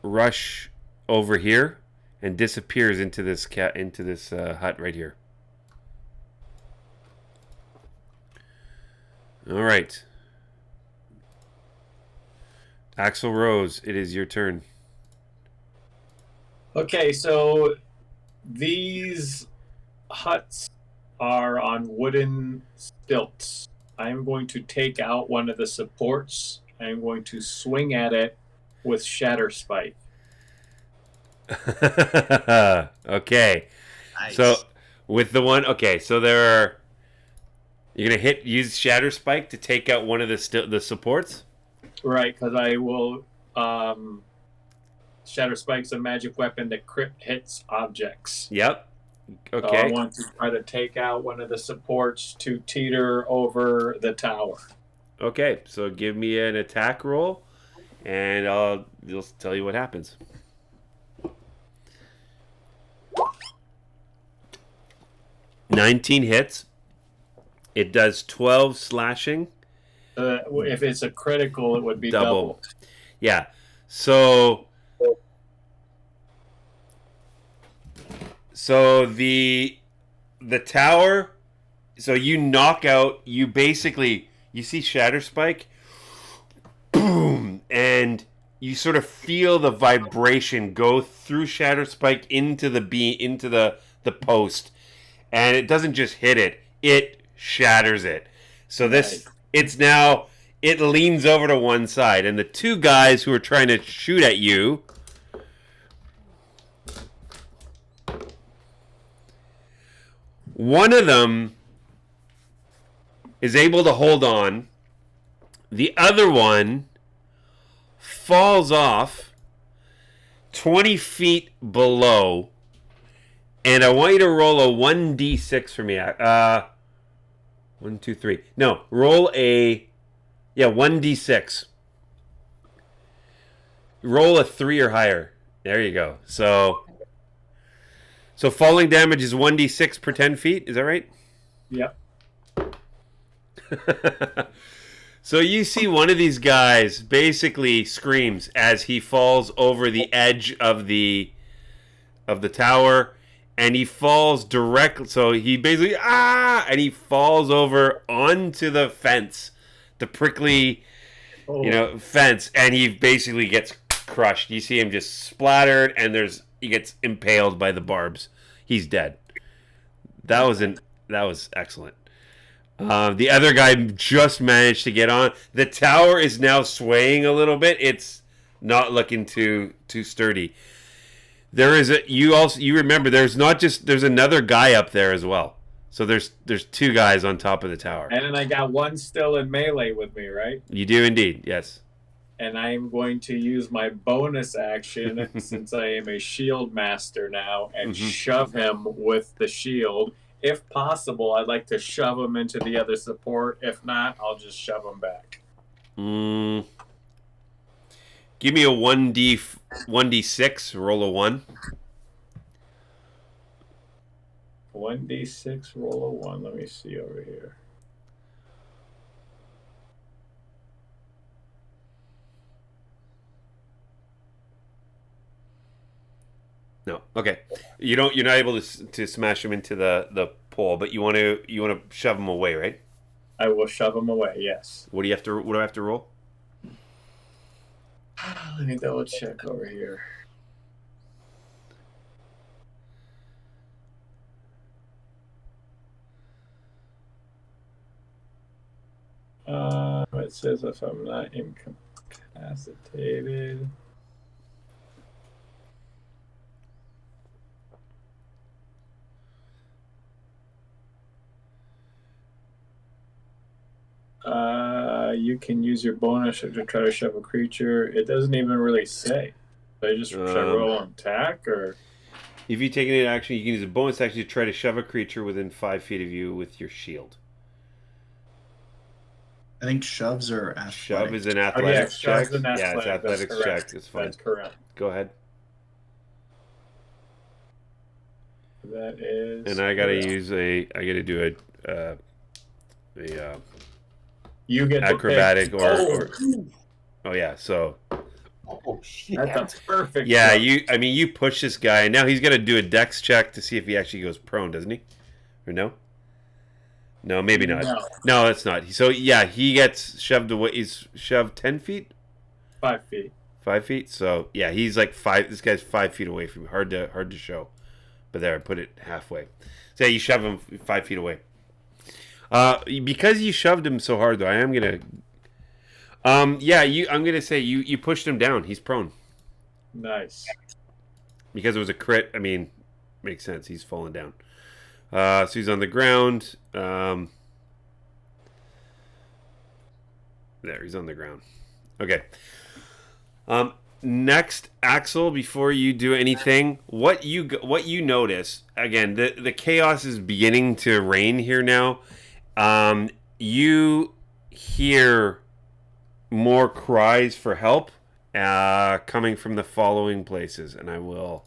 rush over here and disappears into this hut right here. All right. Axel Rose, it is your turn. Okay, so these huts are on wooden stilts. I'm going to take out one of the supports. I'm going to swing at it with Shatter Spike. Okay. Nice. So with the one, okay, so you're gonna use Shatter Spike to take out one of the supports. Right, because I will. Shatter Spike's a magic weapon that crit hits objects. Yep. So I Okay. want to try to take out one of the supports to teeter over the tower. Okay. So give me an attack roll, and I'll tell you what happens. "19 hits. It does 12 slashing. If it's a critical, it would be Double. double. Yeah. So the tower. So you knock out. You see Shatter Spike. Boom, and you sort of feel the vibration go through Shatter Spike into the post, and it doesn't just hit it; it shatters it. So it leans over to one side, and the two guys who are trying to shoot at you, one of them is able to hold on. The other one falls off 20 feet below, and I want you to roll a 1d6 for me. 1, 2, 3. No, roll 1d6. Roll a 3 or higher. There you go. So falling damage is 1d6 per 10 feet. Is that right? Yep. So you see one of these guys basically screams as he falls over the edge of the tower, and he falls directly. So he basically and he falls over onto the fence, the prickly, fence, and he basically gets crushed. You see him just splattered, and he gets impaled by the barbs. He's dead. That was excellent. The other guy just managed to get on. The tower is now swaying a little bit. It's not looking too sturdy. You remember there's another guy up there as well. So there's two guys on top of the tower. And then I got one still in melee with me, right? You do indeed, yes. And I'm going to use my bonus action since I am a shield master now and shove him with the shield. If possible, I'd like to shove him into the other support. If not, I'll just shove him back. Give me a 1d6, roll a 1. 1d6, roll a 1. Let me see over here. No. Okay. You're not able to smash him into the pole, but you want to shove him away, right? I will shove him away. Yes. What do I have to roll? Let me double check over here. It says if I'm not incapacitated. You can use your bonus to try to shove a creature. It doesn't even really say. Should I roll an attack or? If you take an action, you can use a bonus action to try to shove a creature within 5 feet of you with your shield. I think shoves are athletic. Shove is an athletics check. It's athletics check. It's fine. That's correct. Go ahead. That is. And I gotta do You get acrobatic to pick. or oh yeah. So Oh shit! That's a perfect. yeah, shot. you push this guy, and now he's got to do a dex check to see if he actually goes prone, doesn't he? Or no? No, maybe not. No. No, that's not. So yeah, he gets shoved away. He's shoved 10 feet, 5 feet. 5 feet. So yeah, he's like five. This guy's 5 feet away from you. Hard to show, but there, I put it halfway. So yeah, you shove him 5 feet away. Because you shoved him so hard, though, I am gonna. Yeah, I'm gonna say you pushed him down. He's prone Nice. because it was a crit. I mean, makes sense. He's fallen down. So he's on the ground. There, he's on the ground. Okay. Next, Axel, before you do anything, what you notice again? The chaos is beginning to reign here now. You hear more cries for help coming from the following places, and I will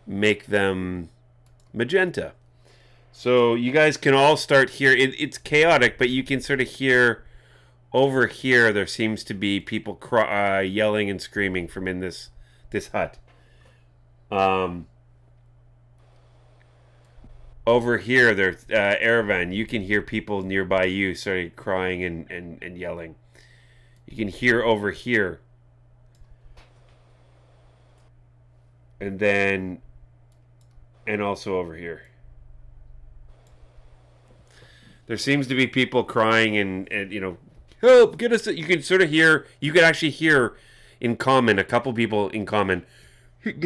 make them magenta. So you guys can all start here. It's chaotic, but you can sort of hear over here. There seems to be people yelling and screaming from in this hut. Over here, there's Erevan. You can hear people nearby you starting crying and yelling. You can hear over here. And then, and also over here. There seems to be people crying and help, get us. You can sort of hear, you could actually hear in common, a couple people in common,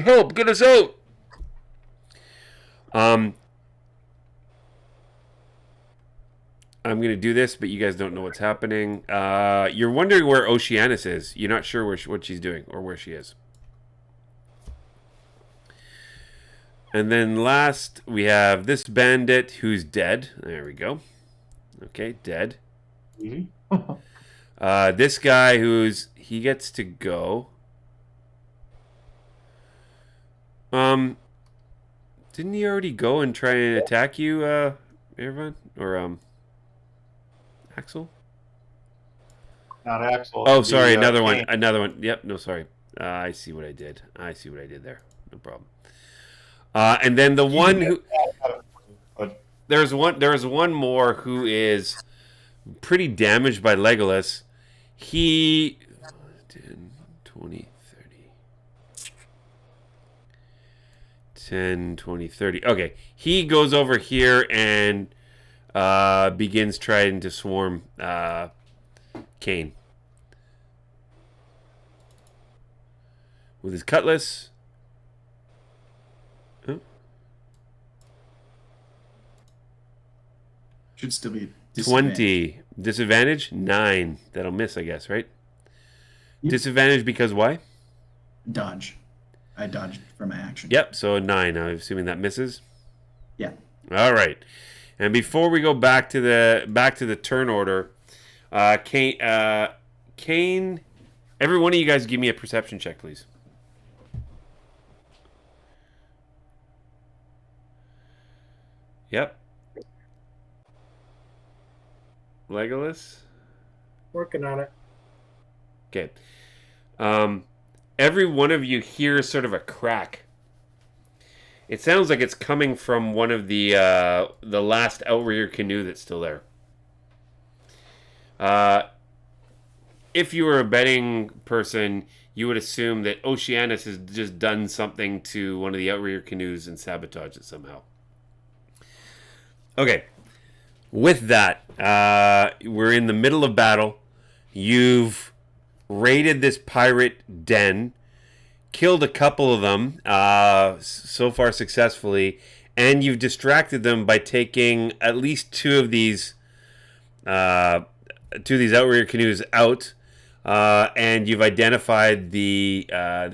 help, get us out. I'm going to do this, but you guys don't know what's happening. You're wondering where Oceanus is. You're not sure what she's doing or where she is. And then last, we have this bandit who's dead. There we go. Okay, dead. Mm-hmm. This guy he gets to go. Didn't he already go and try and attack you, Irvin? Or, Axel? Not Axel. Oh, sorry, another one. Kane. Another one. Yep, no, sorry. I see what I did. There. No problem. And then the one who... There's one more who is pretty damaged by Legolas. He 10, 20, 30. 10, 20, 30. Okay. He goes over here and begins trying to swarm Kane with his cutlass. Oh. Should still be 20. Disadvantage? 9. That'll miss, I guess, right? Yep. Disadvantage because why? Dodge. I dodged from my action. Yep, so a 9. I'm assuming that misses. Yeah. All right. And before we go back to the turn order, Kane, every one of you guys give me a perception check, please. Yep. Legolas. Working on it. Okay. Every one of you hears sort of a crack. It sounds like it's coming from one of the last outrigger canoe that's still there. If you were a betting person, you would assume that Oceanus has just done something to one of the outrigger canoes and sabotaged it somehow. Okay. With that, we're in the middle of battle. You've raided this pirate den, killed a couple of them, so far successfully, and you've distracted them by taking at least two of these outrigger canoes out, and you've identified the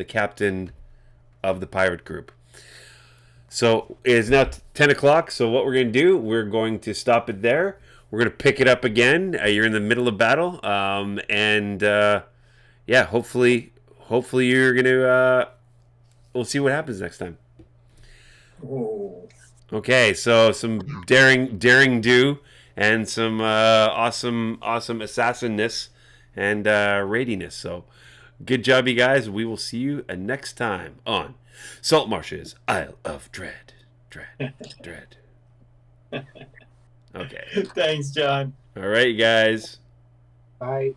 captain of the pirate group. So it is now 10 o'clock, so what we're going to do, we're going to stop it there. We're going to pick it up again. You're in the middle of battle, and hopefully you're going to... we'll see what happens next time. Oh. Okay, so some daring do and some awesome assassinness and raidiness. So good job, you guys. We will see you next time on Saltmarsh's Isle of Dread. Dread. Okay. Thanks, John. All right, you guys. Bye.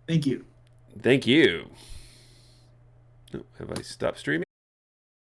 Thank you. Thank you. Oh, have I stopped streaming?